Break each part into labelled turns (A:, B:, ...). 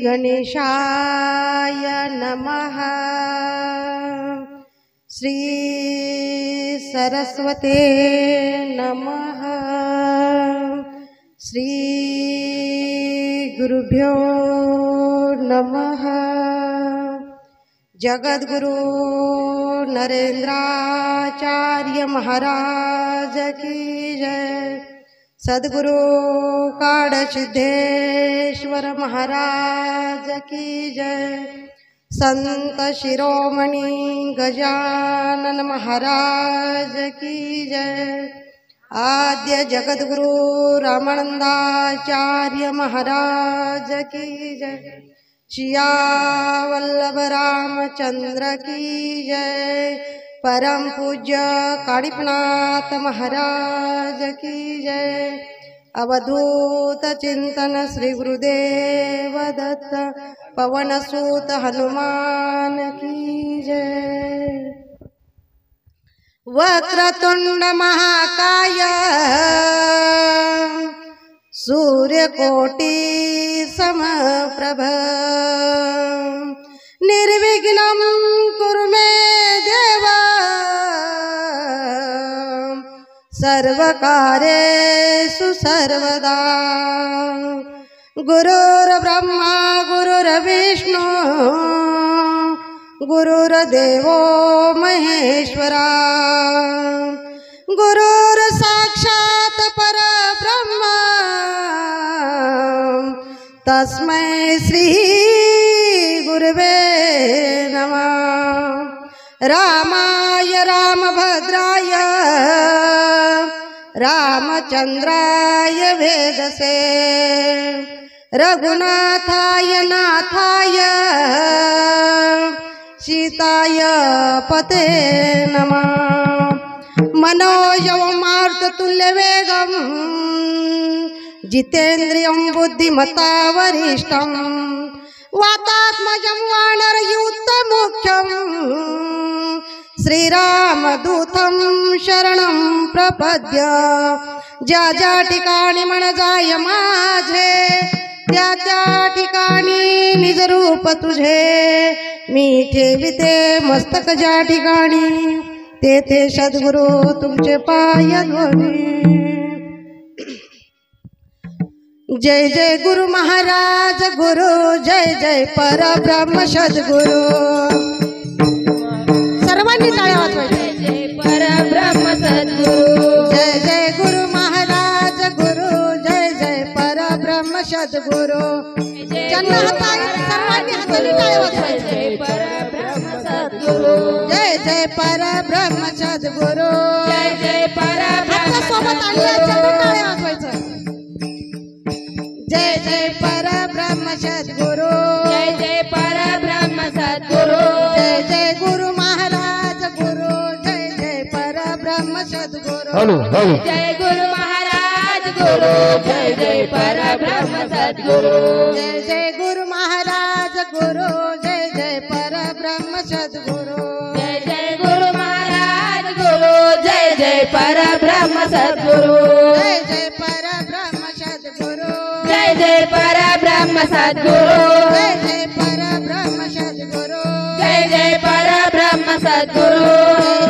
A: गणेशाय नमः। श्री सरस्वते नमः। श्री गुरुभ्यो नमः। जगद्गुरु नरेंद्राचार्य महाराज की जय। सद्गुरु काडसिद्धेश्वर महाराज की जय। संत शिरोमणि गजानन महाराज की जय। आद्य जगद्गुरु रामानंदाचार्य महाराज की जय। सियावल्लभ रामचंद्र की जय। परम पूज्य कालीपनाथ महाराज की जय। अवधूत चिंतन श्री गुरुदेव दत्त पवनसूत हनुमान की जय। वक्रतुंड महाकाय सूर्यकोटि समप्रभ निर्विघ्नं कुरु मे देव सर्वकार्येषु सर्वदा। गुरुर्ब्रह्मा गुरुर्विष्णु गुरुर्देवो महेश्वरा। गुरुर्साक्षात् परब्रह्म तस्मै श्री गुरुवे नमः। रामाय रामभद्राय रामचंद्राय वेदसे रघुनाथाय नाथाय सीताय पते नमः। मनोजवं मारुततुल्यवेगं जितेन्द्रियं बुद्धिमता वरिष्ठं वातात्मजं वानरयूथमुख्यं श्रीरामदूतं शरणं प्रपद्य। ज्या ज्या ठिकाणी मन जाय माझे त्या त्या ठिकाणी निज रूप तुझे मी ठेविते मस्तक ज्या ठिकाणी तेथे सद्गुरु तुमचे पाय धोनी। जय जय गुरु महाराज गुरु जय जय परब्रह्म सद्गुरु। सर्वांनी टाळ्या वाजवायच्या।
B: जय परब्रह्म सद्गुरु।
A: जय जय गुरु महाराज गुरु जय जय परब्रह्म सद्गुरु। ज्यांना हात आहे सर्वांनी हाताने टाळ्या वाजवायच्या।
B: जय परब्रह्म सद्गुरु।
A: जय जय परब्रह्म सद्गुरु।
B: जय जय परब्रह्म
A: सोबत आणि टाळ्या वाजवायचं। जय जय परब्रह्म सद्गुरु।
B: जय जय परब्रह्म सद्गुरु।
A: जय जय गुरु महाराज गुरु जय जय परब्रह्म सद्गुरु।
B: जय गुरु महाराज गुरु जय जय परब्रह्म सद्गुरु।
A: जय जय गुरु महाराज गुरु जय जय परब्रह्म सद्गुरु।
B: जय जय गुरु महाराज गुरु जय जय परब्रह्म सद्गुरु।
A: जय जय परब्रह्म सद्गुरु।
B: जय जय परब्रह्म सद्गुरु।
A: जय जय परब्रह्म सद्गुरु।
B: जय जय परब्रह्म सद्गुरु।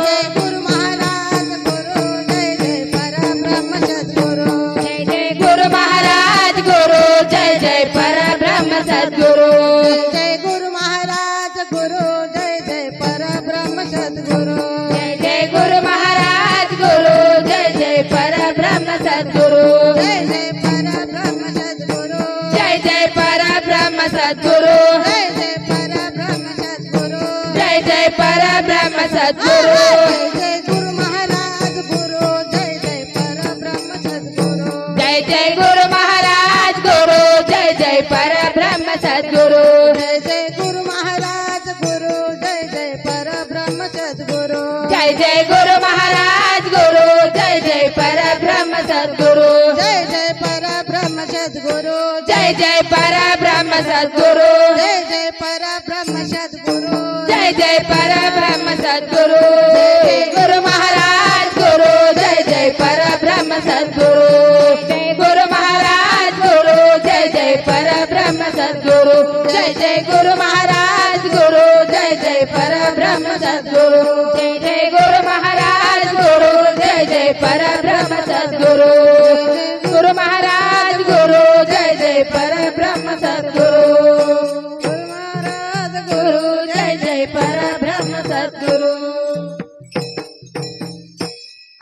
A: जय जय गुरु महाराज गुरु जय जय परब्रह्म सद्गुरु।
B: जय जय गुरु महाराज गुरु जय जय परब्रह्म सद्गुरु।
A: जय जय गुरु महाराज गुरु जय जय परब्रह्म सद्गुरु।
B: जय जय गुरु महाराज गुरु जय जय परब्रह्म सद्गुरु।
A: जय जय परब्रह्म सद्गुरु।
B: जय जय परब्रह्म सद्गुरु।
A: जय जय परब्रह्म सद्गुरु।
B: जय जय परब्रह्म सद्गुरु।
A: जय जय गुरु महाराज गुरु जय जय परब्रह्म सद्गुरु।
B: जय जय गुरु महाराज गुरु जय जय परब्रह्म सद्गुरु।
A: जय जय गुरु महाराज गुरु जय जय परब्रह्म सद्गुरु।
B: जय जय गुरु महाराज गुरु जय जय परब्रह्म सद्गुरु।
A: जय जय परब्रह्म सद्गुरु।
B: जय जय परब्रह्म सद्गुरु।
A: जय जय परब्रह्म सद्गुरु।
B: जय जय परब्रह्म सद्गुरु। जय गुरु महाराज गुरु जय जय परब्रह्म सद्गुरु। जय गुरु महाराज गुरु जय जय परब्रह्म सद्गुरु। सद्गुरु जय जय गुरु महाराज गुरु जय जय परब्रह्म सद्गुरु जय जय गुरु महाराज गुरु जय जय परब्रह्म सद्गुरु गुरु महाराज गुरु जय जय परब्रह्म सद्गुरु
A: महाराज
B: गुरु जय जय परब्रह्म सद्गुरु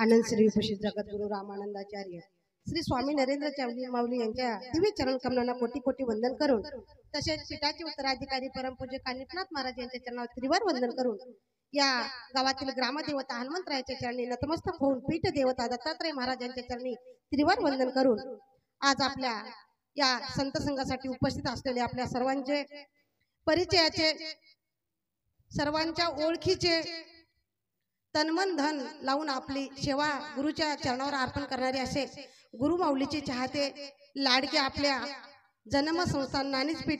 A: आनंद श्री उपस्थित जगद्गुरु रामानंदाचार्य श्री स्वामी नरेंद्र चावली माऊली यांच्या दिव्य चरण कमलांना कोटी कोटी वंदन करून तसेच पीठाचे उत्तराधिकारी परमपूज्य कानिफनाथ महाराज यांच्या चरणावर त्रिवार वंदन करून या गावातील ग्रामदेवता हनुमंतरायाच्या चरणी नतमस्तक होऊन पीठ देवता दत्तात्रय महाराज यांच्या चरणी त्रिवार वंदन करून आज आपल्या या संत संघासाठी उपस्थित असलेले आपल्या सर्वांचे परिचयाचे सर्वांच्या ओळखीचे तनमन धन लावून आपली सेवा गुरुच्या चरणावर अर्पण करणारे असे गुरु माऊलीचे चाहते लाडके आपल्या जन्म संस्थान ज्ञानेशपीठ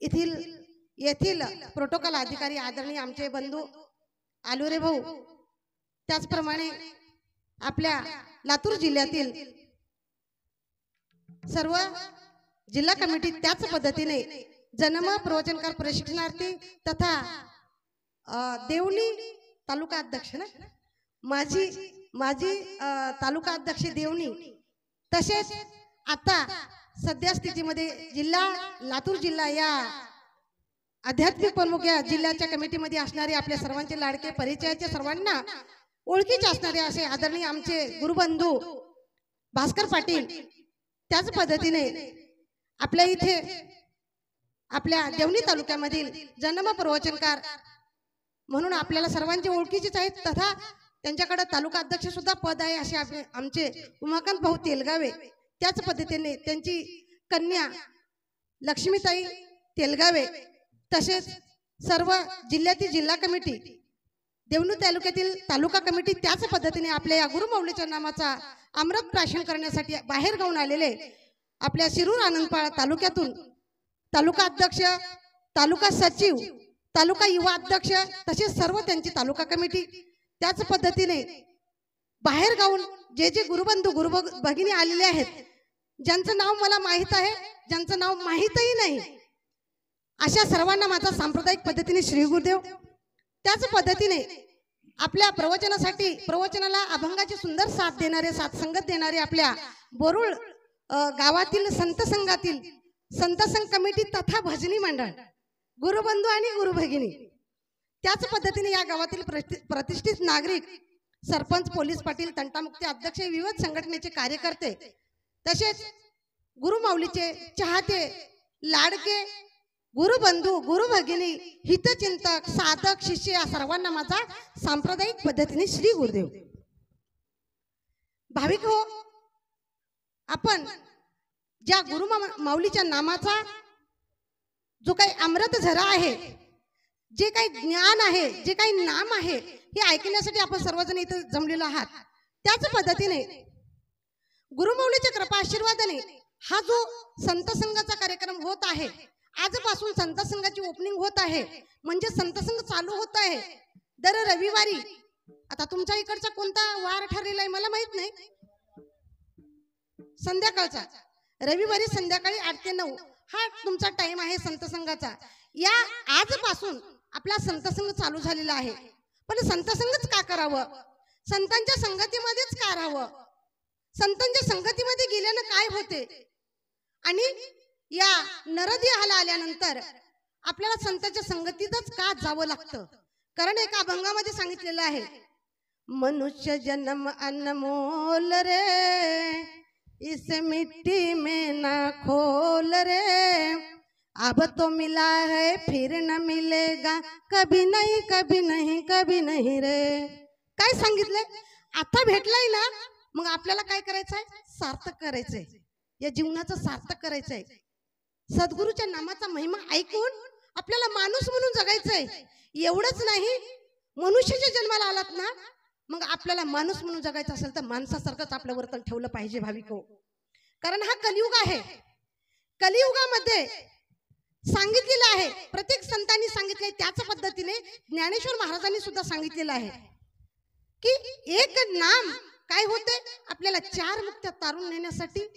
A: येथील प्रोटोकॉल अधिकारी आदरणीय आमचे बंधू आलुरे भाऊ, त्याचप्रमाणे आपल्या लातूर जिल्ह्यातील सर्व जिल्हा कमिटी त्याच पद्धतीने जन्म प्रवचनकार प्रशिक्षणार्थी तथा देवणी तालुका अध्यक्ष ना माझी तालुका अध्यक्ष देवणी तसेच आता सध्या स्थितीमध्ये लातूर जिल्हा या आध्यात्मिक प्रमुख या जिल्ह्याच्या कमिटीमध्ये असणारे आपल्या सर्वांचे लाडके परिचयाचे सर्वांना ओळखीचे असणारे असे आदरणीय आमचे गुरुबंधू भास्कर पाटील, त्याच पद्धतीने आपल्या इथे आपल्या देवणी तालुक्यामधील जन्म प्रवचनकार म्हणून आपल्याला सर्वांचे ओळखीचेच आहेत तथा त्यांच्याकडे तालुका अध्यक्ष सुद्धा पद आहे असे आमचे उमाकांत भाऊ तेलगावे, त्याच पद्धतीने त्यांची कन्या लक्ष्मीताई तेलगावे तसेच सर्व जिल्ह्यातील जिल्हा कमिटी देवणी तालुक्यातील तालुका कमिटी त्याच पद्धतीने आपल्या या गुरु माऊलीच्या नामाचा अमृत प्राशन करण्यासाठी बाहेर गावून आलेले आपल्या शिरूर आनंदपाळ तालुक्यातून तालुका अध्यक्ष, तालुका सचिव, तालुका युवा अध्यक्ष तसेच सर्व त्यांची तालुका कमिटी त्याच पद्धतीने बाहेर गावून जे गुरुबंधू भगिनी आलेले आहेत, ज्यांचं नाव मला माहित आहे, ज्यांचं नाव माहीतही नाही, अशा सर्वांना माझा सांप्रदायिक पद्धतीने श्री गुरुदेव. त्याच पद्धतीने आपल्या प्रवचनाला अभंगाची सुंदर साथ देणारे, साथसंगत देणारे आपल्या बोरुळ गावातील संत संघ कमिटी तथा भजनी मंडळ गुरुबंधू आणि गुरुभगिनी, त्याच पद्धतीने या गावातील प्रतिष्ठित नागरिक, सरपंच, पोलीस पाटील, तंटामुक्ती अध्यक्ष, विविध संघटनेचे कार्यकर्ते तसेच गुरु माऊलीचे चाहते लाडके गुरुबंधू, गुरुभगिनी, हितचिंतक, साधक, शिष्य या सर्वांना माझा सांप्रदायिक पद्धतीने श्री गुरुदेव. भाविक हो, आपण ज्या गुरु माऊलीच्या नामाचा जो काही अमृत झरा आहे, जे काही ज्ञान आहे, जे काही नाम आहे, हे ऐकण्यासाठी आपण सर्वजण इथे जमलेलो आहात. त्याच पद्धतीने गुरुमाऊलीच्या कृपा आशीर्वादाने हा जो संत संघाचा कार्यक्रम होत आहे, आजपासून संत संघाची ओपनिंग होत आहे, म्हणजे संत संघ चालू होत आहे दर रविवारी. आता तुमच्या इकडचा कोणता वार ठरलेला आहे मला माहित नाही, संध्याकाळचा रविवारी संध्याकाळी 8 ते 9 हा तुमचा टाइम आहे संत संघाचा. या आजपासून आपला संत संघ चालू झालेला आहे. पण संत संघच का करावं, संतांच्या संगतीमध्येच का राहावं, संतांच्या संगतीमध्ये गेल्यानं काय होते, आणि या नरदेहाला आल्यानंतर आपल्याला संतांच्या संगतीतच का जावं लागतं. कारण एका अभंगामध्ये सांगितलेलं आहे, मनुष्य जन्म अनमोल रे, इस मिट्टी में ना खोल रे, अब तो मिला है फिर न मिलेगा, कभी नहीं कभी नहीं कभी नहीं रे. काय सांगितलंय, आता भेटलाय ना, मग आपल्याला काय करायचंय, सार्थक करायचंय, या जीवनाचं सार्थक करायचंय. सद्गुरूच्या नामाचा महिमा ऐकून आपल्याला माणूस म्हणून जगायचंय. एवढंच नाही, मनुष्याच्या जन्माला आलात ना, मग आपल्याला माणूस म्हणून जगायचं असेल तर माणसासारखंच आपलं वर्तन ठेवलं पाहिजे भाविको. कारण हा कलियुग आहे. कलियुगामध्ये सांगितलेलं आहे, प्रत्येक संतांनी सांगितले, त्याच पद्धतीने ज्ञानेश्वर महाराजांनी सुद्धा सांगितलेलं आहे की एक नाम काय होते, आपल्याला 4 मुक्त्या तारून नेण्यासाठी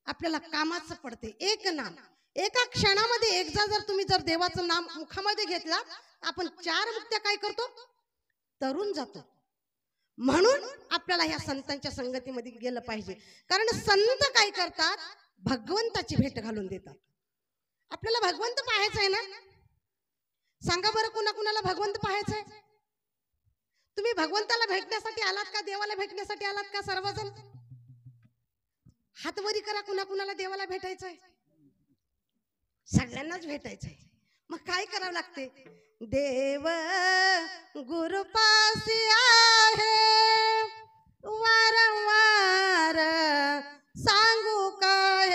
A: आपल्याला कामाचं पडते. एक नाम, एका क्षणामध्ये एकदा जर तुम्ही जर देवाचं नाम मुखामध्ये घेतला, आपण 4 मुक्त्या काय करतो, तरुण जातो. म्हणून आपल्याला ह्या संतांच्या संगतीमध्ये गेलं पाहिजे. कारण संत काय करतात, भगवंताची भेट घालून देतात. आपल्याला भगवंत पाहायचं आहे ना, सांगा बरं, कुणाकुणाला भगवंत पाहायचं आहे? तुम्ही भगवंताला भेटण्यासाठी आलात का, देवाला भेटण्यासाठी आलात का? सर्वजण हात वरी करा. कुणाकुणाला देवाला भेटायचं आहे? सगळ्यांनाच भेटायचं आहे. मग काय करावं लागते? देव गुरुपासी आहे, वारंवार सांगू काय,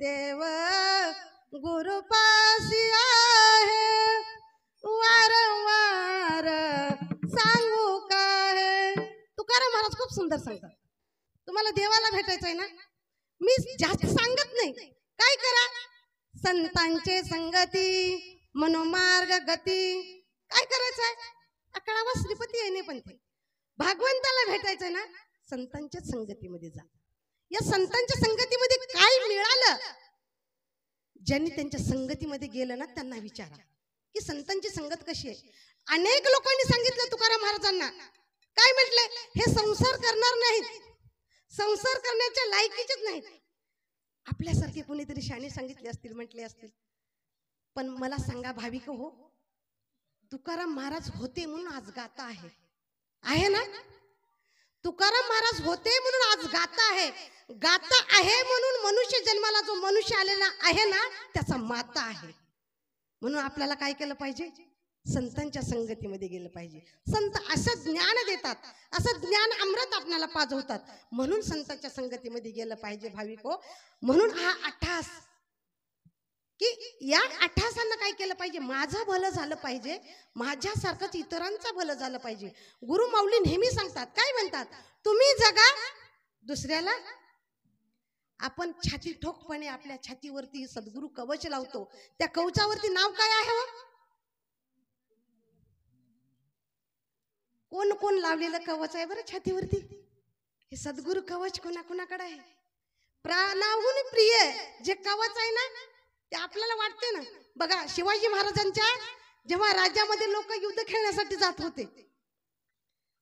A: देव गुरुपासी आहे, वारंवार सांगू काय. तुकाराम महाराज खूप सुंदर सांगतात. तुम्हाला देवाला भेटायचं आहे ना, मी जास्त सांगत नाही. काय करा, संतांचे संगती मनोमार्ग गती. काय करायचंय? 11वा श्रीपती येणे पण ते भगवंताला भेटायचंय ना, संतांच्या संगतीमध्ये जा. या संतांच्या संगतीमध्ये काय मिळालं? ज्यांनी त्यांच्या संगतीमध्ये गेलं ना, त्यांना विचारा की संतांची संगत कशी आहे. अनेक लोकांनी सांगितलं तुकाराम महाराजांना, काय म्हटलंय, हे संसार करणार नाहीत, संसार करण्याच्या लायकीचेच नाहीत. आपल्यासारखे कोणीतरी शाने सांगितले असतील, म्हटले असतील. पण मला सांगा भाविक हो, तुकाराम महाराज होते म्हणून आज गाता आहे ना. तुकाराम महाराज होते म्हणून आज गाता आहे म्हणून मनुष्य जन्माला जो मनुष्य आलेला आहे ना, त्याचा माता आहे. म्हणून आपल्याला काय केलं पाहिजे, संतांच्या संगतीमध्ये गेलं पाहिजे. संत असं ज्ञान देतात, असं ज्ञान अमृत आपल्याला पाजवतात. म्हणून संतांच्या संगतीमध्ये गेलं पाहिजे भाविक हो. म्हणून हा 88 की या 88 काय केलं पाहिजे, माझं भलं झालं पाहिजे, माझ्यासारखंच इतरांचं भलं झालं पाहिजे. गुरु माऊली नेहमी सांगतात, काय म्हणतात, तुम्ही जगा, दुसऱ्याला. आपण छाती ठोकपणे आपल्या छातीवरती सद्गुरु कवच लावतो. त्या कवचावरती नाव काय आहे हो? कोण कोण लावलेलं कवच आहे बरं छातीवरती? हे सद्गुरु कवच कोणाकोणाकडे आहे? प्राणाहून प्रिय जे कवच आहे ना, ते आपल्याला वाटते ना. बघा, शिवाजी महाराजांच्या जेव्हा राज्यामध्ये लोक युद्ध खेळण्यासाठी जात होते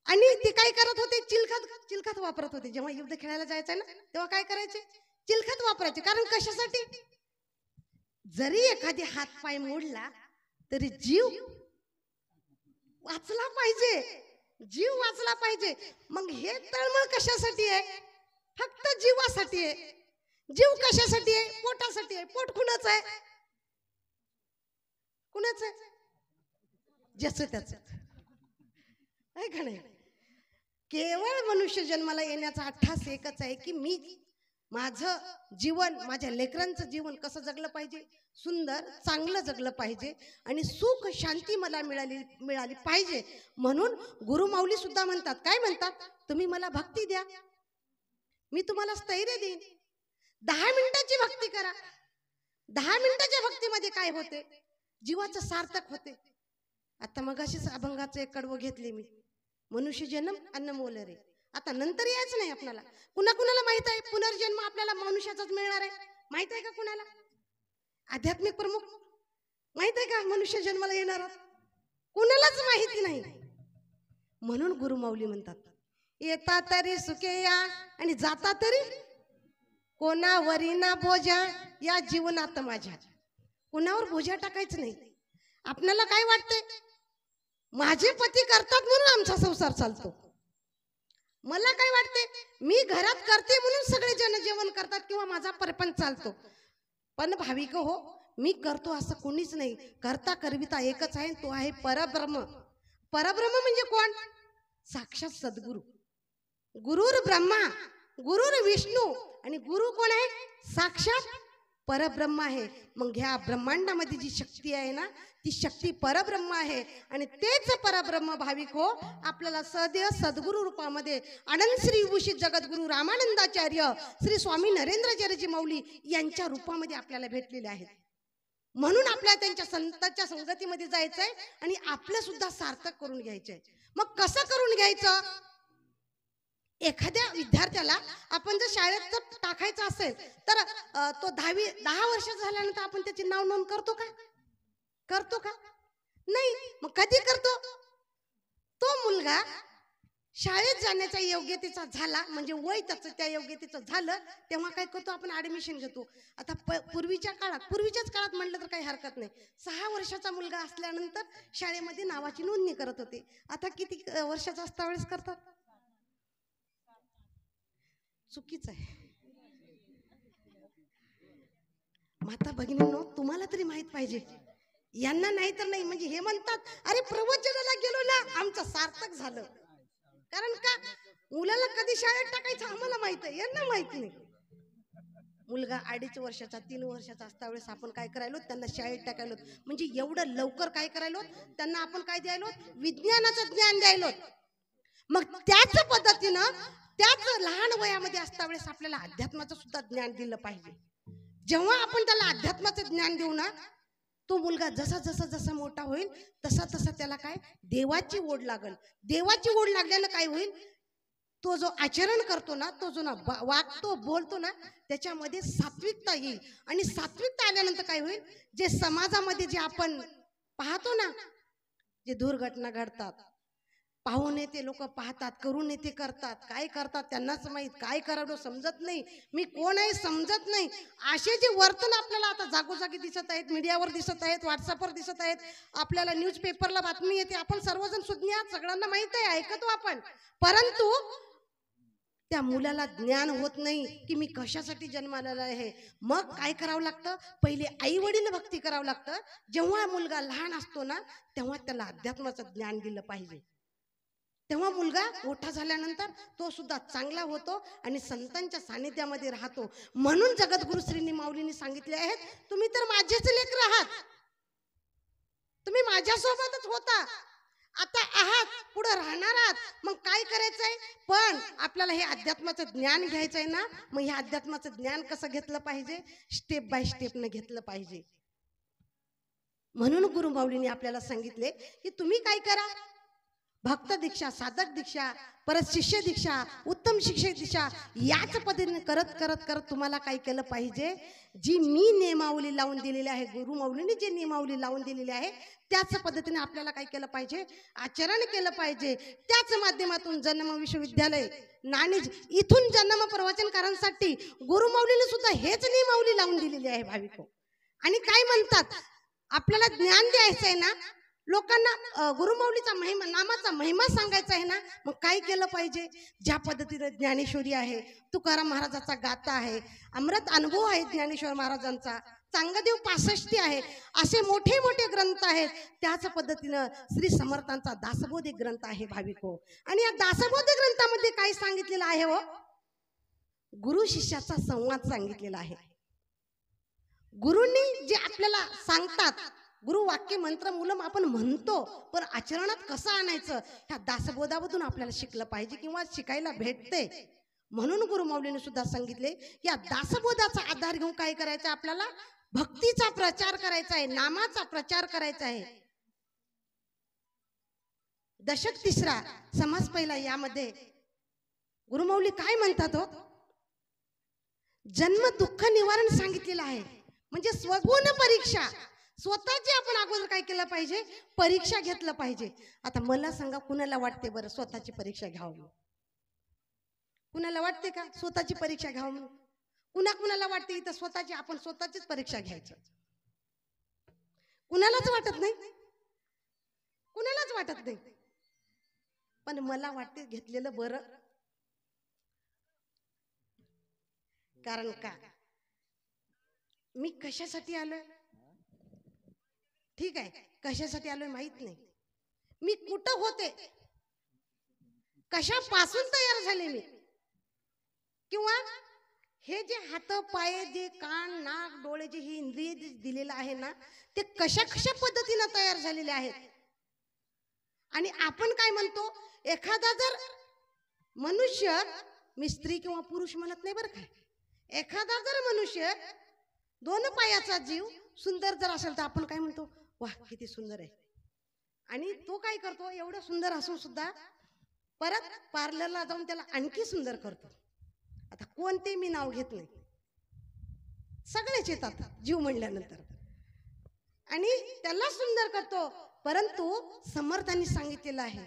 A: आणि ते काय करत होते, चिलखत वापरत होते. जेव्हा युद्ध खेळायला जायचं ना, तेव्हा काय करायचे, चिलखत वापरायचे. कारण कशासाठी, जरी एखादी हात पाय मोडला तरी जीव वाचला पाहिजे, जीव वाचला पाहिजे. मग हे तळमळ कशासाठी आहे, फक्त जीवासाठी आहे. जीव कशासाठी आहे, पोटासाठी आहे. पोट कुणाचं आहे, कुणाचं आहे, ज्याचं त्याचं आहे का नाही. केवळ मनुष्य जन्माला येण्याचा 88 एकच आहे की मी माझं जीवन, माझ्या लेकरांचं जीवन कसं जगलं पाहिजे, सुंदर चांगलं जगलं पाहिजे आणि सुख शांती मला मिळाली पाहिजे. म्हणून गुरु माऊली सुद्धा म्हणतात, काय म्हणतात, तुम्ही मला भक्ती द्या, मी तुम्हाला स्थैर्य देईन. 10 मिनिटाची भक्ती करा. 10 मिनिटाच्या भक्तीमध्ये काय होते, जीवाचं सार्थक होते. आता मग अशीच अभंगाचं एक कडवं घेतले मी, मनुष्य जन्म अनमोल रे. आता नंतर यायचं नाही आपल्याला. कुणाकुणाला माहित आहे पुनर्जन्म आपल्याला मनुष्याचाच मिळणार आहे? माहित आहे का कुणाला? आध्यात्मिक प्रमुख माहित आहे का मनुष्य जन्माला येणार? कुणालाच माहिती नाही. म्हणून गुरु माऊली म्हणतात, येता तरी सुखे या आणि जाता तरी कोणावरी ना बोजा या जीवनात माझ्या. कुणावर बोजा टाकायचं नाही. आपल्याला काय वाटतंय, माझे पती करतात म्हणून आमचा संसार चालतो. मला काय वाटते, मी घरात करते म्हणून सगळे जण जेवण करतात किंवा माझा परपंच चालतो. पण भाविक हो, मी करतो असं कोणीच नाही. करता करविता एकच आहे, तो आहे परब्रह्म. परब्रह्म म्हणजे कोण? साक्षात सद्गुरु. गुरुर ब्रह्मा, गुरुर विष्णू आणि गुरु कोण आहे? साक्षात परब्रह्म आहे. मग ह्या ब्रह्मांडामध्ये जी शक्ती आहे ना, ती शक्ती परब्रह्म आहे. आणि तेच परब्रह्म भाविक हो आपल्याला सदैव सद्गुरु रूपामध्ये अनंत श्री विभूषित जगद्गुरु रामानंदाचार्य श्री स्वामी नरेंद्राचार्यजी माऊली यांच्या रूपामध्ये आपल्याला भेटलेले आहेत. म्हणून आपल्याला त्यांच्या संतांच्या संगतीमध्ये जायचंय आणि आपलं सुद्धा सार्थक करून घ्यायचंय. मग कसं करून घ्यायचं? एखाद्या विद्यार्थ्याला आपण जर शाळेत जर टाकायचं असेल तर तो 10 वर्षाचा झाल्यानंतर आपण त्याची नाव नोंद करतो का? करतो का? नाही. मग कधी करतो? तो मुलगा शाळेत जाण्याचा योग्यतेचा झाला, म्हणजे वय त्याचं त्या योग्यतेचं झालं, तेव्हा काय करतो आपण? ऍडमिशन घेतो. आता पूर्वीच्याच काळात म्हटलं तर काही हरकत नाही, 6 वर्षाचा मुलगा असल्यानंतर शाळेमध्ये नावाची नोंदणी करत होते. आता किती वर्षाचा असता वेळेस करतात? चुकीचं आहे. माता भगिनींनो, तुम्हाला तरी माहित पाहिजे, यांना नाही तर नाही. म्हणजे हे म्हणतात, अरे प्रवचनाला गेलो ना, आमचं सार्थक झालं. कारण का? मुलाला कधी शाळेत टाकायचं आम्हाला माहित आहे, यांना माहित नाही. मुलगा 2.5 वर्षाचा 3 वर्षाचा असता वेळेस आपण काय करायलो? त्यांना शाळेत टाकायलो. म्हणजे एवढं लवकर काय करायलो? त्यांना आपण काय द्यायलो? विज्ञानाचं ज्ञान द्यायलो. मग त्याच पद्धतीनं त्याच लहान वयामध्ये असता वेळेस आपल्याला अध्यात्माचं सुद्धा ज्ञान दिलं पाहिजे. जेव्हा आपण त्याला अध्यात्माचं ज्ञान देऊ ना, तो मुलगा जसा मोठा होईल तसा त्याला काय? देवाची ओढ लागल. देवाची ओढ लागल्यानं काय होईल? तो जो आचरण करतो ना, तो जो ना वागतो बोलतो ना, त्याच्यामध्ये सात्विकता येईल. आणि सात्विकता आल्यानंतर काय होईल? जे समाजामध्ये जे आपण पाहतो ना, जे दुर्घटना घडतात, पाहून येते लोक पाहतात, करून येते करतात, काय करतात त्यांनाच माहित, काय करावं समजत नाही, मी कोण आहे समजत नाही. असे जे वर्तन आपल्याला आता जागोजागी दिसत आहेत, मीडियावर दिसत आहेत, व्हॉट्सअपवर दिसत आहेत, आपल्याला न्यूजपेपरला बातमी येते, आपण सर्वजण सुज्ञ आहात, सगळ्यांना माहित आहे, ऐकतो आपण. परंतु त्या मुलाला ज्ञान होत नाही की मी कशासाठी जन्माला आहे. मग काय करावं लागतं? पहिले आई वडील भक्ती करावं लागतं. जेव्हा मुलगा लहान असतो ना, तेव्हा त्याला अध्यात्माचं ज्ञान दिलं पाहिजे. तेव्हा मुलगा मोठा झाल्यानंतर तो सुद्धा चांगला होतो आणि संतांच्या सानिध्यामध्ये राहतो. म्हणून जगद्गुरु श्री माऊलींनी सांगितले आहेत, तुम्ही तर माझेच लेकर आहात, तुम्ही माझ्यासोबतच होता, आता आहात, पुढे राहणार आहात. मग काय करायचंय? पण आपल्याला हे अध्यात्माचं ज्ञान घ्यायचंय ना, मग हे अध्यात्माचं ज्ञान कसं घेतलं पाहिजे? स्टेप बाय स्टेपने घेतलं पाहिजे. म्हणून गुरु माऊलींनी आपल्याला सांगितले की तुम्ही काय करा? भक्त दीक्षा, साधक दीक्षा, परत शिष्य दीक्षा, उत्तम शिक्षक दीक्षा, याच पद्धतीने करत करत करत तुम्हाला काय केलं पाहिजे? जी मी नियमावली लावून दिलेली आहे, गुरु माऊलींनी जे नियमावली लावून दिलेली आहे, त्याच पद्धतीने आपल्याला काय केलं पाहिजे? आचरण केलं पाहिजे. त्याच माध्यमातून जन्म विश्वविद्यालय नाणीज इथून जन्म प्रवचनकारांसाठी गुरु माऊलींनी सुद्धा हेच नियमावली लावून दिलेली आहे भाविको. आणि काय म्हणतात? आपल्याला ज्ञान द्यायचं आहे ना, लोकांना गुरुमाऊलीचा महिमा, नामाचा महिमा सांगायचा आहे ना, मग काय केलं पाहिजे? ज्या पद्धतीने ज्ञानेश्वरी आहे, तुकाराम महाराजाचा गाथा आहे, अमृत अनुभव आहे ज्ञानेश्वर महाराजांचा, चांगदेव 65 आहे, असे मोठे मोठे ग्रंथ आहेत. त्याच पद्धतीनं श्री समर्थांचा दासबोध एक ग्रंथ आहे भाविको. आणि या दासबोध ग्रंथामध्ये काय सांगितलेलं आहे? हो, गुरु शिष्याचा संवाद सांगितलेला आहे. गुरुंनी जे आपल्याला सांगतात, गुरु वाक्य मंत्र मूलम आपण म्हणतो, पण आचरणात कसं आणायचं ह्या दासबोधामधून आपल्याला शिकलं पाहिजे किंवा शिकायला भेटते. म्हणून गुरु माऊलीने सुद्धा सांगितले, या दासबोधाचा आधार घेऊन काय करायचं? आपल्याला भक्तीचा प्रचार करायचा आहे, नामाचा प्रचार करायचा आहे. दशक 3 समाज पहिला यामध्ये गुरुमाऊली काय म्हणतात? हो, जन्म दुःख निवारण सांगितलेलं आहे. म्हणजे स्वगुण परीक्षा, स्वतःची आपण अगोदर काय केलं पाहिजे? परीक्षा घेतलं पाहिजे. आता मला सांगा, कुणाला वाटते बरं स्वतःची परीक्षा घ्यावं? कुणाला वाटते का स्वतःची परीक्षा घ्यावं म्हणून? कुणाला वाटते इथं स्वतःची, आपण स्वतःचीच परीक्षा घ्यायचं? कुणालाच वाटत नाही, कुणालाच वाटत नाही. पण मला वाटते घेतलेलं बरं. कारण का? मी कशासाठी आलोय? ठीक आहे, कशासाठी आलोय माहित नाही, मी कुठं होते, कशापासून तयार झाले मी, किंवा हे जे हात पाय, जे कान नाक डोळे, जे ही इंद्रिय दिलेलं आहे ना, ते कशा पद्धतीने तयार झालेले आहेत. आणि आपण काय म्हणतो? एखादा जर मनुष्य, मी स्त्री किंवा पुरुष म्हणत नाही बरं का, एखादा जर मनुष्य 2 पायाचा जीव सुंदर जर असेल तर आपण काय म्हणतो? वाह किती सुंदर आहे. आणि तो काय करतो? एवढं सुंदर असून सुद्धा परत पार्लरला जाऊन त्याला आणखी सुंदर करतो. आता कोणते मी नाव घेत नाही, सगळेच येतात जीव म्हणल्यानंतर आणि त्याला सुंदर करतो. परंतु समर्थांनी सांगितलेलं आहे,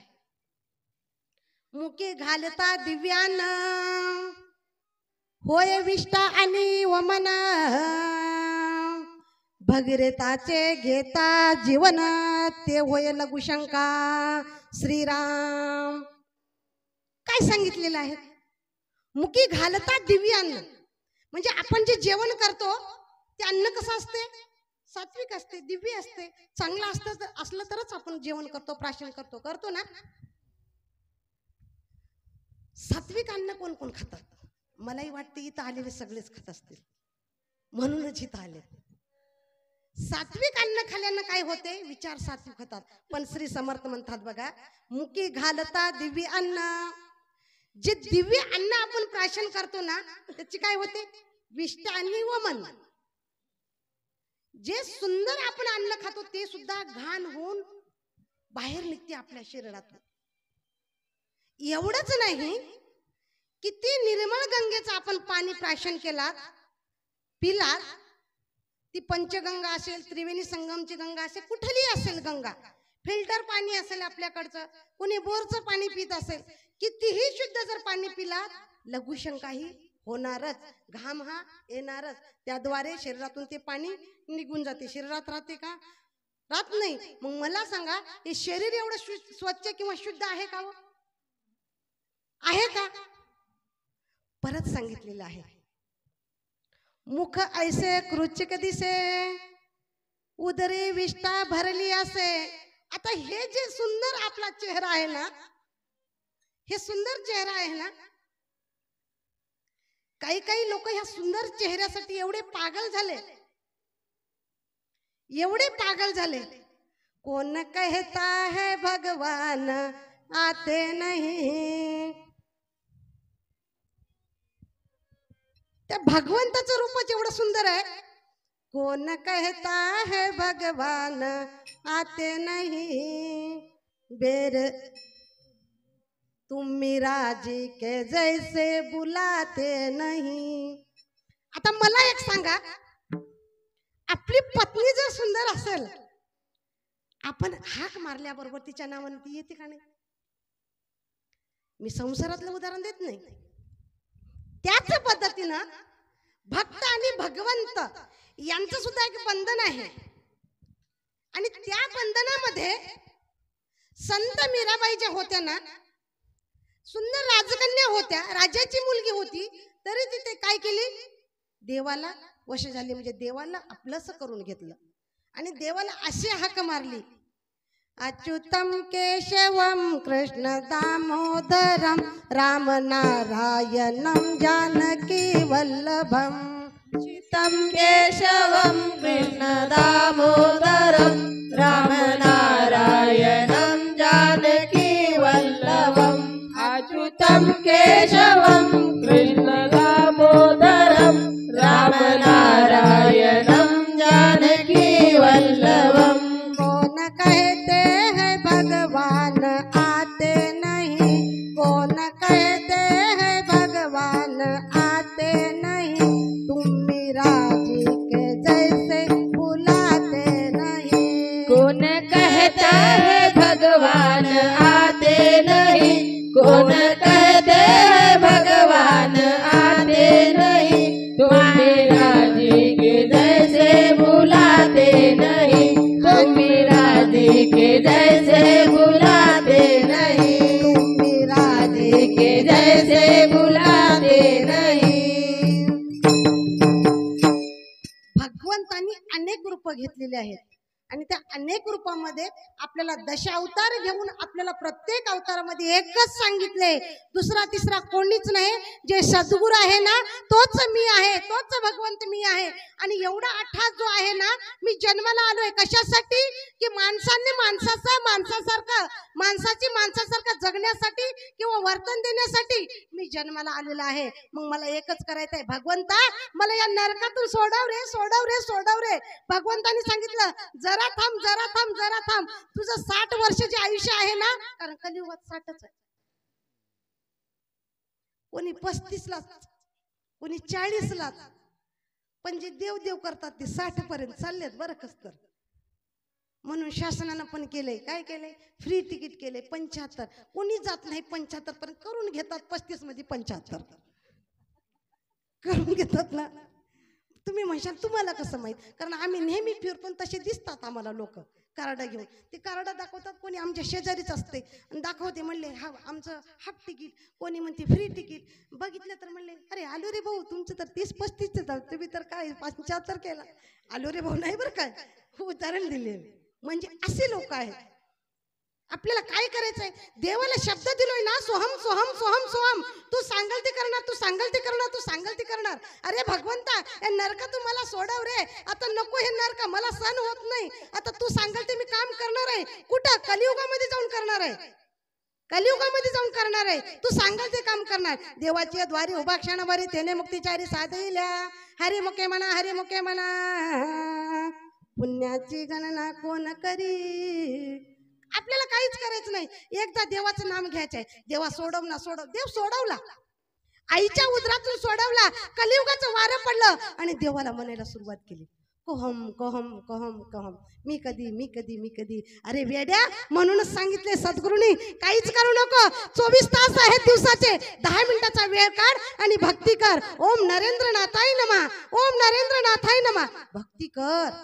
A: मुके घालता दिव्यान होय विष्टा आणि वमन, भगीरथाचे घेता जीवन ते होय लघुशंका श्रीराम. काय सांगितलेलं आहे? मुकी घालता दिव्य अन्न, म्हणजे आपण जे जेवण करतो ते अन्न कसं असते? सात्विक असते, दिव्य असते, चांगलं असलं तरच आपण जेवण करतो, प्राशन करतो ना. सात्विक अन्न कोण कोण खातात? मलाही वाटते इथं आलेले सगळेच खात असतील, म्हणूनच इथं आले. सात्विक अन्न खाल्यानं काय होते? विचार सात्विक होतात. पण श्री समर्थ म्हणतात बघा, मुकी घालता दिव्य अन्न, जे दिव्य अन्न आपण प्राशन करतो ना त्याची काय होते? विष्ट आणि वमन. जे सुंदर आपण अन्न खातो ते सुद्धा घाण होऊन बाहेर निघते आपल्या शरीरातून. एवढंच नाही, किती निर्मळ गंगेचं आपण पाणी प्राशन केला पिला, ती पंचगंगा असेल, त्रिवेणी संगमची गंगा असेल, कुठली असेल गंगा, फिल्टर पाणी असेल आपल्याकडचं, कोणी बोरचं पाणी पित असेल, कितीही शुद्ध जर पाणी पिला लघुशंकाही होणारच, घाम हा येणारच. त्याद्वारे शरीरातून ते पाणी निघून जाते. शरीरात राहते का? राहत नाही. मग मला सांगा, हे शरीर एवढं स्वच्छ किंवा शुद्ध आहे का? आहे का? परत सांगितलेलं आहे, मुख ऐसे कृचिक दिसे, उदरी विष्टा भरली असे. आता हे जे सुंदर आपला चेहरा आहे ना, हे सुंदर चेहरा आहे ना, काही काही लोक ह्या सुंदर चेहऱ्यासाठी एवढे पागल झाले, एवढे पागल झाले. कोण कहता है भगवान आते नहीं, त्या भगवंताचं रूपच एवढं सुंदर आहे. कोण कहता है भगवान आते नहीं, बेर तुम मीरा जी के जैसे बुलाते नहीं. आता मला एक सांगा, आपली पत्नी जर सुंदर असेल, आपण हाक मारल्याबरोबर तिच्या नावाने ती येते का नाही? मी संसारातलं उदाहरण देत नाही. त्याच पद्धतीनं भक्त आणि भगवंत यांचं सुद्धा एक बंधन आहे आणि त्या बंधनामध्ये संत मीराबाई ज्या होत्या ना, सुंदर राजकन्या होत्या, राजाची मुलगी होती, तरी तिथे काय केली? देवाला वश झाली, म्हणजे देवाला आपलंस करून घेतलं आणि देवाला अशी हाक मारली, अच्युतम केशवम कृष्ण दामोदरम राम नारायणम जानकी वल्लभम.
B: अच्युतम केशवम कृष्ण दामोदरम राम नारायणम जानकी वल्लभम. अच्युतम केशवम कृष्ण दामोदरम राम नारायणम जानकी वल्लभम.
A: कौन कहते हैं भगवान आते नहीं, कौन कहते हैं भगवान आते नहीं, तुम मीरा जी के जैसे बुलाते नहीं.
B: कौन कहता है भगवान आते नहीं, कौन कहते हैं भगवान आते नहीं, तुम मीरा जी के जैसे बुलाते नहीं, तुम मीरा जी के जैसे बुलाते नहीं, तुम मीरा जी के जैसे बुलाते नहीं.
A: भगवंतांनी अनेक रूप घेतलेले आहेत आणि त्या अनेक रूपामध्ये आपल्याला दशावतार घेऊन आपल्याला प्रत्येक अवतारामध्ये एकच सांगितले, दुसरा तिसरा कोणीच नाही. जे सद्गुरू आहे ना तोच मी आहे, तोच भगवंत मी आहे. आणि एवढा अठ्ठा जो आहे ना, मी जन्माला आलोय कशासाठी? की माणसांनी माणसासारखं जगण्यासाठी किंवा वर्तन देण्यासाठी मी जन्माला आलेला आहे. मग मला एकच करायचं आहे, भगवंता मला या नरकातून सोडव रे, सोडव रे, सोडव रे. भगवंतानी सांगितलं, जरा थांब, तुझं 60 वर्षाचे आयुष्य आहे ना, कारण कलियुगात 60च आहे. कोणी 35लाच, कोणी 40लाच, पण जे देव देव करतात ते 60 पर्यंत चाललेत बरं कस तर. म्हणून शासनानं पण केलंय, काय केलंय, फ्री तिकीट केलंय 75. कोणी जात नाही 75 पर्यंत, करून घेतात 35 मध्ये 75 करून घेतात ना. तुम्ही म्हणशाल तुम्हाला कसं माहित, कारण आम्ही नेहमी फिरतो तसे दिसतात आम्हाला लोक कार्ड घेऊन. ते कार्ड दाखवतात, कोणी आमच्या शेजारीच असते आणि दाखवते, म्हणले हा आमचं हाफ तिकीट, कोणी म्हणते फ्री तिकीट. बघितलं तर म्हणले अरे आलो रे भाऊ, तुमचं तर 30-35 तुम्ही तर काय 75 केला. आलो रे भाऊ नाही बरं काय, उदाहरण दिले. म्हणजे असे लोक आहेत. आपल्याला काय करायचंय, देवाला शब्द दिलोय ना, सोहम सोहम सोहम सोहम, तू सांगाल ते करणार, तू सांगाल ते करणार, तू सांगाल ते करणार. अरे भगवंता, हे नरका तू मला सोडव रे, आता नको हे नरका, मला सहन होत नाही, आता तू सांगाल ते मी काम करणार आहे. कुठं, कलियुगामध्ये जाऊन करणार आहे, कलियुगामध्ये जाऊन करणार आहे. तू सांगाल ते काम करणार. देवाची द्वारी उभा क्षणभरी तेने मुक्तिचारी साधईल्या, हरी मुके म्हणा, हरी मुके म्हणा, पुण्याची गणना कोण करी. आपल्याला काहीच करायचं नाही, एकदा देवाचं नाम घ्यायचंय. देवा सोडव ना, सोडव. देव सोडवला, आईच्या उदरातून सोडवला, कलियुगाचं वारं पडलं आणि देवाला म्हणायला सुरुवात केली, कोहम कोहम कोहम कोहम, मी कधी मी कधी मी कधी. अरे वेड्या, म्हणूनच सांगितले सद्गुरूंनी, काहीच करू नको, 24 तास आहेत दिवसाचे, 10 मिनिटाचा वेळ काढ आणि भक्ती कर. ओम नरेंद्रनाथाय नमः, ओम नरेंद्रनाथाय नमः, भक्ती कर.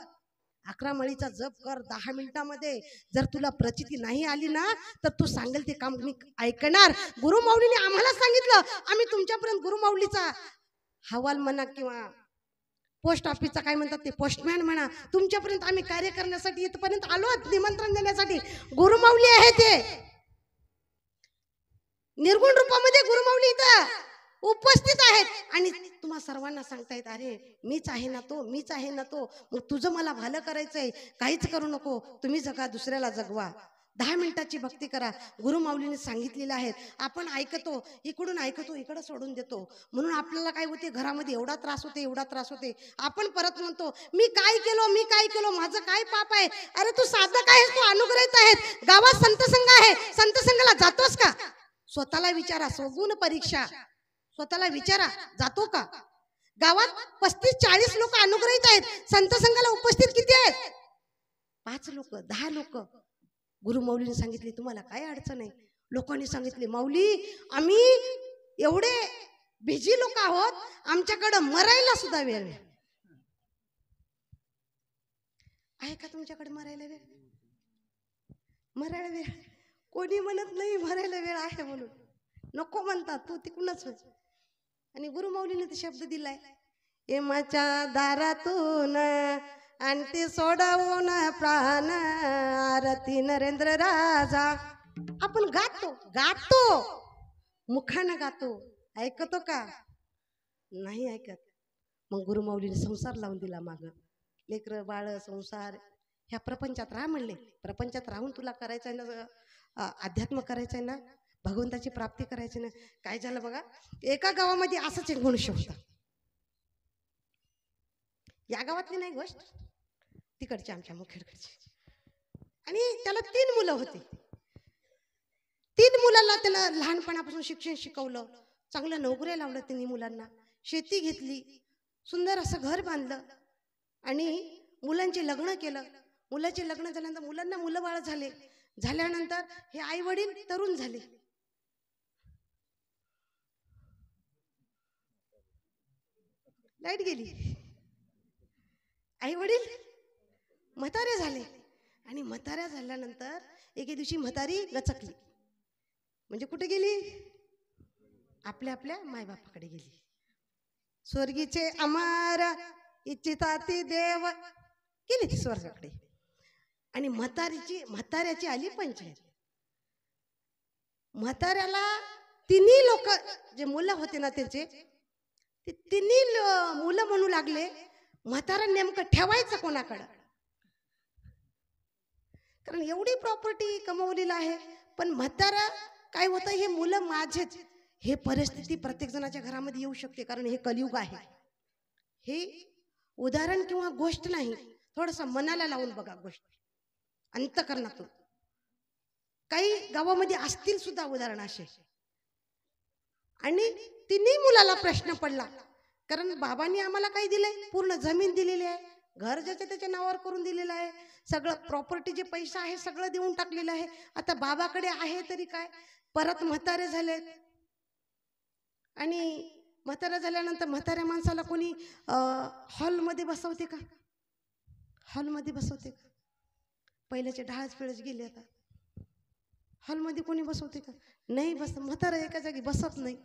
A: 11 माळीचा जप कर 10 मिनिटामध्ये. जर तुला प्रचिती नाही आली ना, तर तू सांगेल ते काम मी ऐकणार. गुरुमाऊलीने आम्हाला सांगितलं, आम्ही तुमच्यापर्यंत गुरुमाऊलीचा हवाल म्हणा किंवा पोस्ट ऑफिसचा काय म्हणतात ते पोस्टमॅन म्हणा, तुमच्यापर्यंत आम्ही कार्य करण्यासाठी इथपर्यंत आलो, निमंत्रण देण्यासाठी. गुरुमाऊली आहे ते, निर्गुण रूपामध्ये गुरुमाऊली इथं उपस्थित आहेत आणि तुम्हा सर्वांना सांगतायत, अरे मीच आहे ना तो, मीच आहे ना तो, मग तुझं मला भलं करायचंय, काहीच करू नको, तुम्ही जगा, दुसऱ्याला जगवा. 10 मिनिटाची भक्ती करा. गुरुमाऊलीने सांगितलेलं आहे. आपण ऐकतो, इकडून ऐकतो, इकडं सोडून देतो. म्हणून आपल्याला काय होते, घरामध्ये एवढा त्रास होते, एवढा त्रास होते. आपण परत म्हणतो, मी काय केलो, मी काय केलो, माझं काय पाप आहे. अरे तू साधक आहेस, तू अनुग्रहित आहेस. गावात संतसंघ आहे, संतसंघाला जातोस का? स्वतःला विचारा, स्वगुण परीक्षा. स्वतःला विचारा, जातो का? गावात 35-40 लोक अनुग्रहित आहेत, संतसंघाला उपस्थित किती आहेत? 5 लोक, 10 लोक. गुरुमाऊलीने सांगितले, तुम्हाला काय अडचण आहे? लोकांनी सांगितले, माऊली आम्ही एवढे बिझी लोक आहोत, आमच्याकडे मरायला सुद्धा वेळ नाही. आहे का तुमच्याकडे मरायला वेळ? मरायला वेळ कोणी म्हणत नाही, मरायला वेळ आहे म्हणून नको म्हणतात, तू तिकडूनच. आणि गुरुमाऊलीने ते शब्द दिलाय, एमाच्या दारातून आणते सोडवून प्राण, आरती नरेंद्र राजा. आपण गातो, गातो, मुखानं गातो, ऐकतो का? नाही ऐकत. मग गुरुमाऊलीने संसार लावून दिला माग. लेकर बाळ संसार ह्या प्रपंचात राहा म्हणले. प्रपंचात राहून तुला करायचंय ना, अध्यात्म करायचंय ना, भगवंताची प्राप्ती करायची ना. काय झालं बघा, एका गावामध्ये असंच एक मनुष्य होता. या गावातली नाही गोष्ट, तिकडची आमच्या मुखेडकडची. आणि त्याला 3 मुलं होती. 3 मुलांना त्याला लहानपणापासून शिक्षण शिकवलं, चांगलं नोकऱ्या लावलं त्यांनी मुलांना, शेती घेतली, सुंदर असं घर बांधलं आणि मुलांचे लग्न केलं. मुलाचे लग्न झाल्यानंतर मुलांना मुलं बाळ झाले. झाल्यानंतर हे आई वडील तरुण झाले. लाईट गेली. आई वडील म्हातारे झाले आणि म्हाताऱ्या झाल्यानंतर एके दिवशी म्हातारी गचकली. म्हणजे कुठे गेली? आपल्या आपल्या मायबापाकडे गेली. स्वर्गीचे अमर इच्छिताती देव, गेली ती स्वर्गाकडे. आणि म्हाताऱ्याची आली पंचायत. म्हाताऱ्याला 3 लोक जे मुलं होते ना त्याचे, ते 3 मुलं म्हणू लागले, म्हातारा नेमकं ठेवायचं कोणाकडं? कारण एवढी प्रॉपर्टी कमवलेली आहे, पण म्हातारा काय होतं, हे मुलं माझेच. हे परिस्थिती प्रत्येक जणाच्या घरामध्ये येऊ शकते, कारण हे कलियुग आहे. हे उदाहरण किंवा गोष्ट नाही, थोडंसं मनाला लावून बघा गोष्ट, अंतःकरणातून. काही गावामध्ये असतील सुद्धा उदाहरण असे. आणि तिन्ही मुलाला प्रश्न पडला, कारण बाबांनी आम्हाला काय दिलंय, पूर्ण जमीन दिलेली आहे, घर ज्याच्या त्याच्या नावावर करून दिलेलं आहे, सगळं प्रॉपर्टी जे पैसा आहे सगळं देऊन टाकलेलं आहे. आता बाबाकडे आहे तरी काय, परत म्हातारे झालेत आणि म्हातारे झाल्यानंतर म्हाताऱ्या माणसाला कोणी हॉलमध्ये बसवते का, हॉलमध्ये बसवते का? पहिल्याचे ढाळच पिळच गेले, आता हॉलमध्ये कोणी बसवते का? नाही बस. म्हातारा एका जागी बसत नाही,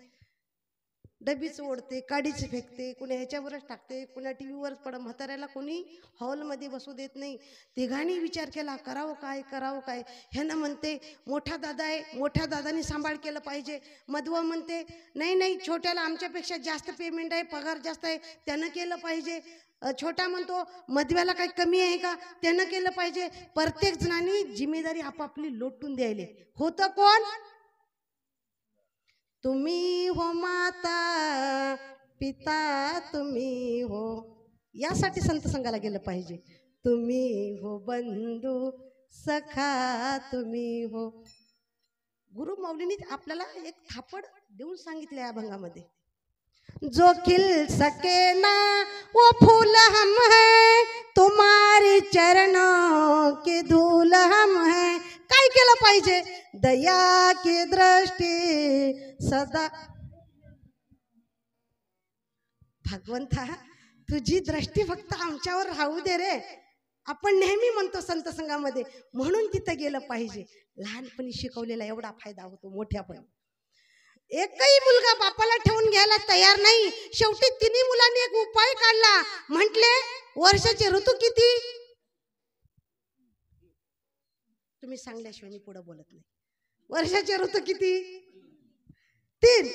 A: डबीच ओढते, काडीच फेकते, कुणा ह्याच्यावरच टाकते, कुणा टीव्हीवरच पड. म्हाताऱ्याला कोणी हॉलमध्ये बसू देत नाही. तिघांनी विचार केला, करावं काय करावं काय. ह्यानं म्हणते मोठा दादा आहे, मोठ्या दादानी सांभाळ केलं पाहिजे. मधवा म्हणते नाही नाही, छोट्याला आमच्यापेक्षा जास्त पेमेंट आहे, पगार जास्त आहे, त्यानं केलं पाहिजे. छोटा म्हणतो मधव्याला काही कमी आहे का, त्यानं केलं पाहिजे. प्रत्येक जणांनी जिम्मेदारी आपापली लोटून द्यायले. होतं कोण? तुम्ही हो माता पिता तुम्ही हो, यासाठी संत संघाला गेलं पाहिजे. तुम्ही हो बंधू सखा तुम्ही हो. गुरु माऊलींनी आपल्याला एक थापड देऊन सांगितले या अभंगामध्ये, जो खिल सके ना वो फूल हम है, तुम्हारे चरणों के धूल हम है. काय केलं पाहिजे? दया की दृष्टी सदा. भगवंता तुझी दृष्टी फक्त आमच्यावर राहू दे रे. आपण नेहमी म्हणतो संत संघामध्ये, म्हणून तिथं गेलं पाहिजे. लहानपणी शिकवलेला एवढा फायदा होतो मोठ्यापणी. एकही मुलगा बापाला ठेवून घ्यायला तयार नाही. शेवटी तिन्ही मुलांनी एक उपाय काढला. म्हटले वर्षाचे ऋतू किती? तुम्ही सांगल्याशिवाय मी पुढे बोलत नाही. वर्षाचे ऋतू किती? 3.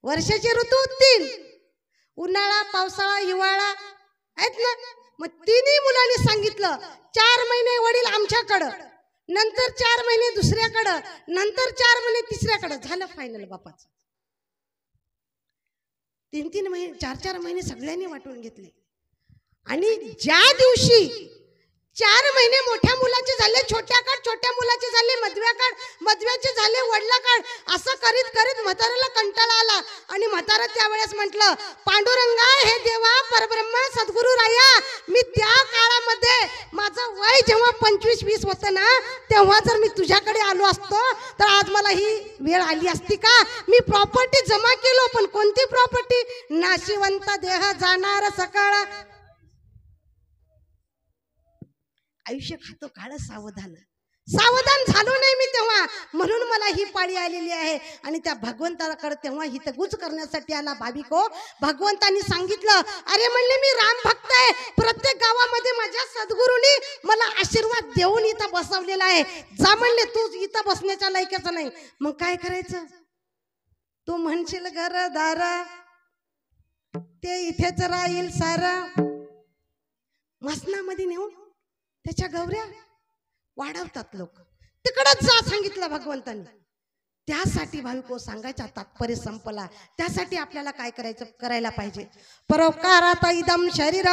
A: वर्षाचे ऋतू 3, उन्हाळा पावसाळा हिवाळा आहेत ना. मग तिन्ही मुलांनी सांगितलं 4 महिने वडील आमच्याकडं, नंतर 4 महिने दुसऱ्याकडं, नंतर 4 महिने तिसऱ्याकडं. झालं फायनल बापाचं. 3-3 महिने 4-4 महिने सगळ्यांनी वाटून घेतले. आणि ज्या दिवशी 4 महिने मोठ्या मुलाचे झाले छोट्याकड, छोट्या मुलाचे झाले मधव्याकड, मधव्याचे झाले वडिलाकड, असं करीत करीत म्हाताऱ्याला कंटाळा आला. आणि म्हातारा त्यावेळेस म्हटलं, पांडुरंगा हे देवा परब्रह्म सद्गुरु राया, मी त्या काळामध्ये माझं वय जेव्हा 25-20 होतं ना, तेव्हा जर मी तुझ्याकडे आलो असतो तर आज मला ही वेळ आली असती का? मी प्रॉपर्टी जमा केलो, पण कोणती प्रॉपर्टी? नाशिवंत देह जाणार सकाळ. आयुष्य खातो काळ सावधान. सावधान झालो नाही मी तेव्हा, म्हणून मला ही पाळी आलेली आहे. आणि त्या भगवंताकडे तेव्हा हितगुज करण्यासाठी आला. भाविको, भगवंतांनी सांगितलं, अरे म्हणले मी राम भक्त आहे, प्रत्येक गावामध्ये माझ्या सद्गुरूंनी मला आशीर्वाद देऊन इथं बसवलेला आहे. जा म्हणले, तू इथं बसण्याच्या लायकाचा नाही. मग काय करायचं? तू म्हणशील घरदार ते इथेच राहील सारा. मसनामध्ये नेऊन त्याच्या गौऱ्या वाढवतात लोक. तिकडच जा सांगितलं भगवंतांनी. त्यासाठी भाविको सांगायचा तात्पर्य संपला. त्यासाठी आपल्याला काय करायला पाहिजे? परोपकारार्थ इदम शरीर,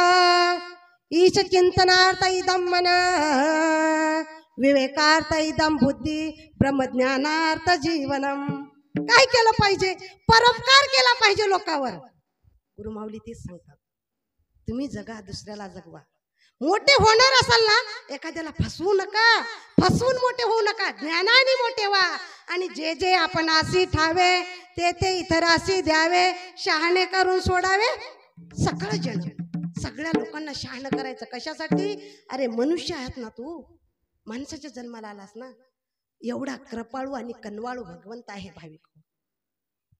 A: ईश चिंतनार्थ इदम मन, विवेकार्थ इदम बुद्धी, ब्रह्मज्ञानार्थ जीवनम. काय केलं पाहिजे? परोपकार केला पाहिजे लोकांवर. गुरुमाऊली तेच सांगतात, तुम्ही जगा, दुसऱ्याला जगवा. मोठे होणार असाल ना, एखाद्याला फसवू नका, फसवून मोठे होऊ नका, ज्ञानाने मोठे व्हा. आणि जे जे आपण आसी ठावे ते ते इतरासी द्यावे, शहाणे करून सोडावे सकळ जन. सगळ्या लोकांना शहाणं करायचं कशासाठी? अरे मनुष्य आहात ना, तू माणसाच्या जन्माला आलास ना. एवढा कृपाळू आणि कनवाळू भगवंत आहे. भाविक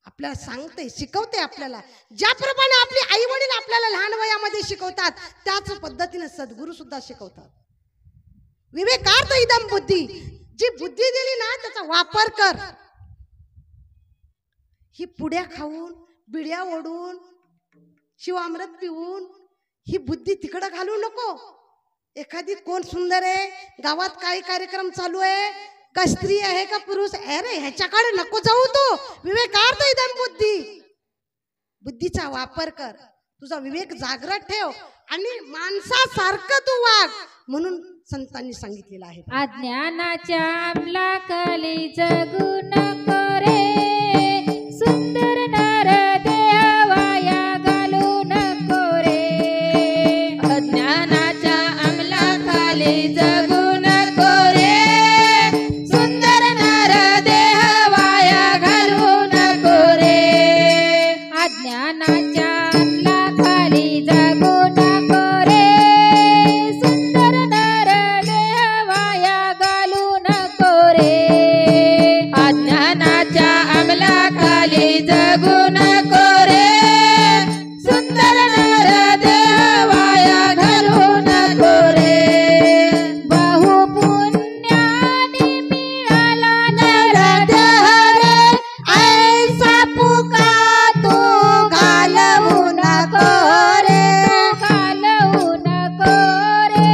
A: आपल्याला सांगते, शिकवते आपल्याला. ज्याप्रमाणे आपले आई वडील आपल्याला लहान वयामध्ये शिकवतात, त्याच पद्धतीने सद्गुरू सुद्धा शिकवतात. विवेकार्थ इदम बुद्धी, जी बुद्धी दिली ना त्याचा वापर कर. ही पुड्या खाऊन, बिड्या ओढून, शिवामृत पिऊन ही बुद्धी तिकडं घालू नको. एखादी कोण सुंदर आहे, गावात काही कार्यक्रम चालू आहे, का स्त्री आहे का पुरुष, अरे ह्याच्याकडे नको जाऊ. तो विवेकार्थ इदम बुद्धी, बुद्धीचा वापर कर. तुझा विवेक जागृत ठेव आणि माणसासारखं तू वाग, म्हणून संतांनी सांगितलेलं आहे.
B: अज्ञानाच्या अंमलाखाली जगू नको रे, सुंदर नर देवाया घालू नको रे अज्ञानाच्या अंमलाखाली जगू नको रे सुंदर नर देवाया घालू नको रे अज्ञानाच्या अंमलाखाली जगू नको रे सुंदर नर देवाया घालू नको रे अज्ञानाच्या अंमलाखाली जगू नको रे सुंदर नर देवाया घालू नको रे बहुपुण्याने मिळाला नर देह रे ऐसा पुका तू घालवू नको रे घालवू नको रे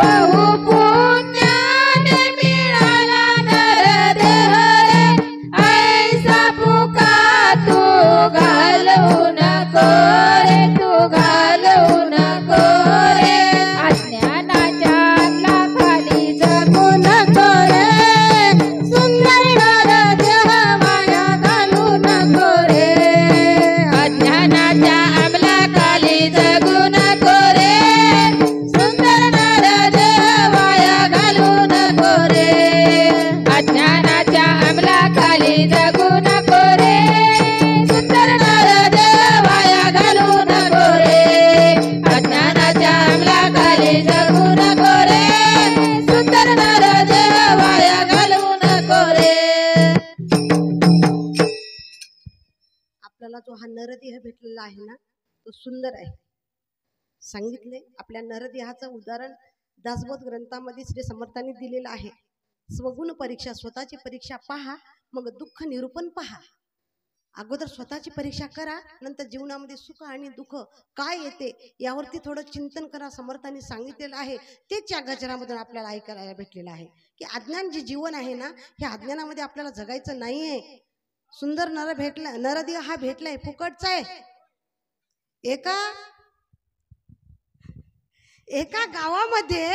B: बहुपुण्याने मिळाला नर देह रे ऐसा पुका तू घालवू नको रे तू घालवू नको रे अज्ञानाच्या अंमलाखाली जगू नको रे सुंदर नर देवाया घालू नको रे अज्ञानाच्या अंमलाखाली जगू नको रे सुंदर नर देवाया घालू नको रे अज्ञानाच्या अंमलाखाली जगू नको रे सुंदर नर देवाया घालू नको रे अज्ञानाच्या अंमलाखाली जगू नको रे सुंदर नर देवाया घालू नको रे
A: आपल्याला जो हा नरदेह भेटलेला आहे ना तो सुंदर आहे. सांगितले आपल्या नरदेहाचं उदाहरण दासबोध ग्रंथामध्ये श्री समर्थांनी दिलेलं आहे. स्वगुण परीक्षा, स्वतःची परीक्षा पहा, मग दुःख निरूपण पहा. अगोदर स्वतःची परीक्षा करा, नंतर जीवनामध्ये सुख आणि दुःख काय येते यावरती थोडं चिंतन करा. समर्थांनी सांगितलेलं आहे तेच या गजरामधून आपल्याला ऐकायला भेटलेलं आहे की अज्ञान जे जीवन आहे ना, हे अज्ञानामध्ये आपल्याला जगायचं नाहीये. सुंदर नर भेटला, नरदेह हा भेटलाय, फुकटचा आहे. एका गावामध्ये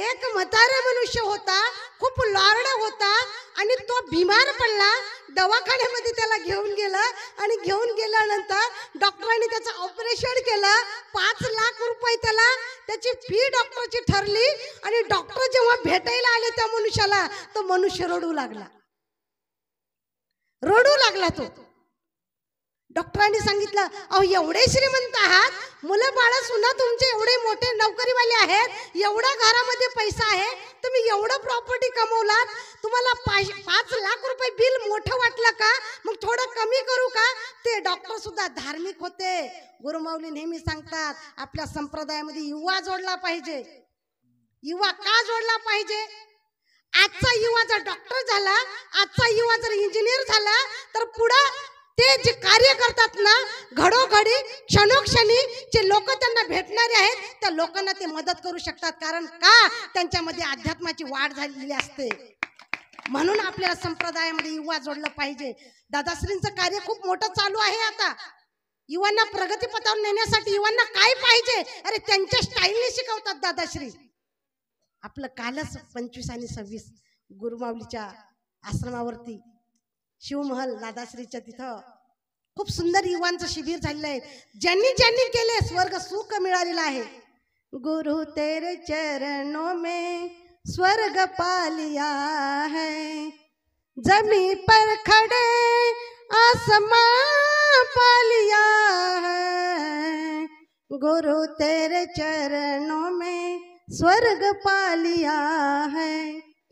A: एक म्हातारा मनुष्य होता, खूप लारडा होता आणि तो बिमार पडला. दवाखान्यामध्ये त्याला घेऊन गेलं आणि घेऊन गेल्यानंतर डॉक्टरांनी त्याचं ऑपरेशन केलं. 5 लाख रुपये त्याची फी डॉक्टरची ठरली. आणि डॉक्टर जेव्हा भेटायला आले त्या मनुष्याला, तो मनुष्य रडू लागला. तो डॉक्टरांनी सांगितलं, अहो एवढे श्रीमंत आहात, मुलं बाळं सुना तुमचे एवढे मोठे नोकरीवाले आहेत, एवढ्या घरामध्ये पैसा आहे, तुम्ही एवढं प्रॉपर्टी कमवलात, तुम्हाला 5 लाख रुपये बिल मोठं वाटलं का? मग थोडं कमी करू का? ते डॉक्टर सुद्धा धार्मिक होते. गुरुमाऊली नेहमी सांगतात आपल्या संप्रदायामध्ये युवा जोडला पाहिजे. युवा का जोडला पाहिजे? आजचा युवा जर डॉक्टर झाला, आजचा युवा जर इंजिनियर झाला, तर पुढे ते जे कार्य करतात ना, घडोघडी क्षणोक्षणी जे लोक त्यांना भेटणारे आहेत, त्या लोकांना ते मदत करू शकतात. कारण का? त्यांच्यामध्ये अध्यात्माची वाढ झालेली असते. म्हणून आपल्या संप्रदायामध्ये युवा जोडलं पाहिजे. दादाश्रींचं कार्य खूप मोठं चालू आहे. आता युवांना प्रगतीपथावर नेण्यासाठी युवांना काय पाहिजे, अरे त्यांच्या स्टाईलने शिकवतात दादाश्री. आपलं कालच 25 आणि 26 गुरुमाऊलीच्या आश्रमावरती शिवमहल दादाश्रीच्या तिथं खूप सुंदर युवांचं शिबिर झालेलं आहे. ज्यांनी ज्यांनी केले स्वर्ग सुख मिळालेलं आहे. गुरु तेरे चरणों में स्वर्ग पा लिया है, जमी पर खड़े आसमां पा लिया है. गुरु तेरे चरणों में स्वर्ग पा लिया है.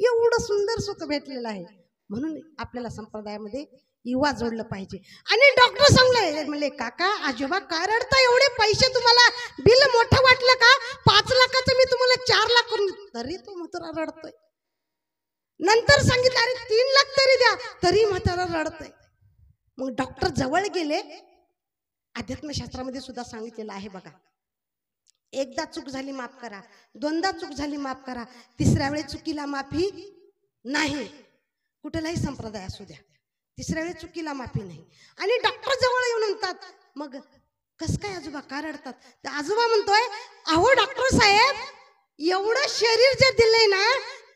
A: एवढं सुंदर सुख भेटलेलं आहे. म्हणून आपल्याला संप्रदायामध्ये युवा जोडलं पाहिजे. आणि डॉक्टर सांगले, म्हणले काका आजोबा का रडता, एवढे पैसे तुम्हाला बिल मोठं वाटलं का? 5 लाखाचं मी तुम्हाला 4 लाख करून, तरी तो म्हातारा रडतोय. नंतर सांगितलं अरे 3 लाख तरी द्या, तरी म्हातारा रडतोय. मग डॉक्टर जवळ गेले. अध्यात्मशास्त्रामध्ये सुद्धा सांगितलेलं आहे बघा, एकदा चूक झाली माफ करा, 2दा चूक झाली माफ करा, 3ऱ्या वेळी चुकीला माफी नाही. कुठलाही संप्रदाय असू द्या, 3ऱ्या वेळी चुकीला माफी नाही. आणि डॉक्टर जवळ येऊन म्हणतात, मग कस काय आजोबा का रडतात? तर आजोबा म्हणतोय, अहो डॉक्टर साहेब, एवढं शरीर जे दिलंय ना,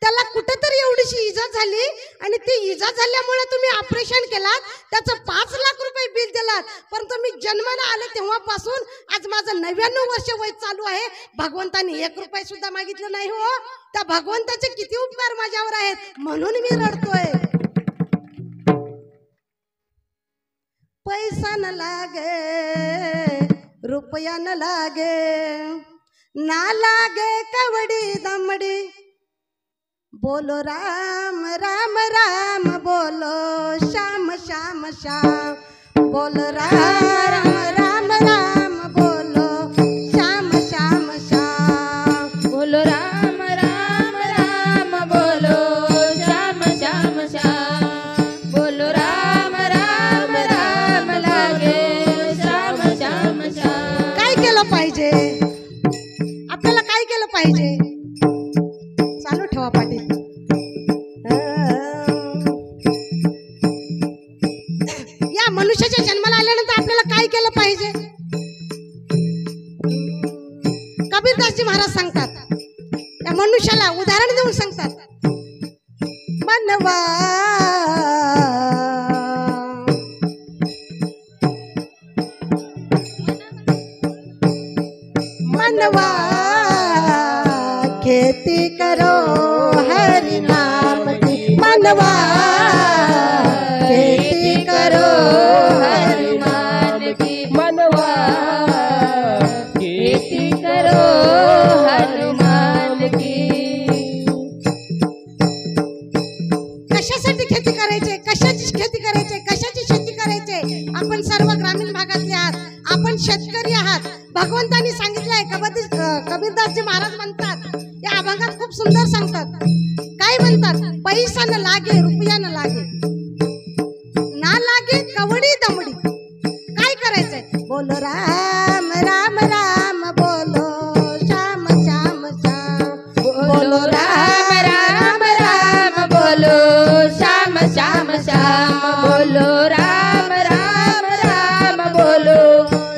A: त्याला कुठेतरी एवढीशी इजा झाली आणि ती इजा झाल्यामुळे तुम्ही ऑपरेशन केलात, त्याचं 5 लाख रुपये बिल दिलात. परंतु मी जन्माला आले तेव्हापासून आज माझं 99 वर्ष वय चालू आहे. भगवंताने 1 रुपया सुद्धा मागितलं नाही हो. त्या भगवंताचे किती उपकार माझ्यावर आहेत म्हणून मी रडतोय. पैसा न लागे, रुपया न लागे, ना लागे कवडी दमडी, बोलो राम राम राम, बोलो श्याम श्याम श्याम, बोलो राम राम राम, बोलो श्याम श्याम श्याम,
B: बोलो राम राम राम, बोलो श्याम श्याम श्याम, बोलो राम राम राम, लागे श्याम श्याम श्याम.
A: काय केलं पाहिजे आपल्याला? काय केलं पाहिजे? चालू ठेवा पाटील. या मनुष्याच्या जन्माला आल्यानंतर आपल्याला काय केलं पाहिजे? कबीरदासजी महाराज सांगतात, या मनुष्याला उदाहरण देऊन सांगतात, मनवा मनवा खेती करो हरि नाम की, मनवा खेती करो हरि नाम की,
B: मनवा खेती करो हनुमान की.
A: कशासाठी खेती करायचे? कशाची खेती करायचे? कशाची शेती करायचे? आपण सर्व ग्रामीण भागातले आहात, आपण शेतकरी आहात. भगवंतांनी सांगितलंय. कबीरदासजी महाराज म्हणतात, या अभंगात खूप सुंदर सांगतात. काय म्हणतात? पैसा न लागे, रुपया न लागे, ना लागे कवडी दमडी. काय करायचंय? बोलो राम राम राम, बोलो श्याम श्याम श्याम,
B: बोलो राम राम राम, बोलो श्याम श्याम श्याम, बोलो राम राम राम, बोलो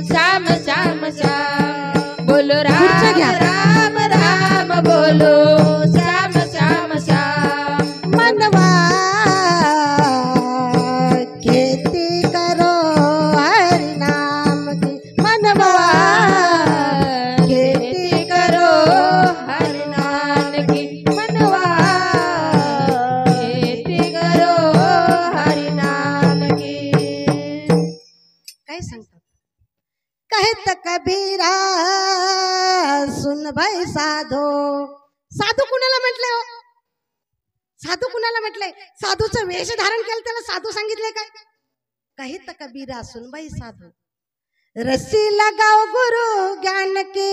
B: श्याम श्याम श्याम, बोलो राम राम राम, बोलो श्याम श्याम श्याम.
A: मनवा खेती करो हरि नाम की, मनवा खेती करो
B: हरि नाम की, मनवा खेती करो हरि नाम की.
A: काय सांगतात? कहत कबीरा सुन भाई साधो. साधू कुणाला म्हटलंय हो? साधू कुणाला म्हटलंय? साधूचं वेश धारण केलं त्याला साधू सांगितले काय? कहत कबीरा सुन भाई साधो, रस्सी लगाओ गुरु ज्ञान की,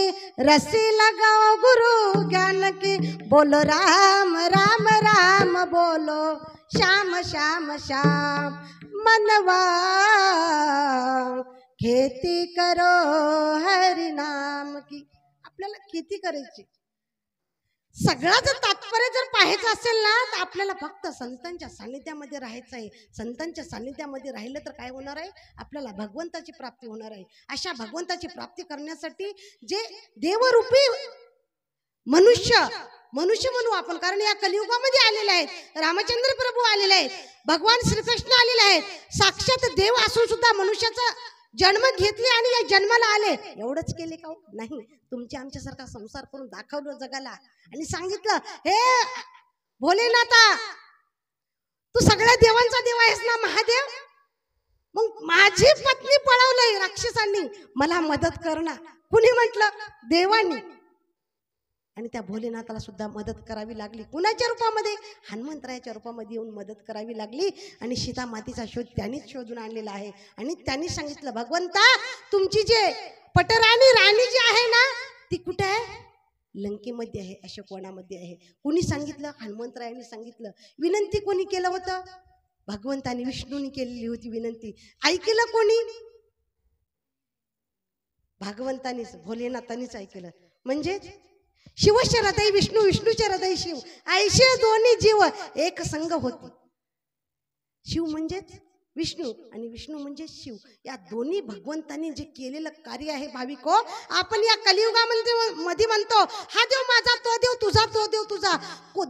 A: रस्सी लगाओ गुरु ज्ञान की, बोलो राम राम राम, बोलो श्याम श्याम श्याम, मनवा खेती करो हरि नाम की. आपल्याला खेती करायची. सगळ्याचं तात्पर्य जर पाहायचं असेल ना, तर आपल्याला फक्त संतांच्या सानिध्यामध्ये राहायचं आहे. संतांच्या सानिध्यामध्ये राहिलं तर काय होणार आहे? आपल्याला भगवंताची प्राप्ती होणार आहे. अशा भगवंताची प्राप्ती करण्यासाठी जे देवरूपी मनुष्य म्हणू आपण, कारण या कलियुगामध्ये आलेले आहेत. रामचंद्र प्रभू आलेले आहेत, भगवान श्रीकृष्ण आलेले आहेत. साक्षात देव असून सुद्धा मनुष्याचा जन्म घेतले आणि या जन्माला आले. एवढंच केले का? नाही. तुमच्या आमच्यासारखा संसार करून दाखवलं जगाला आणि सांगितलं, हे भोलेनाथा, तू सगळ्या देवांचा देव आहेस ना महादेव, मग माझी पत्नी पळवलंय राक्षसांनी, मला मदत कर ना. कुणी म्हटलं? देवांनी. आणि त्या भोलेनाथाला सुद्धा मदत करावी लागली. कुणाच्या रूपामध्ये? हनुमंतरायाच्या रूपामध्ये येऊन मदत करावी लागली. आणि सीता मातेचा शोध त्यांनीच शोधून आणलेला आहे. आणि त्यांनी सांगितलं, भगवंता, तुमची जे पटराणी राणी जी आहे ना, ती कुठे आहे? लंकेमध्ये आहे, अशोकवनामध्ये आहे. कुणी सांगितलं? हनुमंतरायांनी सांगितलं. विनंती कोणी केलं होतं? भगवंतानी, विष्णूंनी केलेली होती विनंती. ऐकलं कोणी? भगवंतानीच, भोलेनाथांनीच ऐकलं. म्हणजे शिवचे हृदय विष्णू, विष्णूचे हृदय शिव, ऐशे दोन्ही जीव एक संग होती. शिव म्हणजेच विष्णू आणि विष्णू म्हणजे शिव, या दोन्ही भगवंतांनी जे केलेलं कार्य आहे भाविको, आपण या कलियुगामध्ये म्हणतो हा देव माझा, तो देव तुझा, तो देव तुझा.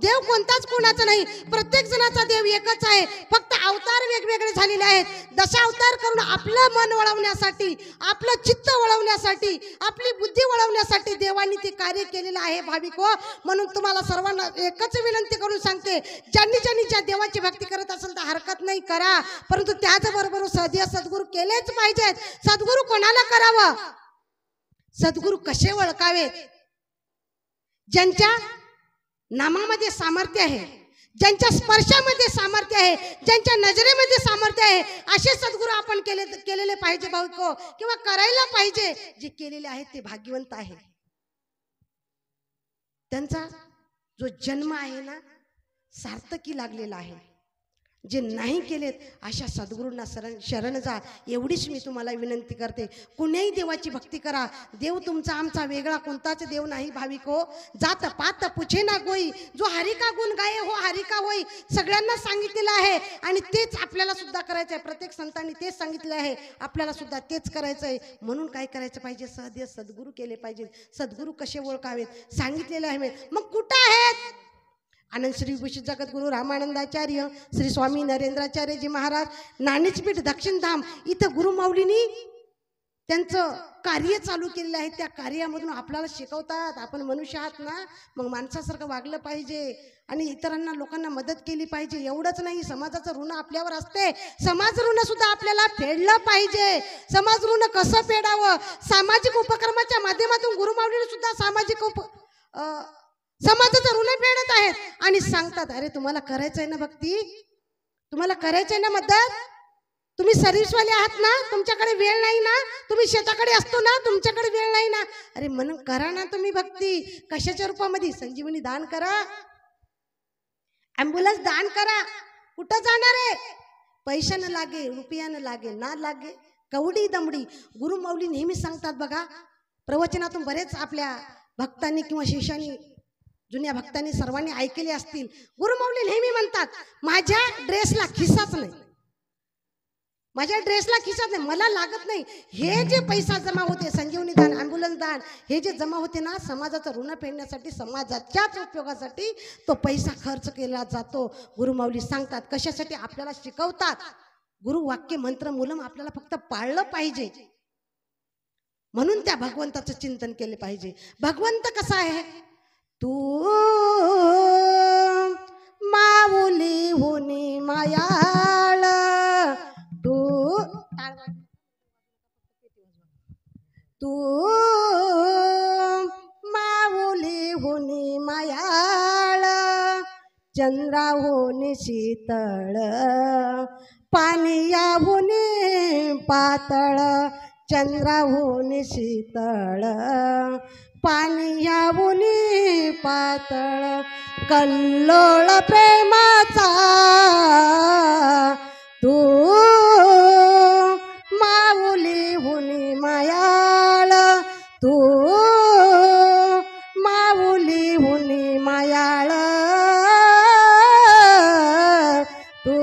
A: देव कोणताच कोणाचा नाही, प्रत्येक जणाचा देव एकच आहे, फक्त अवतार वेगवेगळे झालेले आहेत. दशावतार करून आपलं मन वळवण्यासाठी, आपलं चित्त वळवण्यासाठी, आपली बुद्धी वळवण्यासाठी देवानी ते कार्य केलेलं आहे भाविको. म्हणून तुम्हाला सर्वांना एकच विनंती करून सांगते, ज्यांनी ज्यांनी ज्या देवाची भक्ती करत असेल तर हरकत नाही, करा. परंतु त्याचबरोबर सद्गुरू केलेच पाहिजेत. सद्गुरू कोणाला करावं? सद्गुरू कसे ओळखावेत? ज्यांच्या नामामध्ये सामर्थ्य आहे, ज्यांच्या स्पर्शामध्ये सामर्थ्य आहे, ज्यांच्या नजरेमध्ये सामर्थ्य आहे, असे सद्गुरू आपण केलेले पाहिजे भाविको, किंवा करायला पाहिजे. जे केलेले आहेत ते भाग्यवंत आहे. त्यांचा जो जन्म आहे ना सार्थकी लागलेला आहे. जे नाही केलेत अशा सद्गुरूंना शरण जा, एवढीच मी तुम्हाला विनंती करते. कुण्याही देवाची भक्ती करा. देव तुमचा आमचा वेगळा कोणताच देव नाही भाविको. जात पात पुछे ना कोई, जो हरी का गुण गाये हो हरी का होई, सगळ्यांना सांगितलेलं आहे आणि तेच आपल्याला सुद्धा करायचं आहे. प्रत्येक संतांनी तेच सांगितलं आहे, आपल्याला सुद्धा तेच करायचं आहे. म्हणून काय करायचं पाहिजे? सहदेव सद्गुरू केले पाहिजे. सद्गुरू कसे ओळखावेत सांगितलेले आहे. मग कुठं आहेत? आनंद श्री विभूषित जगद्गुरू रामानंदाचार्य श्री स्वामी नरेंद्राचार्यजी महाराज, नाणेचपीठ दक्षिणधाम, इथं गुरुमाऊलींनी त्यांचं कार्य चालू केलेलं आहे. त्या कार्यामधून आपल्याला शिकवतात. आपण मनुष्य आहात ना, मग माणसासारखं वागलं पाहिजे आणि इतरांना लोकांना मदत केली पाहिजे. एवढंच नाही, समाजाचं ऋण आपल्यावर असते. समाज ऋण सुद्धा आपल्याला फेडलं पाहिजे. समाज ऋण कसं फेडावं? सामाजिक उपक्रमाच्या माध्यमातून गुरुमाऊलींनी सुद्धा सामाजिक समाजाचं ऋण फेडत आहेत आणि सांगतात, अरे तुम्हाला करायचंय ना भक्ती, तुम्हाला करायचंय ना मदत, तुम्ही सर्व्हिसवाले आहात ना, तुमच्याकडे वेळ नाही ना, तुम्ही शेताकडे असतो ना, तुमच्याकडे वेळ नाही ना, अरे म्हणून करा ना तुम्ही भक्ती. कशाच्या रूपामध्ये? संजीवनी दान करा, ॲम्ब्युलन्स दान करा. कुठं जाणार आहे? पैशानं लागे, रुपयानं लागे, ना लागे कवडी दमडी. गुरुमाऊली नेहमी सांगतात बघा, प्रवचनातून बरेच आपल्या भक्तांनी किंवा शिष्यांनी, जुन्या भक्तांनी सर्वांनी ऐकले असतील. गुरुमाऊली नेहमी म्हणतात, माझ्या ड्रेसला खिसाच नाही, माझ्या ड्रेसला खिसाच नाही, मला लागत नाही. हे जे पैसा जमा होते, संजीवनी दान, ॲम्ब्युलन्स दान, हे जे जमा होते ना, समाजाचं ऋण फेडण्यासाठी, समाजाच्याच उपयोगासाठी तो पैसा खर्च केला जातो. गुरुमाऊली सांगतात. कशासाठी? आपल्याला शिकवतात. गुरु वाक्य मंत्र मूलम आपल्याला फक्त पाळलं पाहिजे. म्हणून त्या भगवंताचं चिंतन केले पाहिजे. भगवंत कसा आहे? तू माऊली होनी मायाळ, तू माऊली होनी मायाळ, चंद्रा होनी शीतळ, पानिया होनी पातळ, चंद्रा होनी शीतळ, पानिया होनी पातळ, कल्लोळ प्रेमाचा तू माऊली होनी मायाळ, तू माऊली होनी मायाळ, तू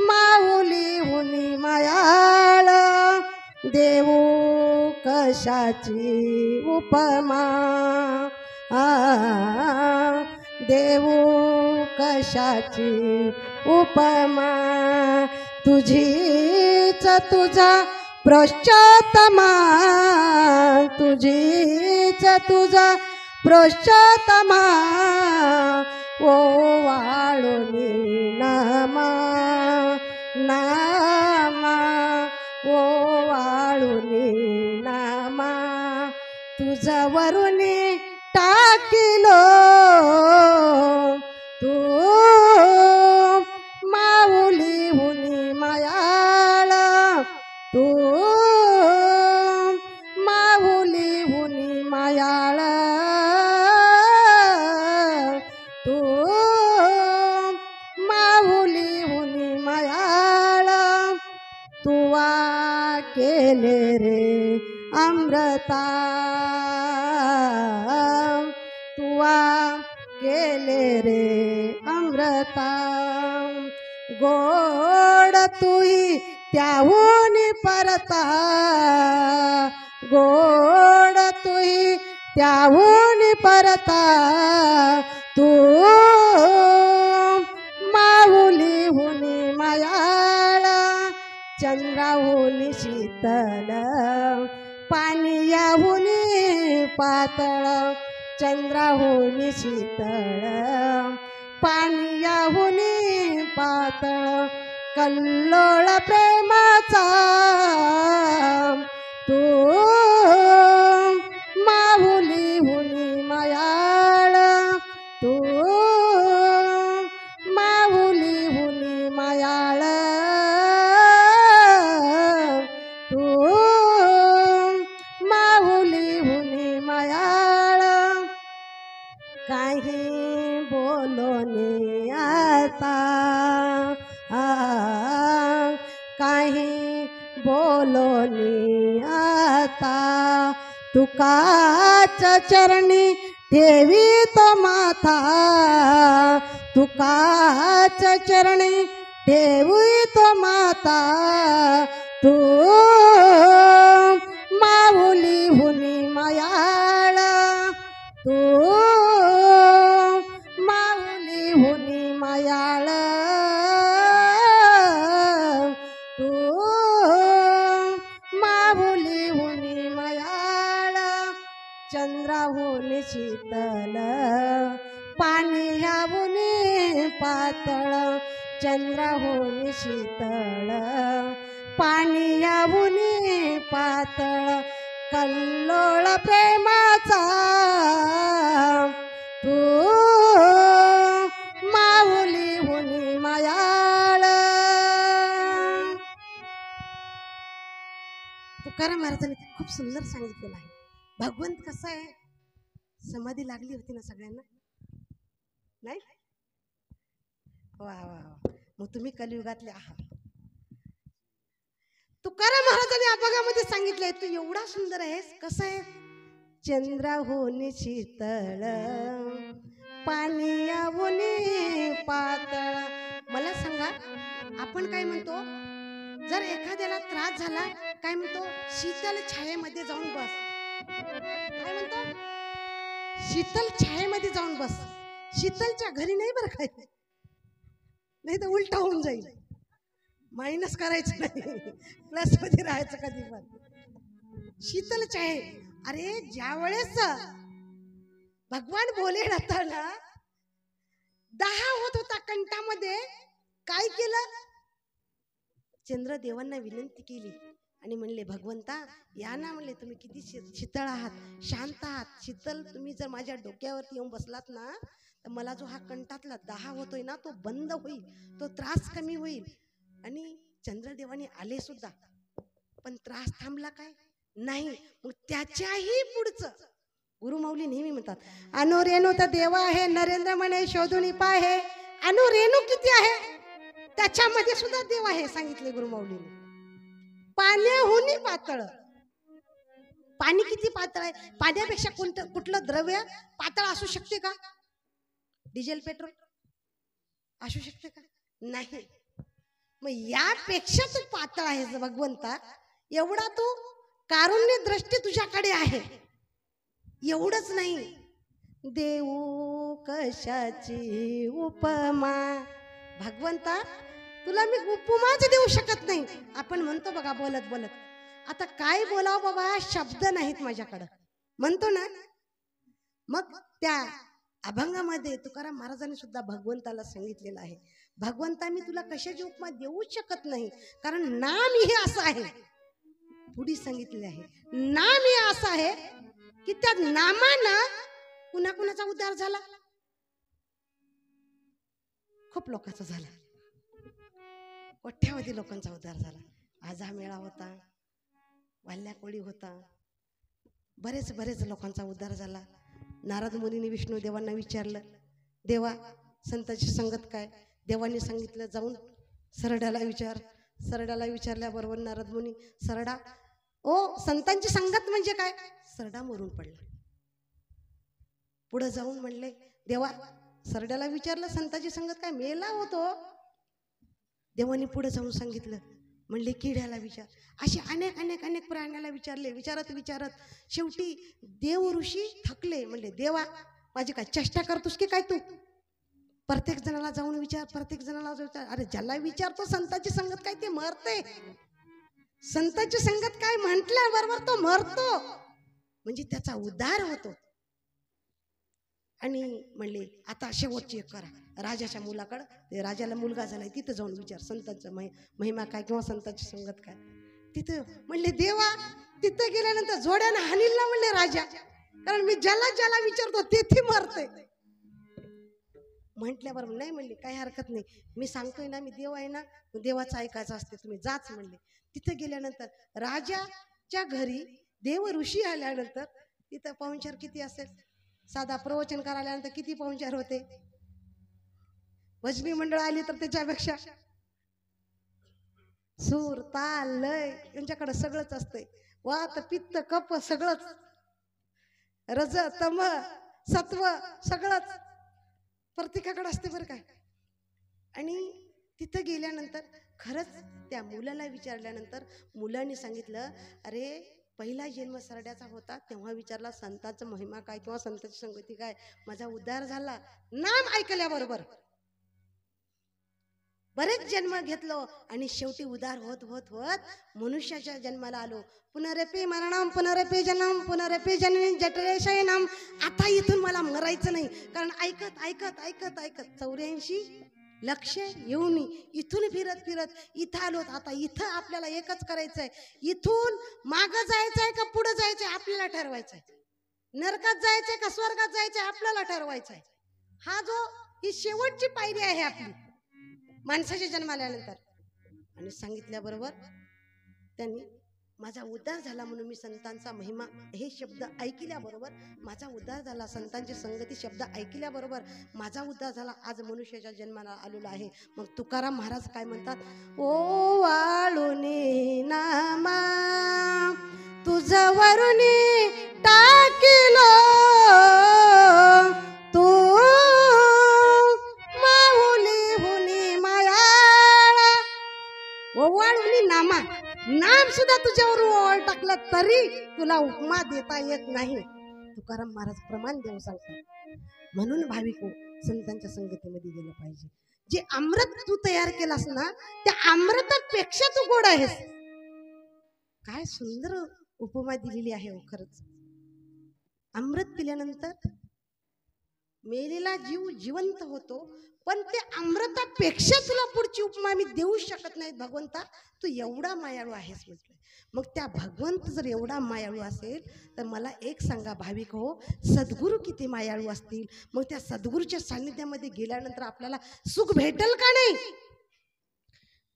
A: माऊली होनी मायाळ. देऊ कशाची उपमा, देऊ कशाची उपमा, तुझीच तुझा प्रोष्ठतमा, तुझीच तुझा प्रोष्ठतमा, ओवाळुनी नामा, नामा ओवाळुनी नामा, तुझ्यावरून टाकिलो, तू माऊली हुनी मायाळ, तू माऊली हुनी मायाळ, तू माऊली हुनी मायाळ. तुवा केले रे अमृता, तुवा केले रे अमृता, गोड तुही त्याहून परता, गोड तुही त्याहून परता, तू माऊलीहुनी मायाळ, चंद्राहुनी शीतल, पानियाहुनी पातळ, चंद्राहुनी शीतळ, पानियाहुनी पातळ, कल्लोळ प्रेमाचा तू माऊलीहुनी मायाळ, तू माऊलीहुनी मायाळ, तू माऊलीहुनी मायाळ, काही बोलोने आता, काही बोलोने आता, तुकाच चरणी ठेवी तो माथा, तुकाच चरणी ठेवी तो माता, तू माऊलीहुनी मायाळ, तू माऊलीहुनी मायाळ, तू माऊलीहुनी मायाळ, चंद्राहुनी शीतल, पानियाहुनी पातळ, चंद्राहुनी शीतळ, पानियाहुनी पातळ, कल्लोळ प्रेमाचा तू माऊलीहुनी मायाळ. तुकाराम महाराजांनी खूप सुंदर सांगितलेलं आहे. भगवंत कसा आहे, समाधी लागली होती ना सगळ्यांना, नाही? वा वा वा, मग तुम्ही कलियुगातले आहात. तुकाराम महाराजांनी अभंगामध्ये सांगितलंय, तू एवढा सुंदर आहेस. कसं आहे? चंद्राहुनी शीतळ, पानियाहुनी पातळ. मला सांगा, आपण काय म्हणतो, जर एखाद्याला त्रास झाला काय म्हणतो, शीतल छायेमध्ये जाऊन बस. काय म्हणतो, शीतल छायेमध्ये जाऊन बस. शीतलच्या घरी नाही बरं काय, नाही तर उलटा होऊन जाईल. मायनस करायचं नाही, प्लस मध्ये राहायचं कधी पण. शीतल छाये. अरे ज्या वेळेस भगवान भोले राहताना 10 होत होता कंठामध्ये, काय केलं, चंद्रदेवांना विनंती केली आणि म्हणले, भगवंता या ना, म्हणले तुम्ही किती शीतळ आहात, शांत आहात, शीतल, तुम्ही जर माझ्या डोक्यावरती येऊन बसलात ना, तर मला जो हा कंठातला 10 होतोय ना, तो बंद होईल, तो त्रास कमी होईल. आणि चंद्रदेवाने आले सुद्धा, पण त्रास थांबला काय नाही. मग त्याच्याही पुढचं गुरुमाऊली नेहमी म्हणतात, अनु रेणू तर देवा आहे, नरेंद्र म्हणे शोधून पाहे. अनु रेणू किती आहे, त्याच्यामध्ये सुद्धा देव आहे सांगितले गुरुमाऊलीने. पाण्याहून पातळ. पाणी किती पातळ आहे, पाण्यापेक्षा कुठलं द्रव्य पातळ असू शकते का? डिझेल पेट्रोल असू शकते का? नाही. मग यापेक्षा तू पातळ आहेस भगवंता, एवढा तू कारुण्य दृष्टी तुझ्याकडे आहे. एवढंच नाही, देऊ कशाची उपमा. भगवंता तुला मी उपमाच देऊ शकत नाही. आपण म्हणतो बघा बोलत बोलत, आता काय बोलावं बाबा, शब्द नाहीत माझ्याकडं, म्हणतो ना. मग त्या अभंगामध्ये तुकाराम महाराजांनी सुद्धा भगवंताला सांगितलेलं आहे, भगवंता मी तुला कशाची उपमा देऊ शकत नाही, कारण नाम हे असं आहे. पुढे सांगितले आहे, नाम हे असं आहे की त्या नामानं कुणाकुणाचा उद्धार झाला, खूप लोकांचा झाला, कोट्यावधी लोकांचा उद्धार झाला. आज हा मेळा होता, वाल्या कोळी होता, बरेच बरेच लोकांचा उद्धार झाला. नारद मुनीने विष्णू देवांना विचारलं, देवा संतांची संगत काय? देवांनी सांगितलं जाऊन सरड्याला विचार. सरड्याला विचारल्याबरोबर नारद मुनी, सरडा ओ संतांची संगत म्हणजे काय? सरडा मरून पडला. पुढे जाऊन म्हणले, देवा सरड्याला विचारलं संतांची संगत काय? मेला होतो. देवाने पुढे जाऊन सांगितलं, म्हणले किड्याला विचार. असे अनेक अनेक अनेक प्राण्याला विचारले. विचारत विचारत शेवटी देव ऋषी थकले. म्हणले देवा, माझी काय चेष्टा करतोस की काय तू? प्रत्येक जणाला जाऊन विचार, प्रत्येक जणाला विचार. अरे ज्याला विचारतो संतांची संगत काय ते मरते. संतांची संगत काय म्हटल्याबरोबर तो मरतो, म्हणजे त्याचा उद्धार होतो. आणि म्हणले आता शेवटची एक करा. राजाच्या मुलाकडं, ते राजाला मुलगा झालाय, तिथं जाऊन विचार संतांचा महिमा काय किंवा संतांची संगत काय. तिथं म्हणले देवा, तिथं गेल्यानंतर जोड्यानं हानील ना म्हणले राजा, कारण मी ज्याला ज्याला विचारतो तेथे मरते. म्हटल्याबरोबर नाही म्हणले काही हरकत नाही, मी सांगतोय ना, मी देव आहे ना, देवाचं ऐकायचं असते, तुम्ही जाच म्हणले. तिथं गेल्यानंतर राजाच्या घरी देव ऋषी आल्यानंतर तिथं पाहुणचार किती असेल? साधा प्रवचन करायल्यानंतर किती पाहुणचार होते? भजनी मंडळ आली तर त्याच्यापेक्षा सूर ताल लय यांच्याकडे सगळंच असतंय. वात पित्त कप सगळंच, रज तम सत्व सगळंच प्रत्येकाकडे असते बरं काय. आणि तिथं गेल्यानंतर खरंच त्या मुलाला विचारल्यानंतर मुलाने सांगितलं, अरे पहिला जन्म सरड्याचा होता तेव्हा विचारला संतांचा महिमा काय किंवा संतांची संगती काय, माझा उद्धार झाला नाम ऐकल्याबरोबर. बरेच जन्म घेतलो आणि शेवटी उद्धार होत होत होत मनुष्याच्या जन्माला आलो. पुनरपि मरणम पुनरपि जन्म पुनरपि जननी जठरे शयनम. आता इथून मला मरायचं नाही, कारण ऐकत ऐकत ऐकत ऐकत 84 लक्ष येऊन इथून फिरत फिरत इथं आलो. आता इथं आपल्याला एकच करायचंय, इथून मागं जायचंय का पुढे जायचंय आपल्याला ठरवायचंय. नरकात जायचंय का स्वर्गात जायचंय आपल्याला ठरवायचंय. हा जो ही शेवटची पायरी आहे आपली माणसाच्या जन्माला आल्यानंतर. आणि सांगितल्याबरोबर त्यांनी माझा उद्धार झाला म्हणून मी संतांचा महिमा हे शब्द ऐकल्याबरोबर माझा उद्धार झाला, संतांची संगती शब्द ऐकल्याबरोबर माझा उद्धार झाला, आज मनुष्याच्या जन्माला आलेला आहे. मग तुकाराम महाराज काय म्हणतात, ओ वाळुनी नामा तुझं वरुणी टाकिलो तू माहुली हुनी मायाळा. ओ वाळुनी नामा, नाम सुद्धा तुझ्यावर ओळ टाकलं तरी तुला उपमा देता येत नाही. तुकाराम महाराज प्रमाण देऊन सांगतात. म्हणून भाविक संतांच्या संगतीमध्ये गेलं पाहिजे. जे अमृत तू तयार केलास ना, त्या अमृतापेक्षा तू गोड आहेस. काय सुंदर उपमा दिलेली आहे हो. खरंच अमृत पिल्यानंतर मेलेला जीव जिवंत होतो, पण ते अमृतापेक्षा तुला पुढची उपमा मी देऊ शकत नाही. भगवंता तू एवढा मायाळू आहेस म्हटलं. मग त्या भगवंत जर एवढा मायाळू असेल तर मला एक सांगा भाविक हो, सद्गुरू किती मायाळू असतील. मग त्या सद्गुरूच्या सान्निध्यामध्ये गेल्यानंतर आपल्याला सुख भेटेल का नाही?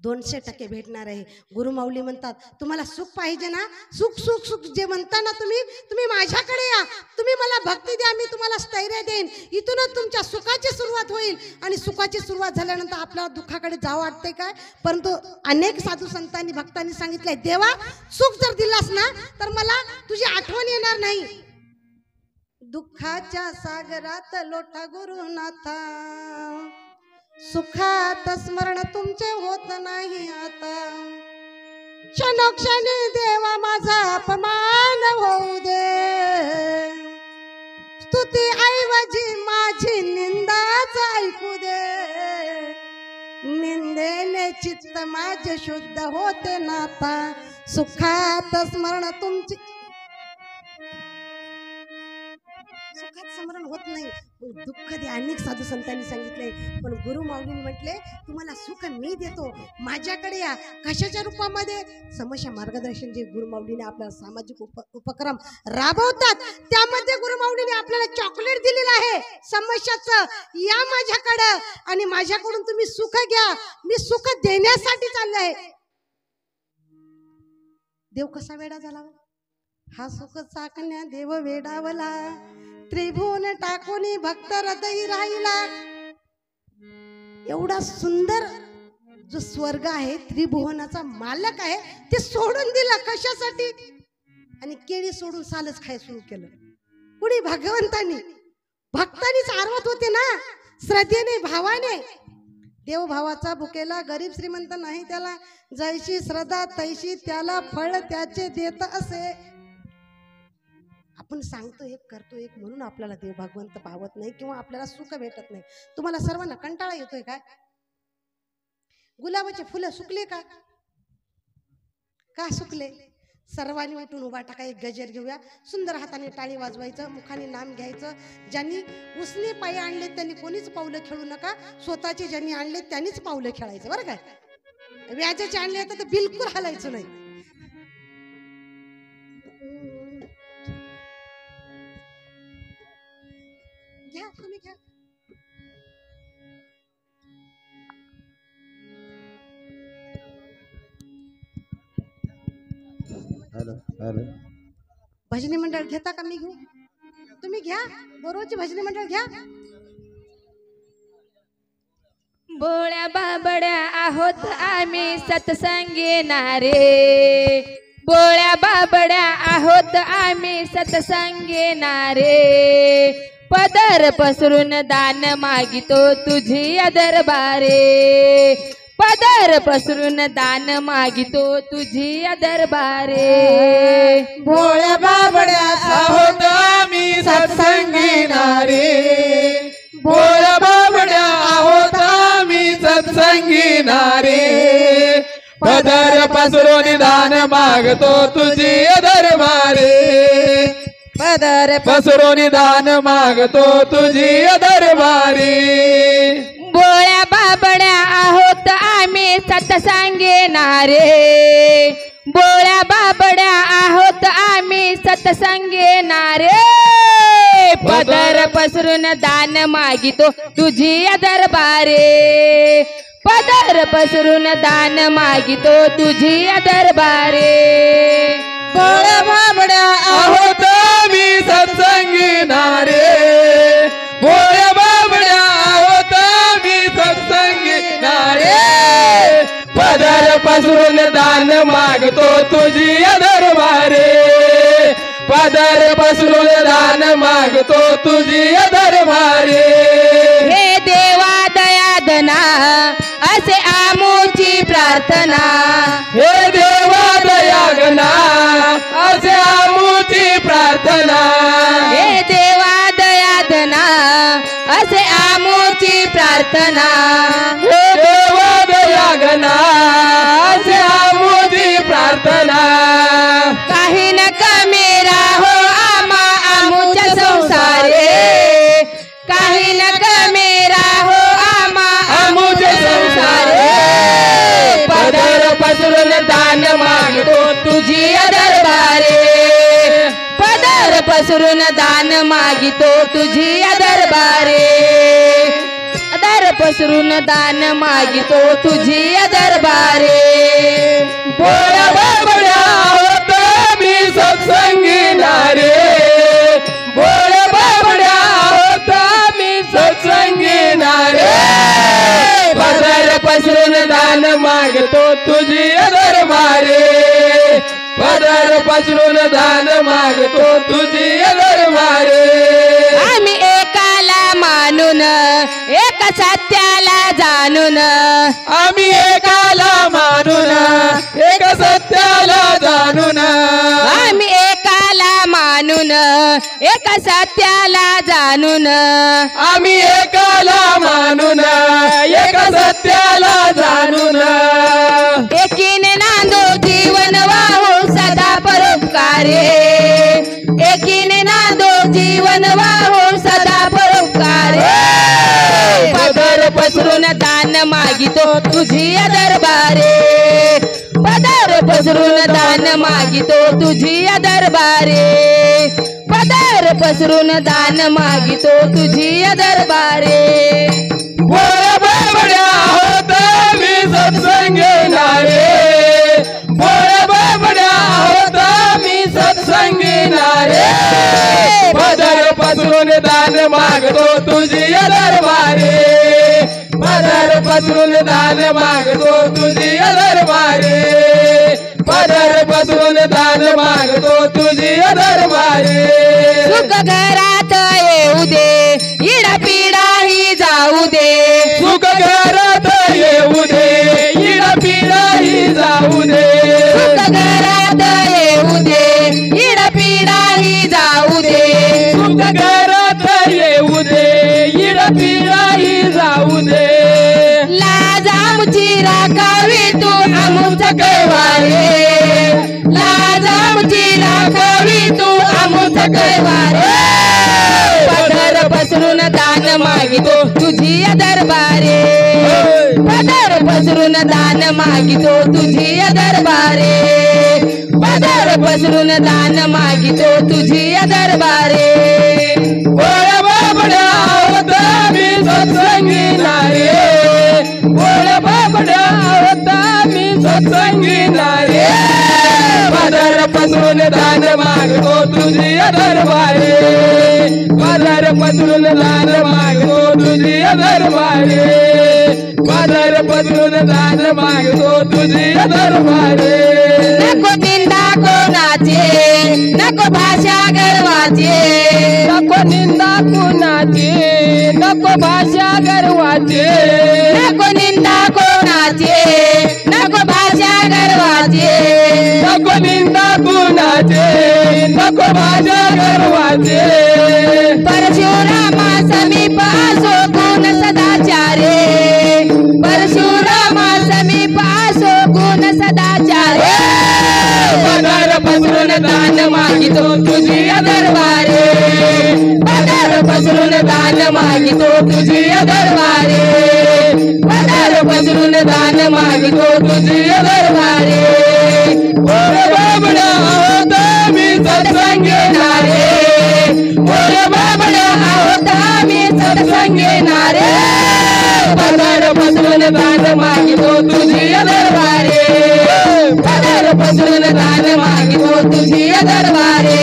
A: 200% भेटणार आहे. गुरुमाऊली म्हणतात, तुम्हाला सुख पाहिजे ना, सुख सुख सुख जे म्हणता ना तुम्ही माझ्याकडे या, तुम्ही मला भक्ती द्या, मी तुम्हाला स्थैर्य देईन. इथूनच तुमच्या सुखाची सुरुवात होईल. आणि सुखाची सुरुवात झाल्यानंतर आपल्याला दुःखाकडे जावं वाटते काय? परंतु अनेक साधू संतांनी भक्तांनी सांगितलंय, देवा सुख जर दिलास ना तर मला तुझी आठवण येणार नाही. दुःखाच्या सागरात लोटा गुरुनाथा, सुखात स्मरण तुमचे होत नाही आता. क्षणोक्षणी देवा माझा अपमान होऊ दे, स्तुती ऐवजी माझी निंदाच ऐकू दे. निंदेने चित्त माझे शुद्ध होते नाता, सुखात स्मरण तुमची सुखात स्मरण होत नाही. दुःख दे. अनेक साधू संतांनी सांगितले, पण गुरु माऊलींनी म्हटले, तुम्हाला सुख मी देतो, माझ्याकडे या. कशाच्या रूपामध्ये? समस्या मार्गदर्शन जे गुरु माऊलीने आपल्याला सामाजिक उपक्रम राबवतात त्यामध्ये गुरु माऊलीने आपल्याला चॉकलेट दिलेलं आहे समस्याचं. या माझ्याकडं आणि माझ्याकडून तुम्ही सुख घ्या, मी सुख देण्यासाठी चाललंय. देव कसा वेडा झाला? हा सुख चाकण्या देव वेडावला, त्रिभुवन टाकून भक्त हृदयी राहिला. एवढा सुंदर जो स्वर्ग आहे, त्रिभुवनाचा मालक आहे, ते सोडून दिला कशासाठी? आणि केळी सोडून सालच खाय सुरू केलं. कुणी? भगवंतानी. भक्तांनीच आरवत होते ना, श्रद्धेने भावाने. देवभावाचा भुकेला गरीब श्रीमंत नाही त्याला, जैशी श्रद्धा तैशी त्याला फळ त्याचे देत असे. आपण सांगतो एक करतो एक म्हणून आपल्याला देव भगवंत पावत नाही किंवा आपल्याला सुख भेटत नाही. तुम्हाला सर्वांना कंटाळा येतोय काय? गुलाबाचे फुलं सुकले का? का सुकले? सर्वांनी उठून उभा टाका, एक गजर घेऊया, सुंदर हाताने टाळी वाजवायचं, मुखाने नाम घ्यायचं. ज्यांनी उसने पायी आणले त्यांनी कोणीच पावलं खेळू नका, स्वतःचे ज्यांनी आणले त्यांनीच पावलं खेळायचं बरं काय. व्याजाचे आणले तर बिलकुल हलायचं नाही. घ्या तुम्ही घ्या. भजनी मंडळ घेता का? मी घेऊ? तुम्ही घ्या. दररोजची भजनी मंडळ घ्या.
B: बोळ्या बाबड्या आहोत आम्ही सत्संगी नारे, बोळ्या बाबड्या आहोत आम्ही सत्संगी नारे. पदर पसरून दान मागितो तुझी दरबारे, पदर पसरून दान मागितो तुझी दरबारे.
C: भोळ्या बाबड्या आहोत आम्ही सत्संगी नारे, भोळ्या बाबड्या आहोत आम्ही सत्संगी नारे. पदर पसरून दान मागतो तुझी दरबारे, पदर पसरून दान मागतो तुझी दरबारे.
B: बोळ्या बाबड्या आहोत आम्ही सत्संगी नारे, बोळ्या बाबड्या आहोत आम्ही सत्संगी नारे. पदर पसरून दान मागितो तुझी दरबारे, पदर पसरून दान मागितो तुझी दरबारे.
C: बोळ्या बाबड्या आहोत आम्ही सत्संगी नारे, भोळ्या बाबड्या आहोत आम्ही सत्संगी नारे. पदर पसरून दान मागतो तुझी दरबारे, पदर पसरून दान मागतो तुझी दरबारे.
B: हे देवा दयादना असे आमूची प्रार्थना,
C: हे देवा दयागना असे आमूची प्रार्थना,
B: हे देवा दयादना असे आमूची प्रार्थना.
C: हे देवा दयागना असे आमूची प्रार्थना.
B: काही न कमी राहो आम्हा आमूच्या संसारे, काही न कमी राहो आम्हा
C: आमूच्या संसारे. पदर पसरून दान मागतो
B: तुझी दरबारे, पदर पसरून दान मागितो तुझी दरबारे, पदर पसरून दान मागितो तुझी दरबारे.
C: भोळ्या बाबड्या आहोत आम्ही सत्संगी नारे, भोळ्या बाबड्या आहोत आम्ही सत्संगी नारे. पदर पसरून दान मागतो तुझी दरबारे, पदर पसरून दान मागतो तुझी दरबारे.
B: आम्ही एकाला मानून एक सत्याला जाणून,
C: आम्ही एकाला मानून एक सत्याला जाणून,
B: आम्ही एकाला मानून एक सत्याला जाणून,
C: आम्ही एकाला मानून एक सत्याला जाणून.
B: एकीने नांदो जीवन वाहू सदा परोपकारे, एकीने नांदो जीवन वाहू सदा परोपकारे. पदर पसरून दान मागितो तुझी दरबारे, पदर पसरून दान मागितो तुझी दरबारे, पदर पसरून दान मागितो तुझी दरबारे.
C: भोळ्या बाबड्या आहोत आम्ही सत्संगी नारे, भोळ्या बाबड्या आहोत आम्ही सत्संगी नारे. पदर पसरून दान मागतो तुझी दरबारे, पदर पसरून दान मागतो तुझी दरबारे, पदर पसरून दान मागतो तुझी दरबारे.
B: सुख घरात येऊ दे, इडा पिडा ही जाऊ दे,
C: सुख घरात
B: दरबारे पदर पसरून दान मागितो तुझी दरबारे पदर पसरून दान मागितो तुझी दरबारे पदर पसरून दान मागितो तुझी दरबारे
C: बोल बाबड्या होता मी सत्संगी नारे बोल बाबड्या होता मी सत्संगी नारे पदर पसरून दान मागतो तुझी दरबारे पदर पसरून दान मागतो तुझी दरबारे पदर पसरून दान मागतो तुझी दरबारे
B: नको निंदा कोणाचे नको भाषा गर्वाचे
C: नको निंदा कुणाची नको भाषा गर्वाचे
B: नको निंदा कोणाचे नको भाषा गर्वाचे
C: नको निंदा कुणाचे नको भाषा गर्वाचे
B: परशुरामा समीप असो गुण सदाचारे परशुरामा समीप असो गुण सदाचारे
C: पदर पसरून दान मागितो तुझी दरबारे
B: पदर पसरून दान मागितो तुझी दरबारे पदर पसरून दान मागितो तुझी दरबारे
C: बोल बाबड्या होता मी सत्संगी नारे
B: बोल बाबड्या होता मी सत्संगी नारे
C: पदर पसरून दान मागितो तुझी दरबारे
B: पदर पसरून दान मागितो तुझी दरबारे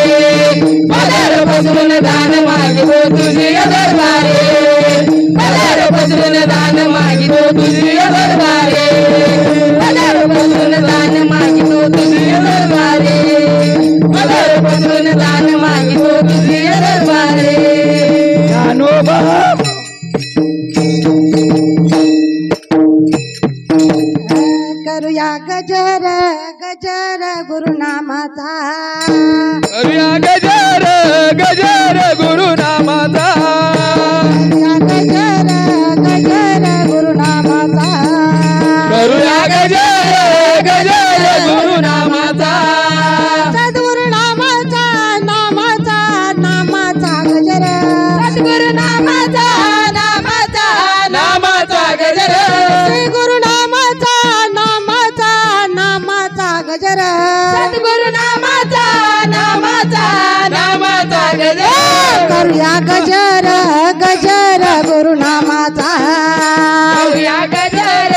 B: पदर पसरून दान मागितो तुझी दरबारे पदर पसरून दान मागितो तुझी दरबारे पदर पसरून दान मागितो तुझी दरबारे पदर पसरून दान मागितो तुझी दरबारे
C: ज्ञानोबा
A: करूया गजर गजर गुरुनामाचा
C: करूया गजर गजर गुरुनामाचा
A: करूया गजर गजर गुरुनामाचा
C: करूया गजर गजर गुरुनामाचा
A: सद्गुरुनामाचा नामाचा नामाचा गजर
B: सद्गुरुनामाचा नामाचा
C: नामाचा गजर
A: श्री गुरुनामाचा नामाचा नामाचा गजर
B: सद्गुरुनामाचा नामाचा
C: नामाचा गजर
A: करूया गजर गजर गुरुनामाचा
B: करूया गजर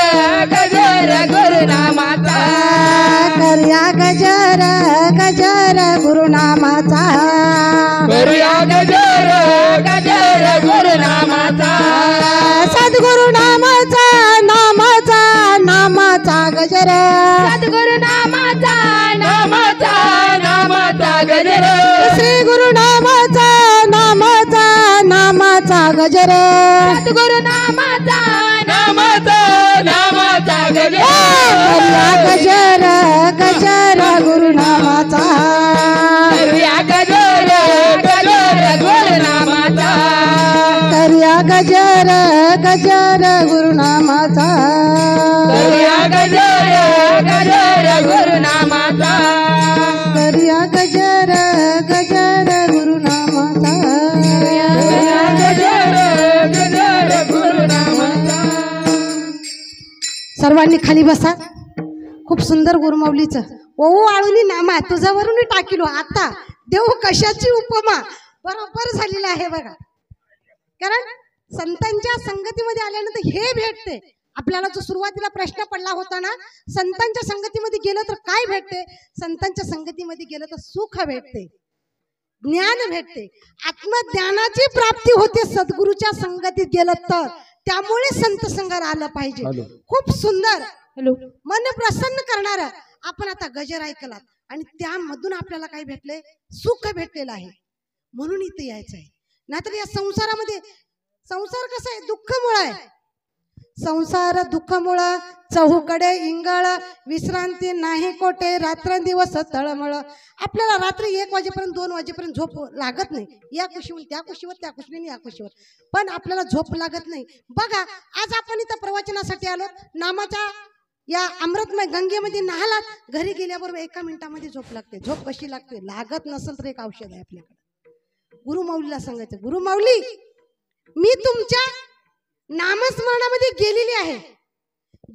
B: गजर गुरुनामाचा
A: करूया गजर गजर गुरुनामाचा
C: करूया गजर
B: गजर गुरुनामाचा
A: सद्गुरुनामाचा नामाचा नामाचा गजर
B: सद्गुरुनामाचा नामाचा नामाचा गजर
A: श्री गुरुनामाचा नामाचा नामाचा गजर
B: सद्गुरुनामाचा
C: नामाचा नामाचा गजर
A: करूया गजर गजर गुरुनामाचा
B: करूया गजर गजर गुरुनामाचा
A: करूया गजर गजर गुरुनामाचा
B: करूया गजर गजर गुरुनामाचा
A: करूया गजर गजर गुरुनामाचा
B: करूया गजर गजर गुरुनामाचा
A: सर्वांनी खाली बसा. खूप सुंदर गुरुमाऊलीचं ओऊ आळूनी नामा तुझ्यावरून टाकिलो आता देव कशाची उपमा बरोबर झालेलं आहे बघा. कारण संतांच्या संगतीमध्ये आल्यानंतर हे भेटते आपल्याला. जो सुरुवातीला प्रश्न पडला होता ना, संतांच्या संगतीमध्ये गेलं तर काय भेटते? संतांच्या संगतीमध्ये गेलं तर सुख भेटते, ज्ञान भेटते, आत्मज्ञानाची प्राप्ती होते सद्गुरूच्या संगतीत गेलं तर. त्यामुळे संत संगार आलं पाहिजे. खूप सुंदर मन प्रसन्न करणार आपण आता गजर ऐकलात आणि त्यामधून आपल्याला काय भेटले? सुख भेटलेलं आहे. म्हणून इथे यायचं आहे. नाहीतर या संसारामध्ये, संसार कसा आहे? दुःखमुळे आहे. संसार दुःखमुळं चहूकडे इंगळ, विश्रांती नाही कोठे, रात्रंदिवस तळमळ. आपल्याला रात्री 1 वाजेपर्यंत 2 वाजेपर्यंत झोप लागत नाही. या कुशीवर त्या कुशीवर, त्या कुशीवर या कुशीवर, पण आपल्याला झोप लागत नाही. बघा आज आपण इथं प्रवचनासाठी आलो, नामाच्या या अमृतमय गंगेमध्ये नाहलात, घरी गेल्याबरोबर 1 मिनिटामध्ये झोप लागते. झोप कशी लागते? लागत नसेल तर एक औषध आहे आपल्याकडे. गुरुमाऊलीला सांगायचं, गुरुमाऊली मी तुमच्या नामस्मरणामध्ये गेलेली आहे,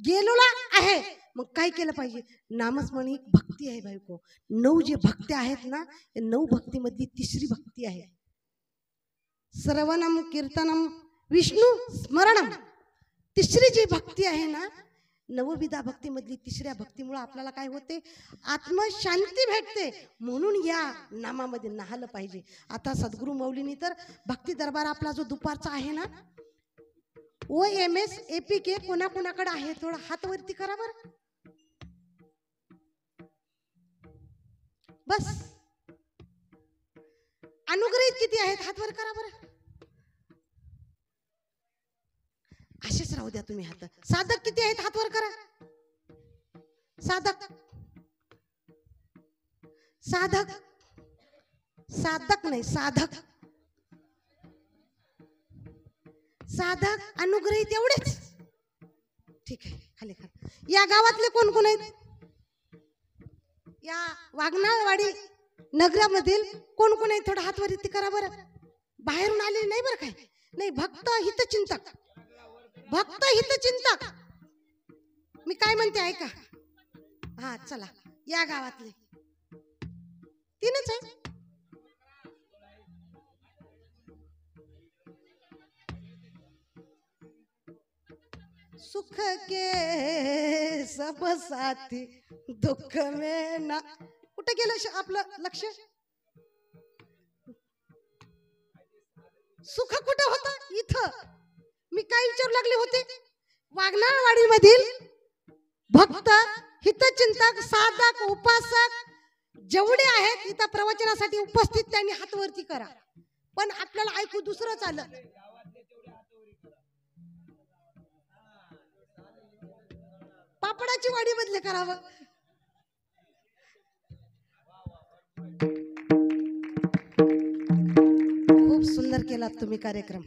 A: गेलेला आहे. मग काय केलं पाहिजे? नामस्मरण ही भक्ती आहे बायको. 9 जे भक्ती आहेत ना, 9 भक्तीमधली तिसरी भक्ती आहे श्रवणम कीर्तनम विष्णू स्मरणम. तिसरी जी भक्ती आहे ना, नवविधा भक्तीमधली तिसऱ्या भक्तीमुळे आपल्याला काय होते? आत्मशांती भेटते. म्हणून या नामामध्ये नाहलं पाहिजे. आता सद्गुरू माऊलींनी तर भक्ती दरबार आपला जो दुपारचा आहे ना, OMS APK कोणाकोणाकडे आहे थोडा हात वरती करा बरं. बस. अनुग्रहित किती आहेत? हात वर करा बरं. असेच राहू द्या तुम्ही हात. साधक किती आहेत? हात वर करा. साधक साधक साधक नाही, साधक साधक अनुग्रहित एवढेच. ठीक आहे, खाली खा. या गावातले कोण कोण आहेत? या वाघनाळवाडी नगरामधील कोण कोण आहेत? थोडा हात वरती करा बरं. बाहेरून आले नाही बरं. काय नाही, भक्त हितचिंतक, भक्त हितचिंतक. मी काय म्हणते ऐका. हा चला, या गावातले 3च आहे. सुख के सब साथी दुःख में ना. कुठे गेलं आपलं लक्ष? सुख कुठे होतं? इथं. मी काय विचारू लागले होते? वाघनाळवाडी मधील भक्त हितचिंतक साधक उपासक जेवढे आहेत इथं प्रवचनासाठी उपस्थित, त्यांनी हात वरती करा. पण आपल्याला ऐकू दुसरंच आलं. पापडाची वाडी बदले करावं. खूप सुंदर केला तुम्ही कार्यक्रम.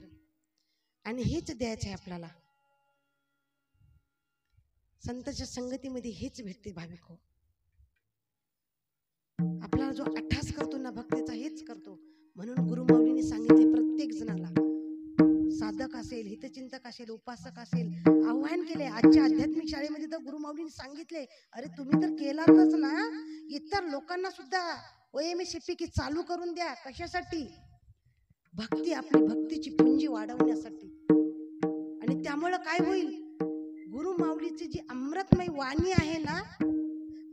A: आणि हेच द्यायचं आहे आपल्याला. संतांच्या संगतीमध्ये हेच भेटते भाविक हो. आपल्याला जो अठ्ठास करतो ना भक्तीचा, हेच करतो. म्हणून गुरुमाऊलींनी सांगितले प्रत्येक जणाला, साधक असेल, हितचिंतक असेल, उपासक असेल, आव्हान केले. आजच्या आध्यात्मिक शाळेमध्ये तर गुरुमाऊलींनी सांगितले, अरे तुम्ही तर केलातच ना, इतर लोकांना सुद्धा OMS APK चालू करून द्या. कशासाठी? भक्ती, आपली भक्तीची पुंजी वाढवण्यासाठी. आणि त्यामुळं काय होईल? गुरुमाऊलीची जी अमृतमय वाणी आहे ना,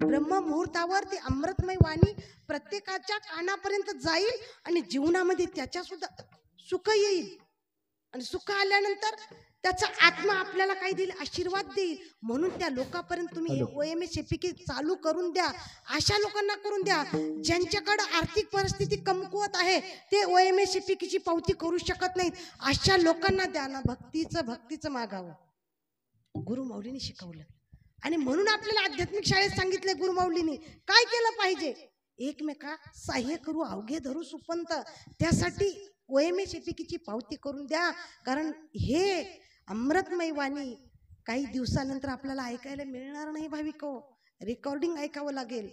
A: ब्रह्म मुहूर्तावर ती अमृतमय वाणी प्रत्येकाच्या कानापर्यंत जाईल आणि जीवनामध्ये त्याच्या सुद्धा सुख येईल. आणि सुख आल्यानंतर त्याचा आत्मा आपल्याला काय देईल? आशीर्वाद देईल. म्हणून त्या लोकांपर्यंत तुम्ही OMS APK चालू करून द्या. अशा लोकांना करून द्या ज्यांच्याकडे आर्थिक परिस्थिती कमकुवत आहे, ते OMS APK ची पावती करू शकत नाहीत. अशा लोकांना द्या ना. भक्तीचं मागावं. गुरुमाऊलींनी शिकवलं. आणि म्हणून आपल्याला आध्यात्मिक शाळेत सांगितले गुरुमाऊलींनी काय केलं पाहिजे? एकमेका सहाय्य करू, अवघे धरू सुपंत. त्यासाठी OMS APK ची पावती करून द्या. कारण हे अमृतमय वाणी काही दिवसानंतर आपल्याला ऐकायला मिळणार नाही भाविको. रेकॉर्डिंग ऐकावं लागेल.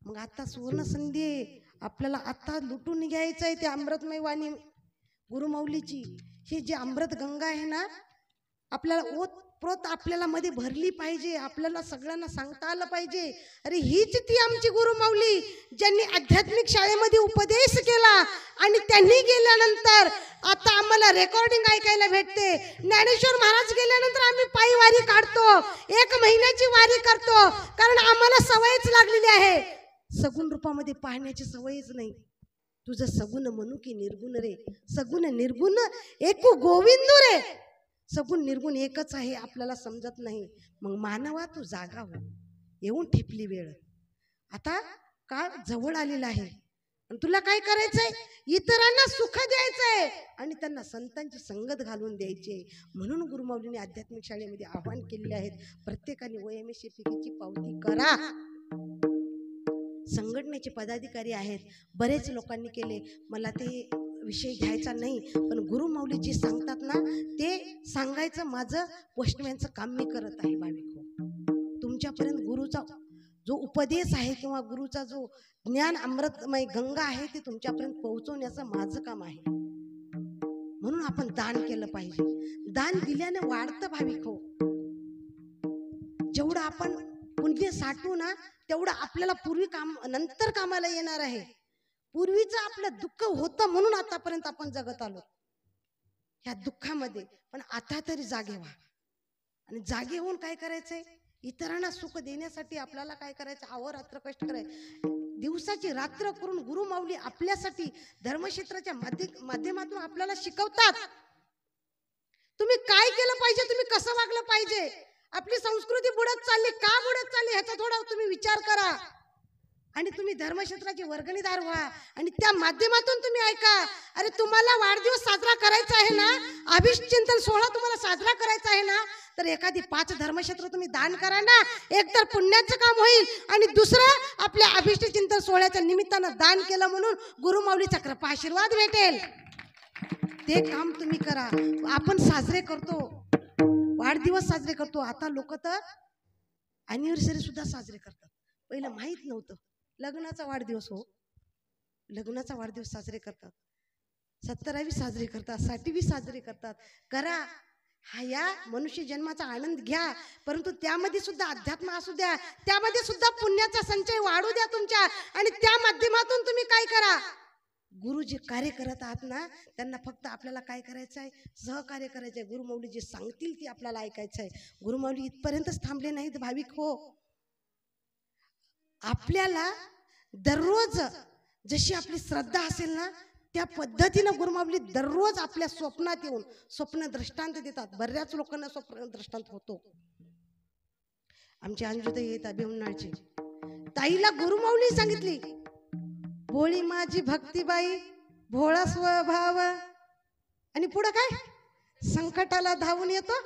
A: मग आता सुवर्ण संधी आहे. आपल्याला आता लुटून घ्यायचं आहे ते अमृतमय वाणी गुरुमाऊलीची. ही जी अमृत गंगा आहे ना, आपल्याला ओतप्रोत आपल्याला मध्ये भरली पाहिजे. आपल्याला सगळ्यांना सांगता आलं पाहिजे, अरे हीच ती आमची गुरुमाऊली ज्यांनी आध्यात्मिक शाळेमध्ये उपदेश केला. आणि त्यांनी गेल्यानंतर आता आम्हाला रेकॉर्डिंग ऐकायला भेटते. ज्ञानेश्वर महाराज गेल्यानंतर आम्ही पायी वारी काढतो, 1 महिन्याची वारी करतो. कारण आम्हाला सवयच लागलेली आहे. सगुण रूपामध्ये पाहण्याची सवयच नाही. तुझं सगुण म्हणू की निर्गुण रे? सगुण निर्गुण एकू गोविंद रे. सगुण निर्गुण एकच आहे, आपल्याला समजत नाही. मग मानवा तू जागा हो. येऊन ठेपली वेळ. आता काळ जवळ आलेला आहे. आणि तुला काय करायचंय? इतरांना सुख द्यायचंय आणि त्यांना संतांची संगत घालून द्यायची. म्हणून गुरुमाऊलींनी आध्यात्मिक शाळेमध्ये आवाहन केलेले आहेत, प्रत्येकाने OMS APK ची पावती करा. संघटनेचे पदाधिकारी आहेत, बरेच लोकांनी केले. मला ते विषय घ्यायचा नाही, पण गुरुमाऊली जे सांगतात ना, ते सांगायचं माझं पोस्टमॅनचं काम मी करत आहे. भाविको, तुमच्यापर्यंत गुरुचा जो उपदेश आहे किंवा गुरुचा जो ज्ञान अमृतमय गंगा आहे ते तुमच्यापर्यंत पोहोचवण्याचं माझं काम आहे. म्हणून आपण दान केलं पाहिजे. दान दिल्याने वाढतं भाविक हो. जेवढं आपण पुण्य साठवू ना तेवढं आपल्याला नंतर कामाला येणार आहे. पूर्वीचं आपलं दुःख होतं म्हणून आतापर्यंत आपण जगत आलो ह्या दुःखामध्ये. पण आता तरी जागे व्हा आणि जागे होऊन काय करायचंय, इतरांना सुख देण्यासाठी आपल्याला काय करायचं, अहोरात्र कष्ट करायचे. दिवसाची रात्र करून गुरुमाऊली आपल्यासाठी धर्मक्षेत्राच्या माध्यमातून आपल्याला शिकवतात. तुम्ही काय केलं पाहिजे, तुम्ही कसं वागलं पाहिजे. आपली संस्कृती बुडत चालली, का बुडत चालली ह्याचा थोडा तुम्ही विचार करा. आणि तुम्ही धर्मक्षेत्राचे वर्गणीदार व्हा आणि त्या माध्यमातून तुम्ही ऐका. अरे तुम्हाला वाढदिवस साजरा करायचा आहे ना, अभिष्टचिंतन सोहळा तुम्हाला साजरा करायचा आहे ना, तर एखादी 5 धर्मक्षेत्र तुम्ही दान करा ना. एक तर पुण्याचं काम होईल आणि दुसरं आपल्या अभिष्टचिंतन सोहळ्याच्या निमित्तानं दान केलं म्हणून गुरुमाऊलीचा कृपा आशीर्वाद भेटेल. ते काम तुम्ही करा. आपण साजरे करतो, वाढदिवस साजरे करतो. आता लोक तर अॅनिव्हर्सरी सुद्धा साजरे करतात. पहिलं माहित नव्हतं. लग्नाचा वाढदिवस हो, लग्नाचा वाढदिवस साजरे करतात, 70वी साजरी करतात, 60वी साजरी करतात. करा, हा या मनुष्य जन्माचा आनंद घ्या. परंतु त्यामध्ये सुद्धा अध्यात्म असू द्या, त्यामध्ये सुद्धा पुण्याचा संचय वाढू द्या तुमच्या. आणि त्या माध्यमातून तुम्ही काय करा, गुरु जे कार्य करत आहात ना त्यांना फक्त आपल्याला काय करायचं आहे, सहकार्य करायचं आहे. गुरुमाऊली जे सांगतील ते आपल्याला ऐकायचं आहे. गुरुमाऊली इथपर्यंतच थांबले नाहीत भाविक हो. आपल्याला दररोज जशी आपली श्रद्धा असेल ना त्या पद्धतीनं गुरुमाऊली दररोज आपल्या स्वप्नात येऊन स्वप्न दृष्टांत देतात. बऱ्याच लोकांना स्वप्न दृष्टांत होतो. आमची अंजुताई येतात बेवनाळची, ताईला गुरुमाऊली सांगितली, भोळी माझी भक्तीबाई, भोळा स्वभाव, आणि पुढं काय, संकटाला धावून येतो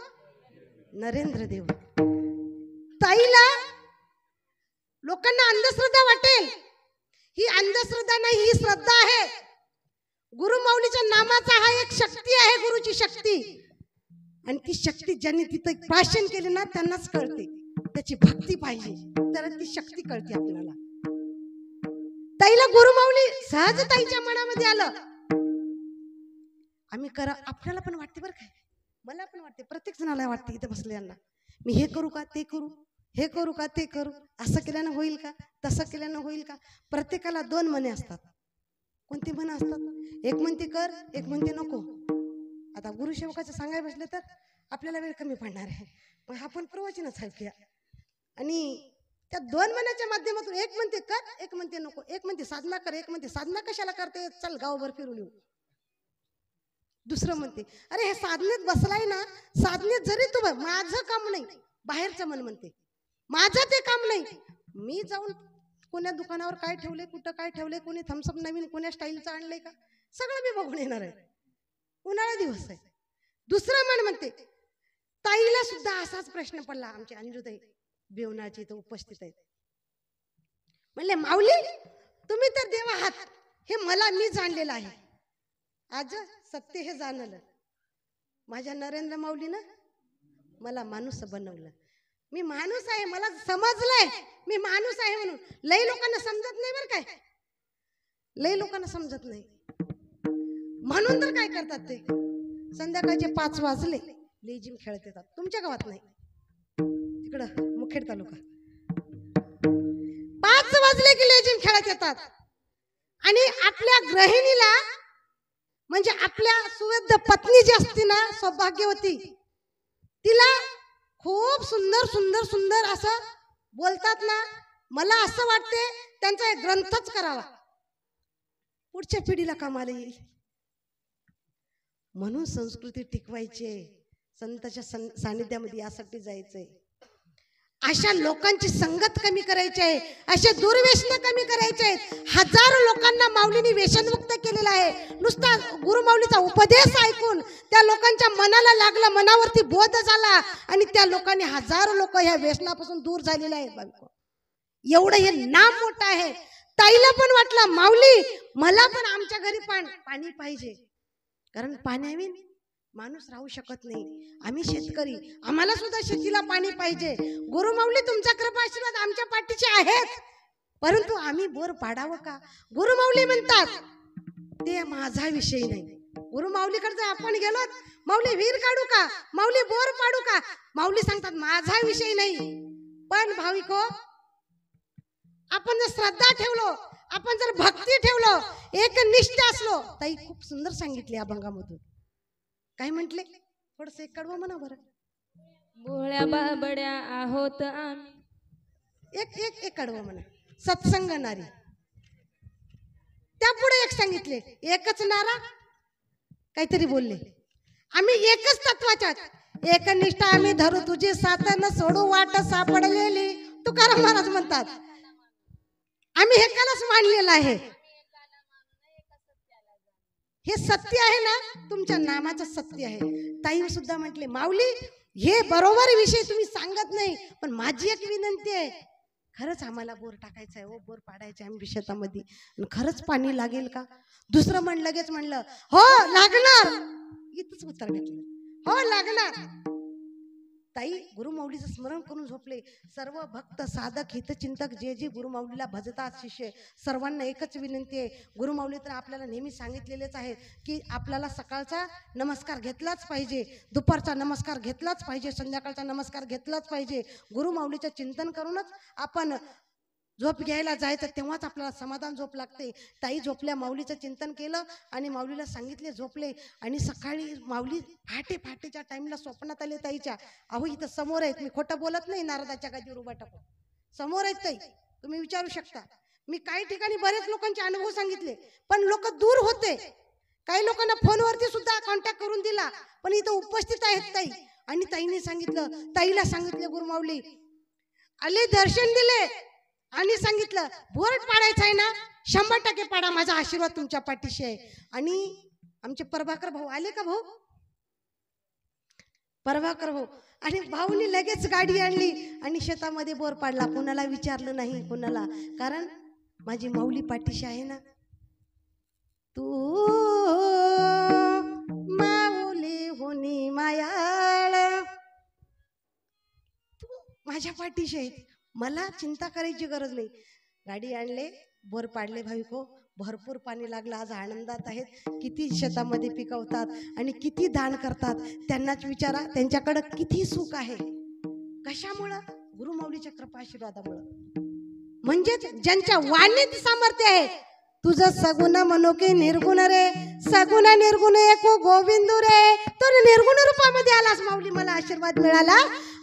A: नरेंद्र देव. ताईला लोकांना अंधश्रद्धा वाटेल, ही अंधश्रद्धा नाही, ही श्रद्धा आहे. गुरुमाऊलीच्या नामाचा हा एक शक्ती आहे, गुरुची शक्ती. आणि ती शक्ती ज्यांनी तिथं भाषण केले ना त्यांनाच कळते. त्याची भक्ती पाहिजे तर ती शक्ती कळते आपल्याला. ताईला गुरुमाऊली सहज ताईच्या मनामध्ये आलं, आम्ही करा. आपल्याला पण वाटते बरं काय, मला पण वाटते, प्रत्येक जणाला वाटते इथे बसलेल्यांना, मी हे करू का ते करू, हे करू का ते करू, असं केल्यानं होईल का, तसं केल्यानं होईल का. प्रत्येकाला 2 मने असतात. कोणती मनं असतात, एक म्हणते कर, एक म्हणते नको. आता गुरुसेवकाचं सांगायला बसलं तर आपल्याला वेळ कमी पडणार आहे, मग आपण प्रवचनच ऐकूया. आणि त्या 2 मनाच्या माध्यमातून एक म्हणते कर, एक म्हणते नको, एक म्हणते साधना कर, एक म्हणते साधना कशाला करते, चल गावभर फिरून येऊ. दुसरं म्हणते अरे हे साधनेत बसलाय ना, साधनेत जरी तू, माझं काम नाही, बाहेरचं मन म्हणते माझं ते काम नाही. मी जाऊन कोण्या दुकानावर काय ठेवले, कुठं काय ठेवले, कोणी थम्सअप नवीन कोण्या स्टाईलचं आणलंय का, सगळं मी बघून येणार आहे. उन्हाळा दिवस आहे. दुसरं मन म्हणते, ताईला सुद्धा असाच प्रश्न पडला. आमची अंजुताई बेवनाची इथं उपस्थित आहेत. म्हणले माऊली तुम्ही तर देव आहात हे मी जाणलेलं आहे. आज सत्य हे जाणलं. माझ्या नरेंद्र माऊलीनं मला माणूस बनवलं. मी माणूस आहे, मला समजलंय मी माणूस आहे म्हणून. लई लोकांना समजत नाही बरं काय, लई लोकांना समजत नाही. म्हणून तर काय करतात ते, संध्याकाळचे 5 वाजले लेझिम खेळत येतात. तुमच्या गावात नाही, तिकडं मुखेड तालुका 5 वाजले की लेझिम खेळत येतात. आणि आपल्या गृहिणीला म्हणजे आपल्या सुवृद्ध पत्नी जी असते ना, सौभाग्यवती, तिला खूप सुंदर सुंदर सुंदर असं बोलतात ना. मला असं वाटते त्यांचा एक ग्रंथच करावा, पुढच्या पिढीला कामाला येईल. म्हणून संस्कृती टिकवायची, संतांच्या सानिध्यामध्ये यासाठी जायचंय. अशा लोकांची संगत कमी करायची आहे, असे दुर्व्यसन कमी करायचे आहेत. हजारो लोकांना माऊलींनी व्यसनमुक्त केलेलं आहे. नुसता गुरुमाऊलीचा उपदेश ऐकून त्या लोकांच्या मनाला लागला, मनावरती बोध झाला आणि त्या लोकांनी हजारो लोक ह्या व्यसनापासून दूर झालेले आहेत. एवढं हे नाम मोठं आहे. ताईला पण वाटलं माऊली मला पण आमच्या घरी पाणी पाहिजे, कारण पाण्याविन माणूस राहू शकत नाही. आम्ही शेतकरी, आम्हाला सुद्धा शेतीला पाणी पाहिजे. गुरुमाऊली तुमचा कृपा आशीर्वाद आमच्या पाठीचे आहेत, परंतु आम्ही बोर पाडावं का? गुरुमाऊली म्हणतात ते माझा विषय नाही. गुरुमाऊलीकडे जर आपण गेलो, माऊली विहीर काढू का, माऊली बोर पाडू का, माऊली सांगतात माझा विषय नाही. पण भाविको, आपण जर श्रद्धा ठेवलो, आपण जर भक्ती ठेवलो, एक निष्ठ असलो, ताई खूप सुंदर सांगितले अभंगामधून. काय म्हटले? थोडस एक कडवं म्हणा बरं.
B: भोळ्या बाबड्या आहोत आम्ही.
A: एक कडवं म्हणा. सत्संग नारी. त्या पुढे एक सांगितले, एकच नारा, काहीतरी बोलले. आम्ही एकच तत्वाच्या, एकनिष्ठ आम्ही धरू तुझी साथ न सोडू वाट सापडलेली. तुकाराम महाराज म्हणतात आम्ही एकालाच मानलेलं आहे. हे सत्य आहे ना, तुमच्या नामाचं सत्य आहे. ताई सुद्धा म्हटले माऊली हे बरोबर विषय तुम्ही सांगत नाही, पण माझी एक विनंती आहे, खरंच आम्हाला बोर टाकायचं आहे, बोर पाडायचं आहे आम्ही शेतामध्ये, खरंच पाणी लागेल का? दुसरं लगेच म्हणलं हो लागणार. इथंच उत्तर भेटलं, हो लागणार. ताई गुरुमाऊलीचं स्मरण करून झोपले. सर्व भक्त साधक हितचिंतक जे जे गुरुमाऊलीला भजतात शिष्य, सर्वांना एकच विनंती आहे. गुरुमाऊली तर आपल्याला नेहमी सांगितलेलेच आहे की आपल्याला सकाळचा नमस्कार घेतलाच पाहिजे, दुपारचा नमस्कार घेतलाच पाहिजे, संध्याकाळचा नमस्कार घेतलाच पाहिजे. गुरुमाऊलीचं चिंतन करूनच आपण झोप घ्यायला जायचं, तेव्हाच आपल्याला समाधान झोप लागते. ताई झोपल्या, माऊलीचं चिंतन केलं आणि माऊलीला सांगितले, झोपले. आणि सकाळी माऊली पहाटेच्या टाइमला स्वप्नात आले ताईच्या. अहो इथं समोर आहेत, मी खोटं बोलत नाही, नारदाच्या गादीवर उभा टाकून समोर आहेत ताई, तुम्ही विचारू शकता. मी काही ठिकाणी बरेच लोकांचे अनुभव सांगितले, पण लोक दूर होते. काही लोकांना फोनवरती सुद्धा कॉन्टॅक्ट करून दिला, पण इथं उपस्थित आहेत ताई. आणि ताईने सांगितलं, ताईला सांगितले गुरुमाऊली आले, दर्शन दिले आणि सांगितलं बोर्ड पाडायचं आहे ना, 100% पाडा, माझा आशीर्वाद तुमच्या पाठीशी आहे. आणि आमचे प्रभाकर भाऊ आले का? भाऊ प्रभाकर भाऊ आणि भाऊनी लगेच गाडी आणली आणि शेतामध्ये बोर पाडला. कोणाला विचारलं नाही, कोणाला, कारण माझी माऊली पाठीशी आहे ना. तू माऊली होनी मायाळ, तू माझ्या पाठीशी आहे, मला चिंता करायची गरज नाही. गाडी आणले, बोर पाडले. भाविको भरपूर पाणी लागलं, आज आनंदात आहेत. किती शेतामध्ये पिकवतात आणि किती दान करतात, त्यांनाच विचारा त्यांच्याकडे किती सुख आहे. कशामुळं? गुरुमाऊलीच्या कृपा आशीर्वादामुळं. म्हणजेच ज्यांच्या वाणीत सामर्थ्य आहे. तुझं सगुण मनोके निर्गुण रे, सगुण निर्गुण एको गोविंदू रे. तर निर्गुण रूपामध्ये आलास माऊली, मला आशीर्वाद मिळाला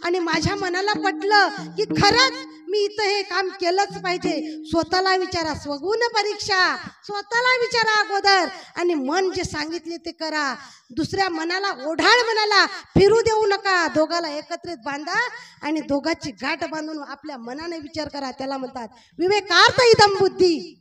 A: आणि माझ्या मनाला पटलं की खरंच मी इथं हे काम केलंच पाहिजे. स्वतःला विचारा, स्वगुण परीक्षा स्वतःला विचारा अगोदर, आणि मन जे सांगितले ते करा. दुसऱ्या मनाला, ओढाळ मनाला फिरू देऊ नका. दोघाला एकत्रित बांधा आणि दोघाची गाठ बांधून आपल्या मनाने विचार करा. त्याला म्हणतात विवेकार्थ इदम बुद्धी.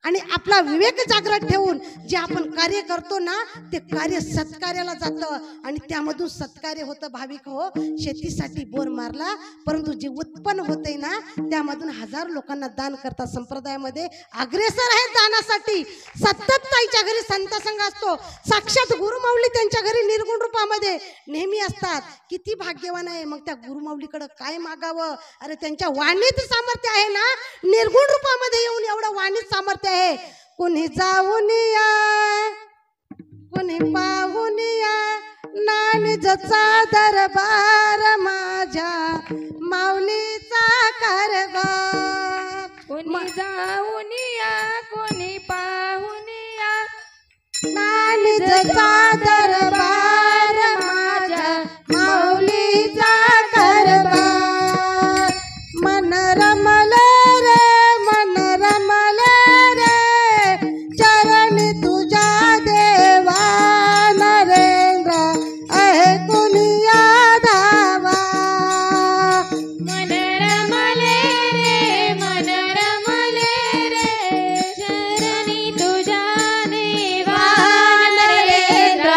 A: आणि आपला विवेक जागृत ठेवून जे आपण कार्य करतो ना, ते कार्य सत्कार्याला जातं आणि त्यामधून सत्कार्य होतं. भाविक हो, शेतीसाठी बोर मारला, परंतु जे उत्पन्न होते ना त्यामधून 1000 लोकांना दान करतात. संप्रदायामध्ये अग्रेसर आहेत दानासाठी. सतत ताईच्या घरी संत संघ असतो, साक्षात गुरुमाऊली त्यांच्या घरी निर्गुण रूपामध्ये नेहमी असतात. किती भाग्यवान आहे. मग त्या गुरुमाऊलीकडे काय मागावं? अरे त्यांच्या वाणीत सामर्थ्य आहे ना, निर्गुण रूपामध्ये येऊन एवढं वाणीत सामर्थ्य आहे. कोणी जाऊन या, कोणी पाहून या, नानिजचा दरबार माझ्या माऊलीचा कारभार.
B: कोणी जाऊन या, कोणी पाहून या,
A: नानिजचा दरबार माझ्या माऊलीचा कारभार. मन रमले रे, मन रमले रे, चरणी तुझ्या देवा नरेंद्र ऐकुनिया धावा.
B: मन रमले रे, मन रमले रे, चरणी तुझ्या देवा नरेंद्र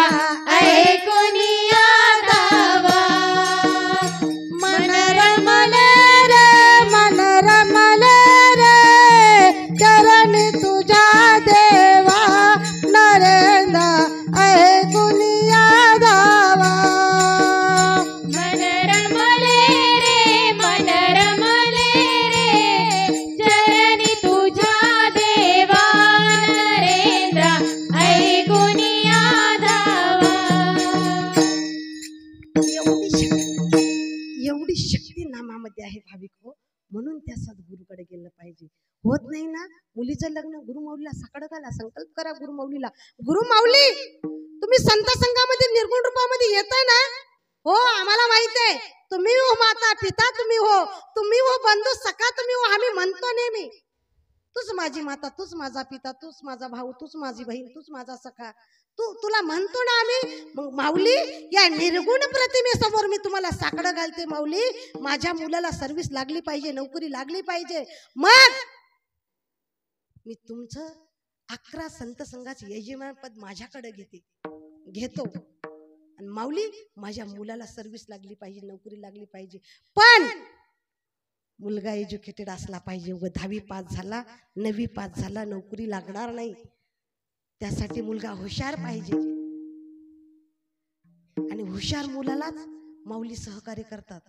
A: आहे भाविक हो, म्हणून त्या सद्गुरूकडे गेलं पाहिजे. होत नाही ना मुलीचं लग्न, गुरुमाऊलीला साकडं घाला, संकल्प करा गुरुमाऊलीला, गुरुमाऊली तुम्ही संत संघामध्ये निर्गुण रूपामध्ये येताय ना, हो आम्हाला माहित आहे तुम्ही हो माता पिता, तुम्ही हो बंधू सखा, तुम्ही हो. आम्ही म्हणतो नेहमी तूच माझी माता, तूच माझा पिता, तूच माझा भाऊ, तूच माझी बहीण, तूच माझा सखा, तुला म्हणतो ना आम्ही. मग माऊली या निर्गुण प्रतिमेसमोर मी तुम्हाला साकडं घालते. माऊली माझ्या मुलाला सर्व्हिस लागली पाहिजे, नोकरी लागली पाहिजे, मग मी तुमचं 11 संत संघाचे यजमान पद माझ्याकडे घेतो. आणि माऊली माझ्या मुलाला सर्व्हिस लागली पाहिजे, नोकरी लागली पाहिजे, पण मुलगा एज्युकेटेड असला पाहिजे. 10वी पास झाला, 9वी पास झाला, नोकरी लागणार नाही. त्यासाठी मुलगा हुशार पाहिजे. आणि हुशार मुलालाच माऊली सहकार्य करतात.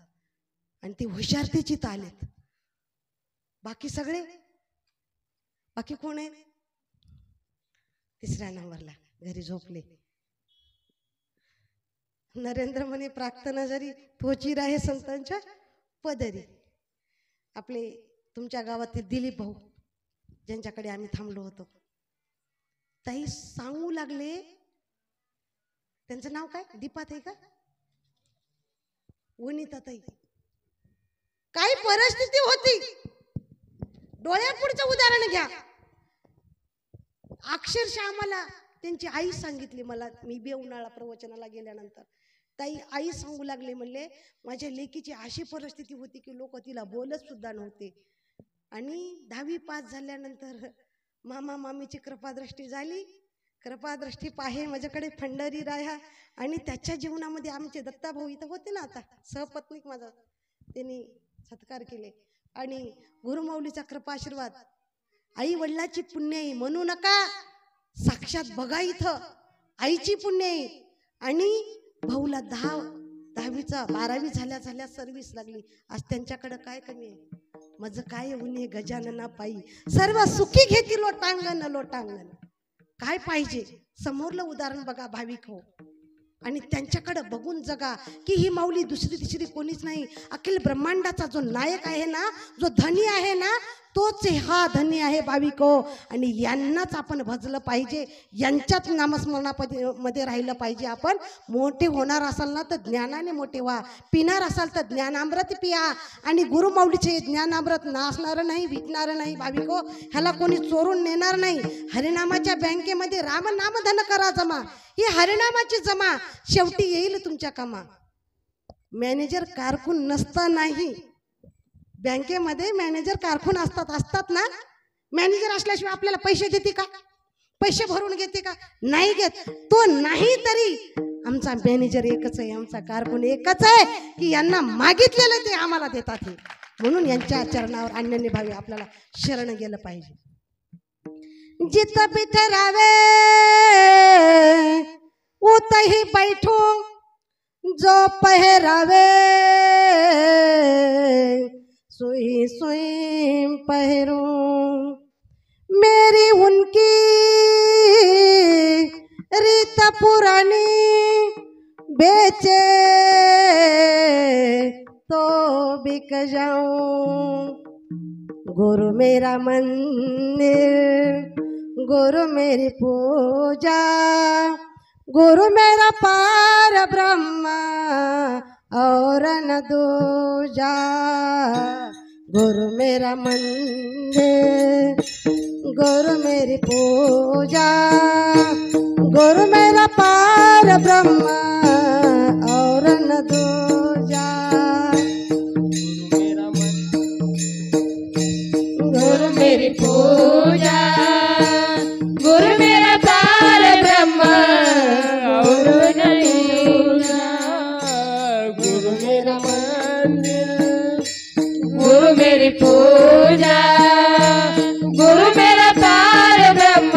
A: आणि ते हुशारतेचीच आलेत. बाकी सगळे बाकी कोण आहे? 3ऱ्या नंबरला घरी झोपले. नरेंद्र म्हणे प्रार्थना जरी थोची राहे संतांच्या पदरी. आपले तुमच्या गावातील दिलीप भाऊ ज्यांच्याकडे आम्ही थांबलो होतो, ताई सांगू लागले, त्यांचं नाव काय, दीपाताई का वनिता ताई, काय परिस्थिती होती डोळ्यापुढचं उदाहरण घ्या. अक्षरशः आम्हाला त्यांची आई सांगितली, मला मी बेउन्हाळा प्रवचनाला गेल्यानंतर ताई आई सांगू लागले, म्हणले माझ्या लेकीची अशी परिस्थिती होती की लोक तिला बोलत सुद्धा नव्हते. आणि 10वी पास झाल्यानंतर मामा मामीची कृपादृष्टी झाली. कृपादृष्टी पाहे माझ्याकडे फंडारी राया. आणि त्याच्या जीवनामध्ये आमचे दत्ताभाऊ इथं होते ना, आता सहपत्नीक माझा, त्यांनी सत्कार केले. आणि गुरुमाऊलीचा कृपा आशीर्वाद, आई वडिलाची पुण्याई म्हणू नका, साक्षात बघा इथं आईची पुण्याई. आणि भाऊला 10वीचा 12वी झाल्या सर्व्हिस लागली. आज त्यांच्याकडे काय कमी आहे? माझं काय उन्हे गजानना पायी सर्व सुखी घेती लोटांगण. काय पाहिजे? समोरलं उदाहरण बघा भाविक हो, आणि त्यांच्याकडे बघून जगा की ही माऊली दुसरी तिसरी कोणीच नाही. अखिल ब्रह्मांडाचा जो नायक आहे ना, जो धनी आहे ना, तोच हा धनी आहे भाविक हो. आणि यांनाच आपण भजलं पाहिजे, यांच्याच नामस्मरणामध्ये राहिलं पाहिजे. आपण मोठे होणार असाल ना तर ज्ञानाने मोठे व्हा, पिणार असाल तर ज्ञानामृत पिया. आणि गुरुमाऊलीचे ज्ञानामृत नासणारं नाही, विकणारं नाही भाविक हो. ह्याला कोणी चोरून नेणार नाही. हरिनामाच्या बँकेमध्ये रामनाम धन करा जमा, ही हरिनामाची जमा शेवटी येईल तुमच्या कामा. मॅनेजर कारकून नसता नाही, बँकेमध्ये मॅनेजर कारकून असतात ना. मॅनेजर असल्याशिवाय आपल्याला पैसे देते का? पैसे भरून घेते का? नाही घेत. तो नाही तरी आमचा मॅनेजर एकच आहे, आमचा कारकून एकच आहे की यांना मागितलेलं ते आम्हाला देतात. हे म्हणून यांच्या चरणावर अन्यान्य भावी आपल्याला शरण गेलं पाहिजे. जित बिठरावे उतही बैठू, जो पहरावे सुई सुई पहरूं. मेरी उनकी रीत पुरानी, बेचे तो बिक जाऊं. गुरु मेरा मंदिर, गुरु मेरी पूजा, गुरु मेरा पार ब्रह्म और न दूजा. गुरु मेरा मंदिर, गुरु मेरी पूजा, गुरु मेरा पार ब्रह्म और न दूजा.
B: गुरु मेरी पूजा, गुरु मेरा पार ब्रह्म और न दूजा.
C: गुरु मेरा मंदिर,
B: गुरु मेरी पूजा, गुरु मेरा पार ब्रह्म,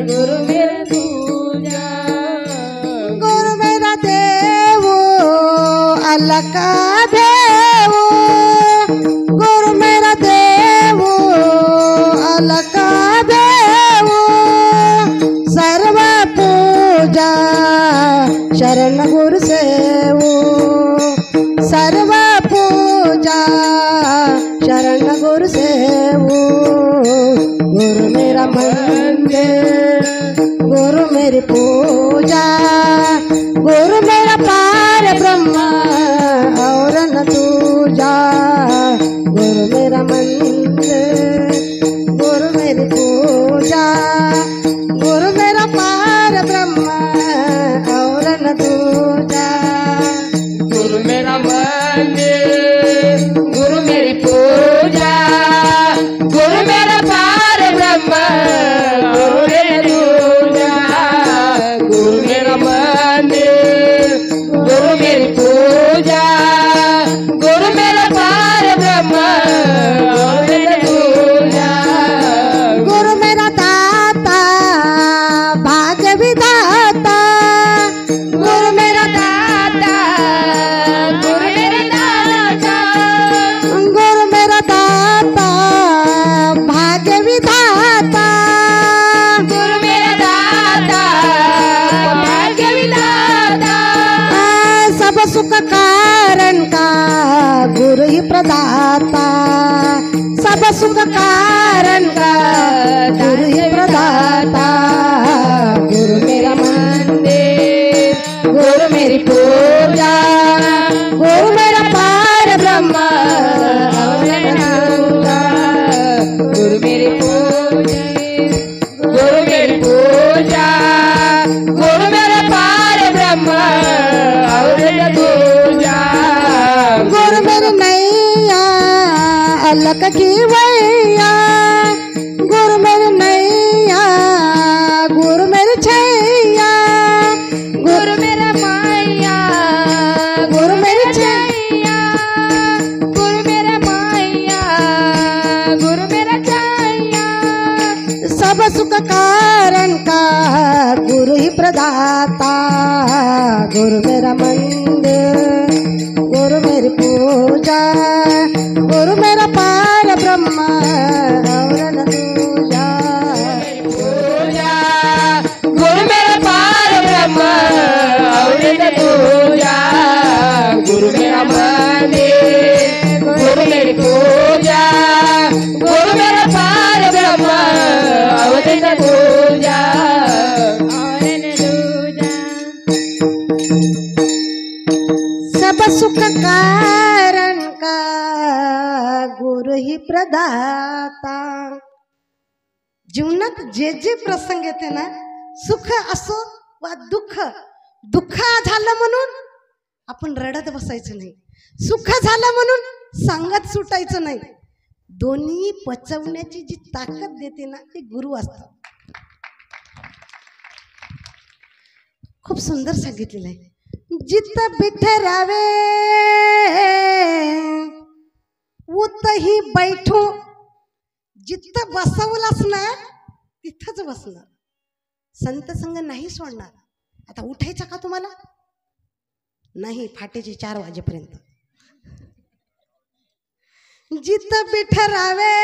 B: गुरु मेरा पूजा.
A: गुरु मेरा देव अलका देव, गुरु मेरा देव अलका देव. सर्व पूजा शरण गुरु सेवू, सर्व पूजा सुख कारण का गुरु ही प्रदाता, सब सुख कारण का गुरु ही प्रदाता।
B: गुरु मेरा मंदिर, गुरु मेरी पूजा, गुरु मेरा पार ब्रह्म अवतरणा। गुरु मेरी पूजा, गुरु मेरी पूजा, गुरु मेरा पार ब्रह्म अवतरणा।
A: गुरु मेरी नैया अलग की वैया, गुरु मेरी नैया गुरु मेरी छैया,
B: गुरु मेरा माया,
A: गुरु मेरी छैया,
B: गुरु मेरा माया, गुरु मेरा छैया।
A: सब सुख कारण का गुरु ही प्रदाता। गुरु मेरा मंदिर, गुरु मेरी पूजा, गुरु मेरा पार ब्रह्म आवरण दूजा।
B: पूजा, गुरु मेरा पार ब्रह्म अवतरणा पूजा। गुरु मेरा मंदिर, गुरु मेरी पूजा, गुरु मेरा पार ब्रह्म अवतरणा पूजा।
A: सब सुख कारण का गुरु ही प्रदाता। जीवनात जे जे प्रसंग येते ना, सुख असो वा दुःख, दुःख झालं म्हणून आपण रडत बसायचं नाही, सुख झालं म्हणून सांगत सुटायचं नाही। दोन्ही पचवण्याची जी ताकद देते ना, ते गुरु असतात। खूप सुंदर सांगितलेलं आहे। जित बिठरावे उतही बैठू, जिथं बसवलास ना तिथंच बसणार, संत संग नाही सोडणार। आता उठायचं का तुम्हाला? नाही, फाटेचे 4 वाजेपर्यंत। जित बिठरावे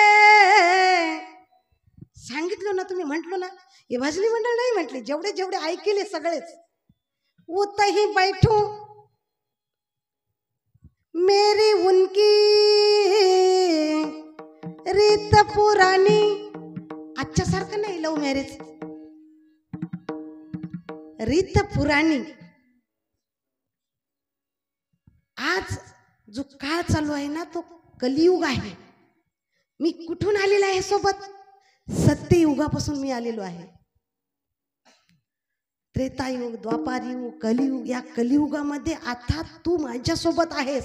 A: सांगितलं ना, तुम्ही म्हटलो ना, हे भजनी मंडळ नाही म्हटले, जेवढे जेवढे ऐकले सगळेच। उतही बैठू मेरी उनकी रीत पुरानी। आजच्या सारखं नाही लव मॅरेज, रीत पुराणी। आज जो काळ चालू आहे ना, तो कलियुग आहे। मी कुठून आलेला आहे सोबत? सत्ययुगापासून मी आलेलो आहे। त्रेतायुग, द्वापारयुग, कलियुग, या कलियुगामध्ये आता तू माझ्या सोबत आहेस।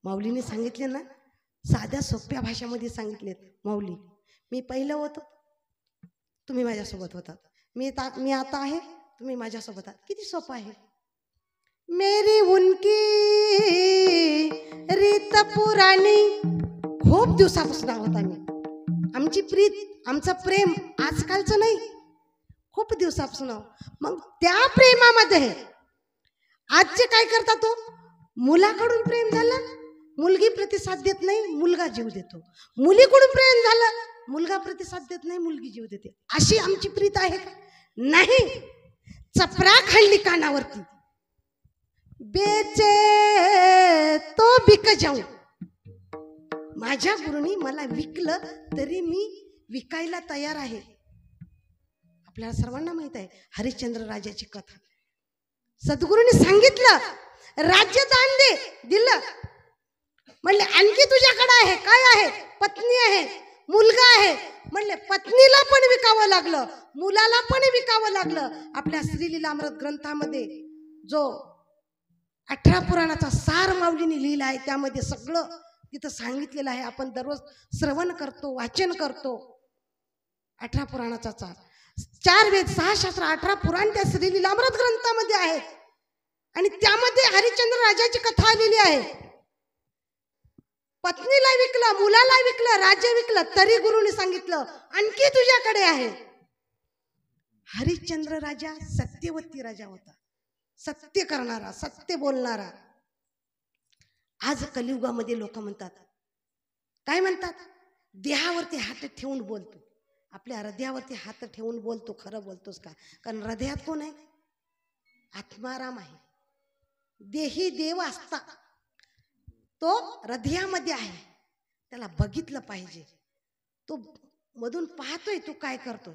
A: माऊलीने सांगितले ना, साध्या सोप्या भाषेमध्ये सांगितलेत। माऊली, मी पहिलं होतो, तुम्ही माझ्यासोबत होता, मी आता आहे, तुम्ही माझ्यासोबत आहात। किती सोपं आहे। मेरी उनकी रीत पुराणी, खूप दिवसापासून आहोत आम्ही। आमची प्रीत, आमचं प्रेम आजकालचं नाही, खूप दिवसापासून आहोत। मग त्या प्रेमामध्ये आजचे काय करतात? तो मुलाकडून प्रेम झालं, मुलगी प्रतिसाद देत नाही, मुलगा जीव देतो। मुलीकडून प्रेम झालं, मुलगा प्रतिसाद देत नाही, मुलगी जीव देते। अशी आमची प्रीत आहे का? नाही। चपरा खाल्ली कानावरती, बेचे तो बिक जाऊ। माझ्या गुरुनी मला विकलं तरी मी विकायला तयार आहे। आपल्याला सर्वांना माहित आहे हरिश्चंद्र राजाची कथा। सद्गुरूंनी सांगितलं, राज्य दान दे, दिलं। म्हणले आणखी तुझ्याकडे आहे काय? आहे पत्नी आहे, मुलगा आहे। म्हणले पत्नीला पण विकावं लागलं, मुलाला पण विकावं लागलं। आपल्या श्रीलीलामृत ग्रंथामध्ये जो 18 पुराणाचा सार माऊलीने लिहिला आहे, त्यामध्ये सगळं तिथं सांगितलेलं आहे। आपण दररोज श्रवण करतो, वाचन करतो। 18 पुराणाचा 4 वेद, 6 शास्त्र, 18 पुराण त्या श्रीलीलामृत ग्रंथामध्ये आहेत। आणि त्यामध्ये हरिश्चंद्र राजाची कथा आलेली आहे। पत्नीला विकलं, मुलाला विकलं, राज्य विकलं, तरी गुरुने सांगितलं आणखी तुझ्याकडे आहे। हरिश्चंद्र राजा सत्यवती राजा होता, सत्य करणारा, सत्य बोलणारा। आज कलियुगामध्ये लोक म्हणतात, काय म्हणतात? देहावरती हात ठेवून बोलतो। आपल्या हृदयावरती हात ठेवून बोलतो, खरं बोलतोस का? कारण हृदयात कोण आहे? आत्माराम आहे। देही देव असता तो हृदयामध्ये आहे, त्याला बघितलं पाहिजे. तो मधून पाहतोय तू काय करतोय.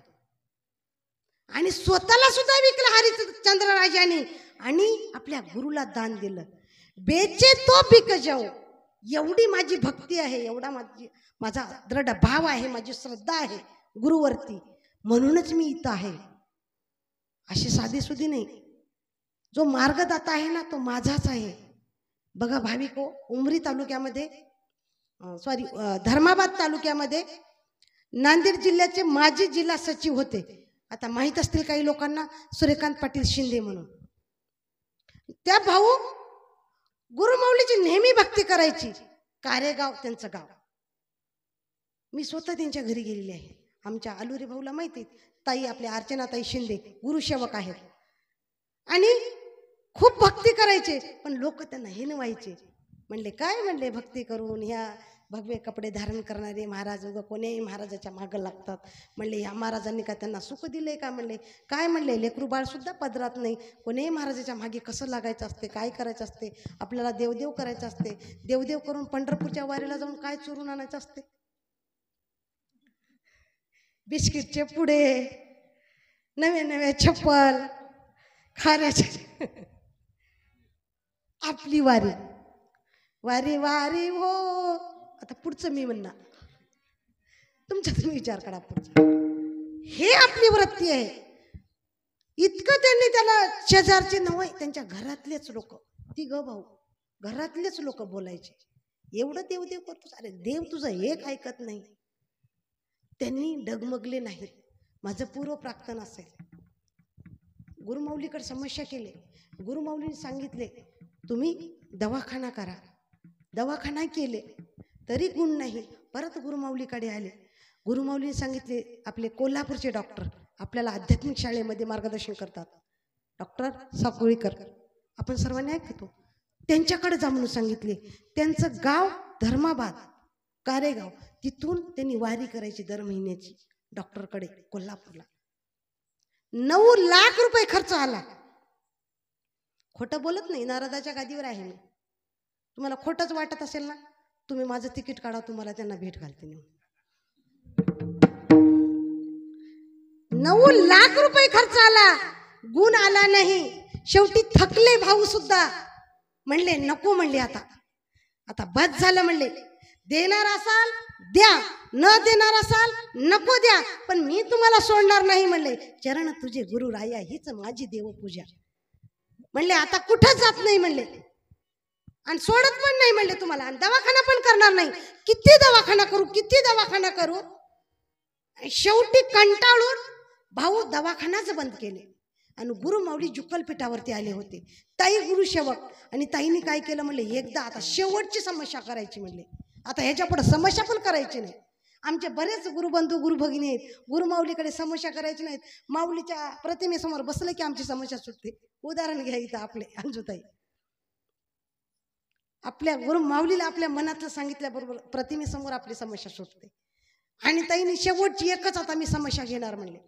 A: आणि स्वतःला सुद्धा विकलं हरिश्चंद्र राजाने आणि आपल्या गुरुला दान दिलं. बेचे तो बिक जाऊ. एवढी माझी भक्ती आहे, एवढा माझा दृढ भाव आहे, माझी श्रद्धा आहे गुरुवरती, म्हणूनच मी इथं आहे. अशी साधी सुधी नाही. जो मार्गदाता आहे ना तो माझाच आहे. बघा भाविको, उमरी तालुक्यामध्ये धर्माबाद तालुक्यामध्ये नांदेड जिल्ह्याचे माजी जिल्हा सचिव होते. आता माहित असतील काही लोकांना, सूर्यकांत पाटील शिंदे म्हणून. त्या भाऊ गुरुमाऊलीची नेहमी भक्ती करायची. कारेगाव त्यांचं गाव. मी स्वतः त्यांच्या घरी गेलेली आहे. आमच्या आलुरे भाऊला माहिती, ताई आपल्या अर्चनाताई शिंदे गुरुसेवक आहेत. आणि खूप भक्ती करायचे, पण लोक त्यांना हिणवायचे. म्हणले काय, म्हणले भक्ती करून ह्या भगवे कपडे धारण करणारे महाराज उगा कोण्याही महाराजाच्या मागं लागतात. म्हणले या महाराजांनी का त्यांना सुख दिलंय का. म्हणले काय, म्हणले लेकरू बाळ सुद्धा पदरात नाही. कोण्याही महाराजाच्या मागे कसं लागायचं असते, काय करायचं असते. आपल्याला देवदेव करायचं असते. देवदेव करून पंढरपूरच्या वारीला जाऊन काय चोरून आणायचं असते. बिस्किटचे पुडे, नवे नवे चप्पल, खाऱ्याचे. आपली वारी वारी वारी हो. आता पुढचं मी म्हणणार, तुमचा तुम्ही विचार करा पुढचा. हे आपली वृत्ती आहे. इतकं त्यांनी त्याला शेजारचे नव्हे, त्यांच्या घरातलेच लोक, तिघ भाऊ घरातलेच लोक बोलायचे, एवढं देवदेव करतोस, अरे देव तुझं एक ऐकत नाही. त्यांनी डगमगले नाहीत. माझं पूर्व प्रार्थना असेल. गुरुमाऊलीकडे समस्या केली. गुरुमाऊलीने सांगितले तुम्ही दवाखाना करा. दवाखाना केले तरी गुण नाही. परत गुरुमाऊलीकडे आले. गुरुमाऊलीने सांगितले, आपले कोल्हापूरचे डॉक्टर आपल्याला आध्यात्मिक शाळेमध्ये मार्गदर्शन करतात, डॉक्टर साकुळीकर, आपण सर्वांनी ऐकतो, त्यांच्याकडे जा म्हणून सांगितले. त्यांचं गाव धर्माबाद, कारेगाव, तिथून त्यांनी वारी करायची दर महिन्याची डॉक्टरकडे कोल्हापूरला. 9 लाख रुपये खर्च आला. खोटं बोलत नाही, नारदाच्या गादीवर आहे मी. तुम्हाला खोटंच वाटत असेल ना, तुम्ही माझं तिकीट काढा, तुम्हाला त्यांना भेट घालते. 9 लाख रुपये खर्च आला, गुण आला नाही. शेवटी थकले भाऊ सुद्धा. म्हणले नको, म्हणले आता बस झालं. म्हणले देणार असाल द्या, न देणार असाल नको द्या, पण मी तुम्हाला सोडणार नाही. म्हणले चरण तुझे गुरु राया हीच माझी देवपूजा. म्हणले आता कुठंच जात नाही. म्हणले आणि सोडत पण नाही. म्हणले तुम्हाला, आणि दवाखाना पण करणार नाही. किती दवाखाना करू, किती दवाखाना करू. शेवटी कंटाळून भाऊ दवाखानाच बंद केले. आणि गुरुमाऊली जुक्कलपीठावरती आले होते. ताई गुरुसेवक, आणि ताईने काय केलं, म्हणले एकदा आता शेवटची समस्या करायची. म्हणले आता ह्याच्या पुढे समस्या पण करायची नाही. आमचे बरेच गुरुबंधू गुरुभगिनी आहेत, गुरुमाऊलीकडे समस्या करायची नाहीत. माऊलीच्या प्रतिमेसमोर बसले की आमची समस्या सुटते. उदाहरण घ्या इथं आपले अंजुताई, आपल्या गुरुमाऊलीला आपल्या मनातलं सांगितल्याबरोबर प्रतिमेसमोर आपली समस्या सुटते. आणि ताईने शेवटची एकच आता मी समस्या घेणार म्हणले.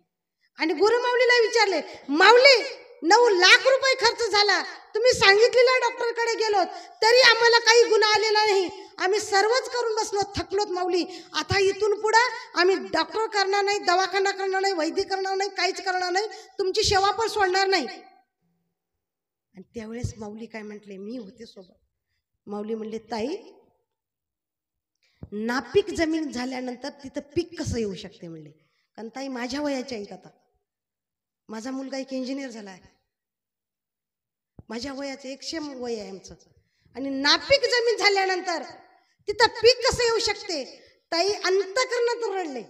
A: आणि गुरुमाऊलीला विचारले, माऊली 9 लाख रुपये खर्च झाला, तुम्ही सांगितलेल्या डॉक्टरकडे गेलो तरी आम्हाला काही गुण आलेला नाही. आम्ही सर्वच करून बसलो, थकलोत माऊली. आता इथून पुढे आम्ही डॉक्टर करणार नाही, दवाखाना करणार नाही, वैद्य करणार नाही, काहीच करणार नाही, तुमची सेवा पण सोडणार नाही. आणि त्यावेळेस माऊली काय म्हटले, मी होते सोबत. माऊली म्हणले, ताई नापीक जमीन झाल्यानंतर तिथं पीक कसं येऊ शकते म्हणले. कारण ताई माझ्या वयाच्या आहेत. आता माझा मुलगा एक इंजिनियर झाला आहे, माझ्या वयाचं 100 वय आहे आमचं. आणि नापीक जमीन झाल्यानंतर तिथं पीक कसं येऊ शकते. ताई अंतकरणातून रडले.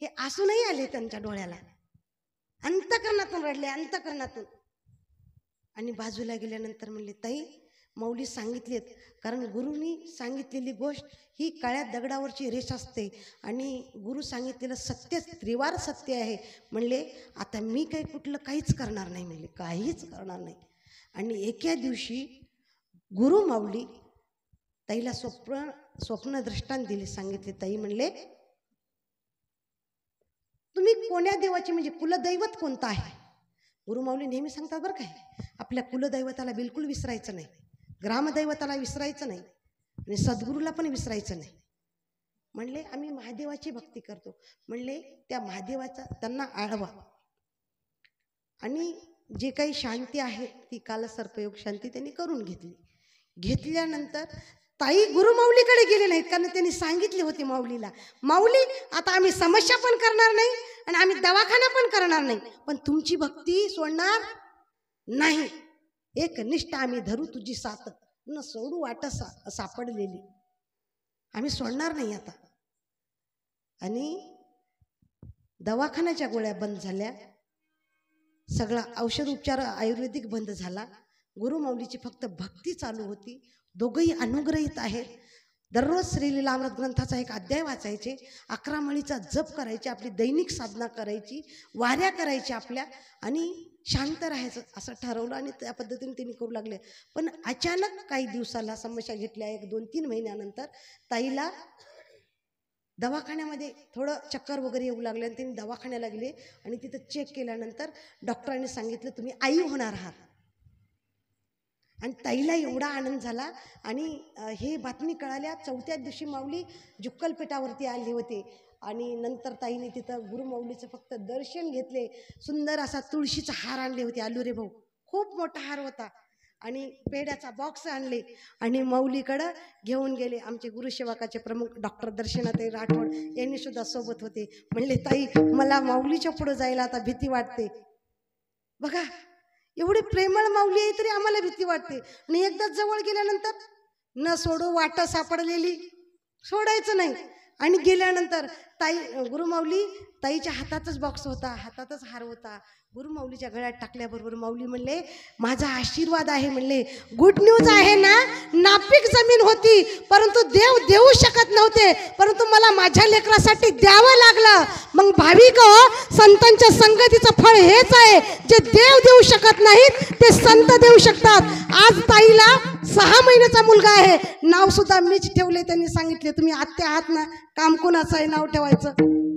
A: हे असूनही आले त्यांच्या डोळ्याला. अंतकरणातून रडले, अंतकरणातून. आणि बाजूला गेल्यानंतर म्हणले, ताई माऊली सांगितलेत, कारण गुरुनी सांगितलेली गोष्ट ही काळ्या दगडावरची रेष असते आणि गुरु सांगितलेलं सत्य त्रिवार सत्य आहे. म्हणले आता मी काही कुठलं काहीच करणार नाही. म्हणले काहीच करणार नाही. आणि एका दिवशी गुरु माऊली ताईला स्वप्न दृष्टांत दिले. सांगितले, ताई म्हणले तुम्ही कोण्या देवाची, म्हणजे कुलदैवत कोणतं आहे. गुरुमाऊली नेहमी सांगतात बरं काय, आपल्या कुलदैवताला बिलकुल विसरायचं नाही, ग्रामदैवताला विसरायचं नाही आणि सद्गुरूला पण विसरायचं नाही. म्हणले आम्ही महादेवाची भक्ती करतो, म्हणले त्या महादेवाचा त्यांना आळवा आणि जे काही शांती आहे ती कालसर्पयोग शांती त्यांनी करून घेतली. घेतल्यानंतर ताई गुरुमाऊलीकडे गेले नाहीत, कारण त्यांनी सांगितले होते माऊलीला, माऊली आता आम्ही समस्या पण करणार नाही आणि आम्ही दवाखाना पण करणार नाही, पण तुमची भक्ती सोडणार नाही. एक निष्ठा आम्ही धरू तुझी साथ, न सोडू वाट सापडलेली, आम्ही सोडणार नाही आता. आणि दवाखान्याच्या गोळ्या बंद झाल्या, सगळा औषध उपचार आयुर्वेदिक बंद झाला. गुरुमाऊलीची फक्त भक्ती चालू होती. दोघंही अनुग्रहित आहेत. दररोज श्रीलीलामृत ग्रंथाचा एक अध्याय वाचायचे, 11 माळीचा जप करायचे, आपली दैनिक साधना करायची, वाऱ्या करायच्या आपल्या आणि शांत राहायचं असं ठरवलं आणि त्या पद्धतीने त्यांनी करू लागले. पण अचानक काही दिवसाला समस्या घेतल्या, 1-2-3 महिन्यानंतर ताईला दवाखान्यामध्ये थोडं चक्कर वगैरे येऊ लागले आणि त्यांनी दवाखान्याला गेले आणि तिथं चेक केल्यानंतर डॉक्टरांनी सांगितलं तुम्ही आई होणार आहात. आणि ताईला एवढा आनंद झाला आणि हे बातमी कळाल्या 4थ्या दिवशी माऊली जुक्कलपेठावरती आले होते आणि नंतर ताईने तिथं गुरुमाऊलीचं फक्त दर्शन घेतले. सुंदर असा तुळशीचा हार आणले होते आलुरे भाऊ, खूप मोठा हार होता आणि पेढ्याचा बॉक्स आणले आणि माऊलीकडं घेऊन गेले. आमचे गुरुसेवकाचे प्रमुख डॉक्टर दर्शनाताई राठोड यांनी सुद्धा सोबत होते. म्हणले ताई मला माऊलीच्या पुढे जायला आता भीती वाटते. बघा एवढी प्रेमळ माऊली आहे तरी आम्हाला भीती वाटते. आणि एकदा जवळ गेल्यानंतर न सोडू वाटा सापडलेली, सोडायचं नाही. आणि गेल्यानंतर ताई गुरुमाऊली ताईच्या हातातच बॉक्स होता, हातातच हार होता. गुरुमाऊलीच्या गळ्यात टाकल्याबरोबर माऊली म्हणले माझा आशीर्वाद आहे, म्हणले गुड न्यूज आहे ना, नापीक जमीन होती परंतु देव देऊ शकत नव्हते, परंतु मला माझ्या लेकरासाठी द्यावं लागलं. मग भाविक हो, संतांच्या संगतीचं फळ हेच आहे, जे देव देऊ शकत नाहीत ते संत देऊ शकतात. आज ताईला 6 महिन्याचा मुलगा आहे, नाव सुद्धा मीच ठेवले. त्यांनी सांगितले तुम्ही आत्या आहात ना, काम कोणाचं आहे नाव ठेवायचं,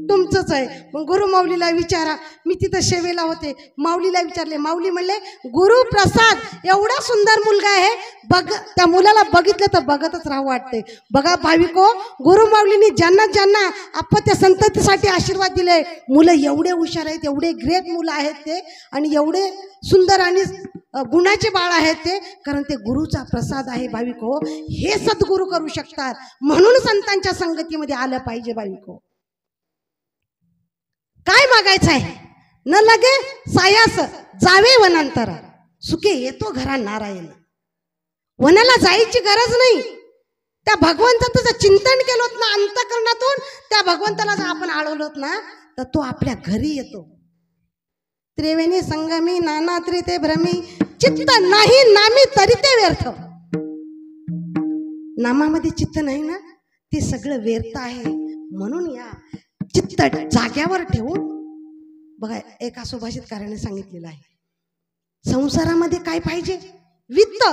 A: तुमचंच आहे. मग गुरुमाऊलीला विचारा, मी तिथं सेवेला होते, माऊलीला विचारले, माऊली म्हणले गुरुप्रसाद एवढा सुंदर मुलगा आहे, बघ त्या मुलाला बघितलं तर बघतच राहू वाटते. बघा भाविको, गुरुमाऊलींनी ज्यांना ज्यांना आपत्य संततीसाठी आशीर्वाद दिले, मुलं एवढे हुशार आहेत, एवढे ग्रेट मुलं आहेत ते, आणि एवढे सुंदर आणि गुणाचे बाळ आहेत ते, कारण ते गुरुचा प्रसाद आहे. भाविको, हे सद्गुरू करू शकतात, म्हणून संतांच्या संगतीमध्ये आलं पाहिजे. भाविको, काय मागायचं आहे, न लगे सायास जावे वनांतरा, सुखे येतो घरा नारायण. वनाला जायची गरज नाही, त्या भगवंताचं जर चिंतन केलं ना अंतःकरणातून, त्या भगवंताला जर आपण आळवलोत ना तर तो आपल्या घरी येतो. त्रिवेणी संगमी नाना त्रिते भ्रमी, चित्त नाही नामी तरी ते व्यर्थ. नामामध्ये चित्त नाही ना, ते सगळं व्यर्थ आहे. म्हणून या चित्त जाग्यावर ठेवून, बघा एका सुभाषितकाराने सांगितलेलं आहे, संसारामध्ये काय पाहिजे, वित्त.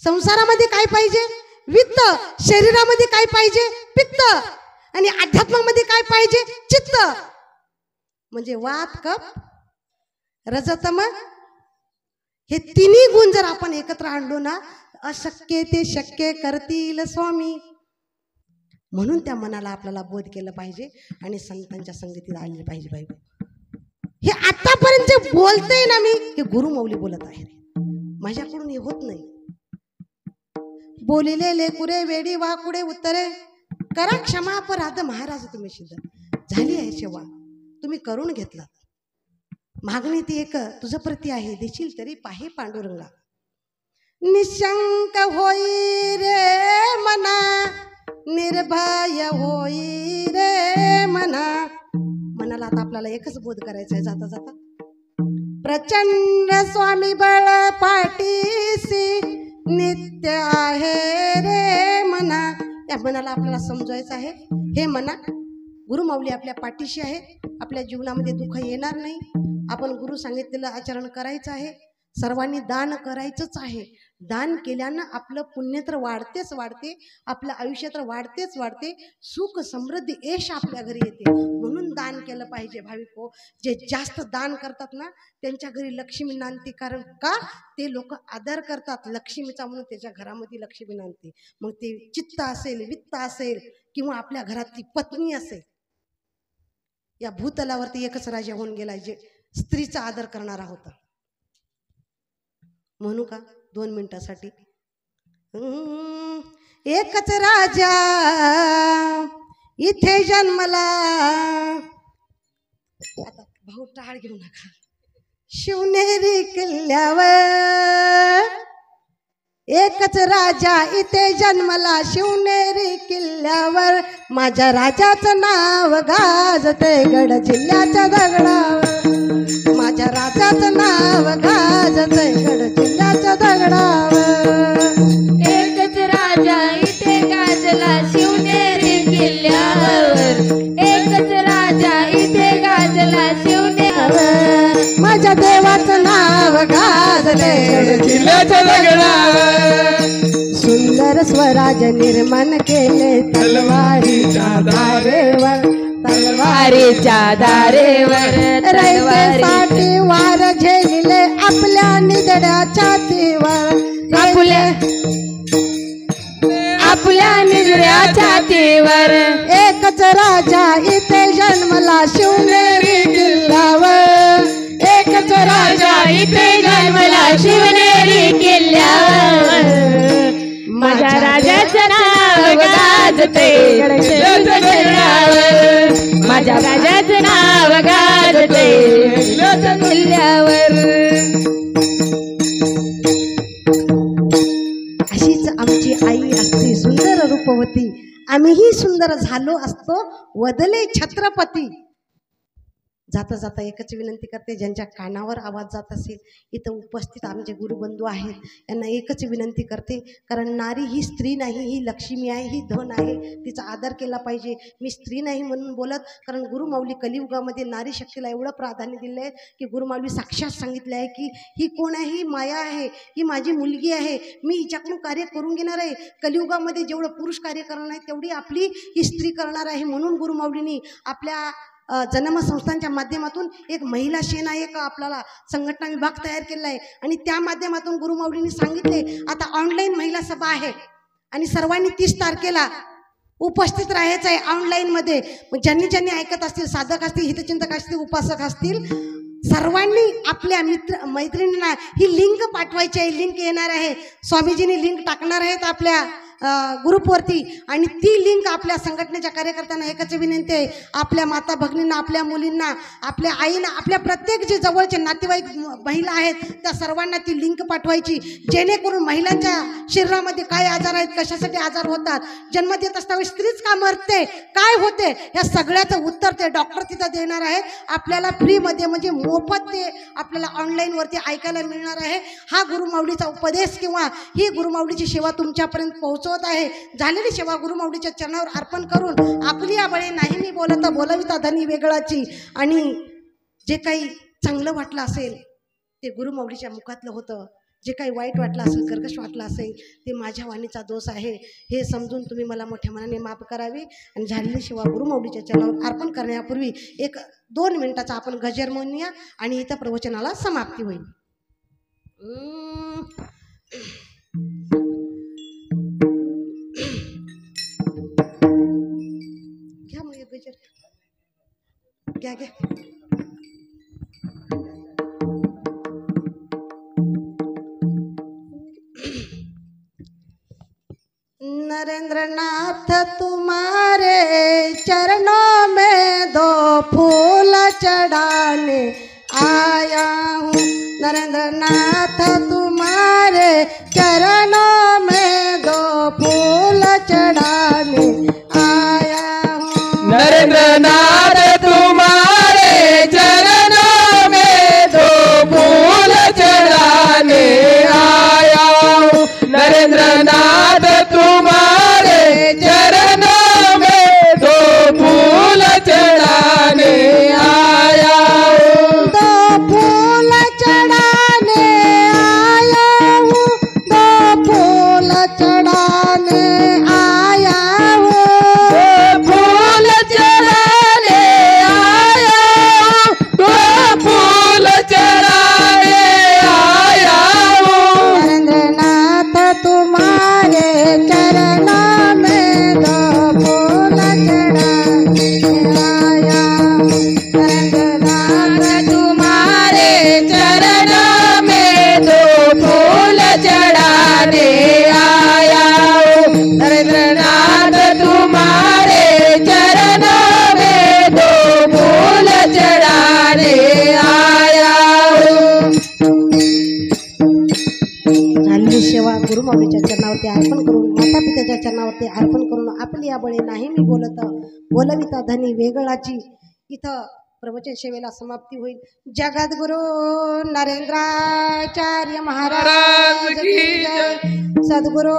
A: संसारामध्ये काय पाहिजे, वित्त. शरीरामध्ये काय पाहिजे, पित्त. आणि अध्यात्मामध्ये काय पाहिजे, चित्त. म्हणजे वात कफ रजतम, हे तिन्ही गुण जर आपण एकत्र आणलो ना, अशक्य ते शक्य करतील स्वामी. म्हणून त्या मनाला आपल्याला बोध केलं पाहिजे आणि संतांच्या संगतीत आले पाहिजे. बाई, हे आतापर्यंत जे बोलते ना मी, हे गुरुमाऊली बोलत आहे, माझ्याकडून हे होत नाही. बोलिले लेकुरे वेडी वाकुडे उत्तरे, करा क्षमा अपराध महाराज तुम्ही सिद्ध. झाली आहे सेवा, तुम्ही करून घेतला. मागणी ती एक तुझं प्रती आहे, देशील तरी पाहे पांडुरंगा. निशंक होई रे मना, निर्भय होई रे मना. मनाला आता आपल्याला एकच बोध करायचा आहे जाता जाता, प्रचंड स्वामी बळ पाठीसी नित्य आहे रे मना. या मनाला आपल्याला समजायचं आहे, हे मना गुरुमाऊली आपल्या पाठीशी आहे, आपल्या जीवनामध्ये दुःख येणार नाही. आपण गुरु सांगितलेलं आचरण करायचं आहे, सर्वांनी दान करायचंच आहे. दान केल्यानं आपलं पुण्य तर वाढतेच वाढते, आपलं आयुष्य तर वाढतेच वाढते, सुख समृद्धी यश आपल्या घरी येते. म्हणून दान केलं पाहिजे. भाविको जे जास्त दान करतात ना त्यांच्या घरी लक्ष्मी नांदते. कारण का ते लोक आदर करतात लक्ष्मीचा म्हणून त्याच्या घरामध्ये लक्ष्मी नांदते. मग ते चित्त असेल, वित्त असेल किंवा आपल्या घरातली पत्नी असेल. या भूतलावरती एकच राजा होऊन गेला जे स्त्रीचा आदर करणारा होता. म्हणू का 2 मिनिटासाठी? एकच राजा इथे जन्मला. आता भाऊ टाळ घेऊ नका. शिवनेरी किल्ल्यावर एकच राजा इथे जन्मला. शिवनेरी किल्ल्यावर माझ्या राजाचं नाव गाजते गड जिल्ह्याच्या दगडावर. माझ्या राजाचं नाव गाजते गड जिल्ह्याच्या दगडावर.
B: एकच राजा इथे गाजला शिवनेरी किल्ल्यावर. एकच राजा इथे गाजला शिवनेरीवर.
A: माझ्या देवाचं नाव गाजले गड
C: जिल्ह्याच्या दगडावर.
A: सुंदर स्वराज निर्माण केले तलवारीच्या धारेवर.
B: वारीच्या दारेवर
A: रयतेसाठी वार झेलिले आपल्या निधड्या छातीवर.
B: आपल्या निजऱ्या छातीवर.
A: एकच राजा इथे जन्मला शिवनेरी किल्ल्यावर.
B: एकच राजा इथे जन्मला शिवनेरी किल्ल्यावर. माझ्या राजाचं नाव गाजते गडाच्या दगडावर. माझ्या राजाचं नाव गाजते गडाच्या किल्ल्यावर.
A: अशीच आमची आई असते सुंदर रूपवती. आम्हीही सुंदर झालो असतो वदले छत्रपती. जाता जाता एकच विनंती करते, ज्यांच्या कानावर आवाज जात असेल इथं उपस्थित आमचे गुरुबंधू आहेत यांना एकच विनंती करते. कारण नारी ही स्त्री नाही, ही लक्ष्मी आहे, ही धन आहे, तिचा आदर केला पाहिजे. मी स्त्री नाही म्हणून बोलत, कारण गुरुमाऊली कलियुगामध्ये नारी शक्तीला एवढं प्राधान्य दिलं आहे की गुरुमाऊली साक्षात सांगितलं आहे की ही कोण आहे? ही माया आहे, ही माझी मुलगी आहे, मी हिच्याकडून कार्य करून घेणार आहे. कलियुगामध्ये जेवढं पुरुष कार्य करणार आहे तेवढी आपली ही स्त्री करणार आहे. म्हणून गुरुमाऊलींनी आपल्या जन्मसंस्थांच्या माध्यमातून एक महिला सेना एक आपल्याला संघटना विभाग तयार केला आहे. आणि त्या माध्यमातून गुरुमाऊलींनी सांगितले आता ऑनलाईन महिला सभा आहे आणि सर्वांनी 30 तारखेला उपस्थित राहायचं आहे ऑनलाईनमध्ये. ज्यांनी ज्यांनी ऐकत असतील, साधक असतील, हितचिंतक असतील, उपासक असतील, सर्वांनी आपल्या मैत्रिणींना ही लिंक पाठवायची आहे. लिंक येणार आहे, स्वामीजींनी लिंक टाकणार आहेत आपल्या ग्रुपवरती. आणि ती लिंक आपल्या संघटनेच्या कार्यकर्त्यांना एकच विनंती आहे, आपल्या माता भगिनींना, आपल्या मुलींना, आपल्या आईंना, आपल्या प्रत्येक जे जवळचे नातेवाईक महिला आहेत त्या सर्वांना ती लिंक पाठवायची. जेणेकरून महिलांच्या शरीरामध्ये काय आजार आहेत, कशासाठी आजार होतात, जन्म देत असताना स्त्रीच का मरते, काय होते, या सगळ्याचं उत्तर ते डॉक्टर तिथं देणार आहेत. आपल्याला फ्रीमध्ये म्हणजे मोफत ते आपल्याला ऑनलाईनवरती ऐकायला मिळणार आहे. हा गुरुमाऊलीचा उपदेश किंवा ही गुरुमाऊलीची सेवा तुमच्यापर्यंत पोहोचवत आहे. झालेली सेवा गुरुमाऊलीच्या चरणावर अर्पण करून आपली या बळे नाही मी बोलता बोलविता धनी वेगळाची. आणि जे काही चांगलं वाटलं असेल ते गुरुमाऊलीच्या मुखातलं होतं, जे काही वाईट वाटलं असेल, कर्कश वाटलं असेल ते माझ्या वाणीचा दोष आहे हे समजून तुम्ही मला मोठ्या मनाने माफ करावे. आणि झालेली सेवा गुरुमाऊलीच्या चरणावर अर्पण करण्यापूर्वी 1-2 मिनिटाचा आपण गजर म्हणूया आणि इथं प्रवचनाला समाप्ती होईल. घ्या मग एक गजर, घ्या घ्या. नरेंद्रनाथ तुम्हारे चरणों में 2 फूल चढ़ाने आया हूँ. नरेंद्रनाथ तुम्हारे चरणों में 2 फूल चढ़ाने आया हूँ.
C: नरेंद्रनाथ तुम्हारे चरणों में 2 फूल चढ़ाने आया हूँ. नरेंद्रनाथ तुम्हारे चरणों में 2 फूल चढ़ाने आया हूँ.
A: 2 फूल चढ़ाने सेवा गुरुमाऊलीच्या चरणावरती अर्पण करून माता पित्याच्या चरणावरती अर्पण करून आपली या बळी नाही मी बोलविता धनी वेगळाची इथं प्रवचन सेवेला समाप्ती होईल. जगद्गुरु नरेंद्राचार्य महाराज की जय. सद्गुरु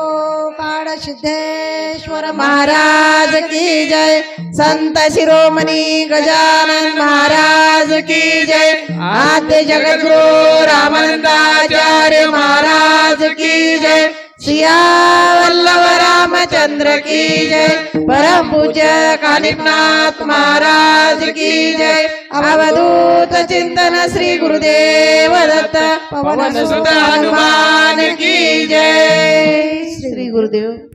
A: काळ सिद्धेश्वर
C: महाराज की जय. संत शिरोमणी गजानन महाराज की जय. आद्य जगद्गुरु रामानंदाचार्य महाराज की जय. सिया वल्लभ रामचंद्र की जय. परम पूज्य कानिपनाथ महाराज की जय. अवधूत चिंतन श्री गुरुदेव दत्त पवन सुत हनुमान की जय. श्री गुरुदेव.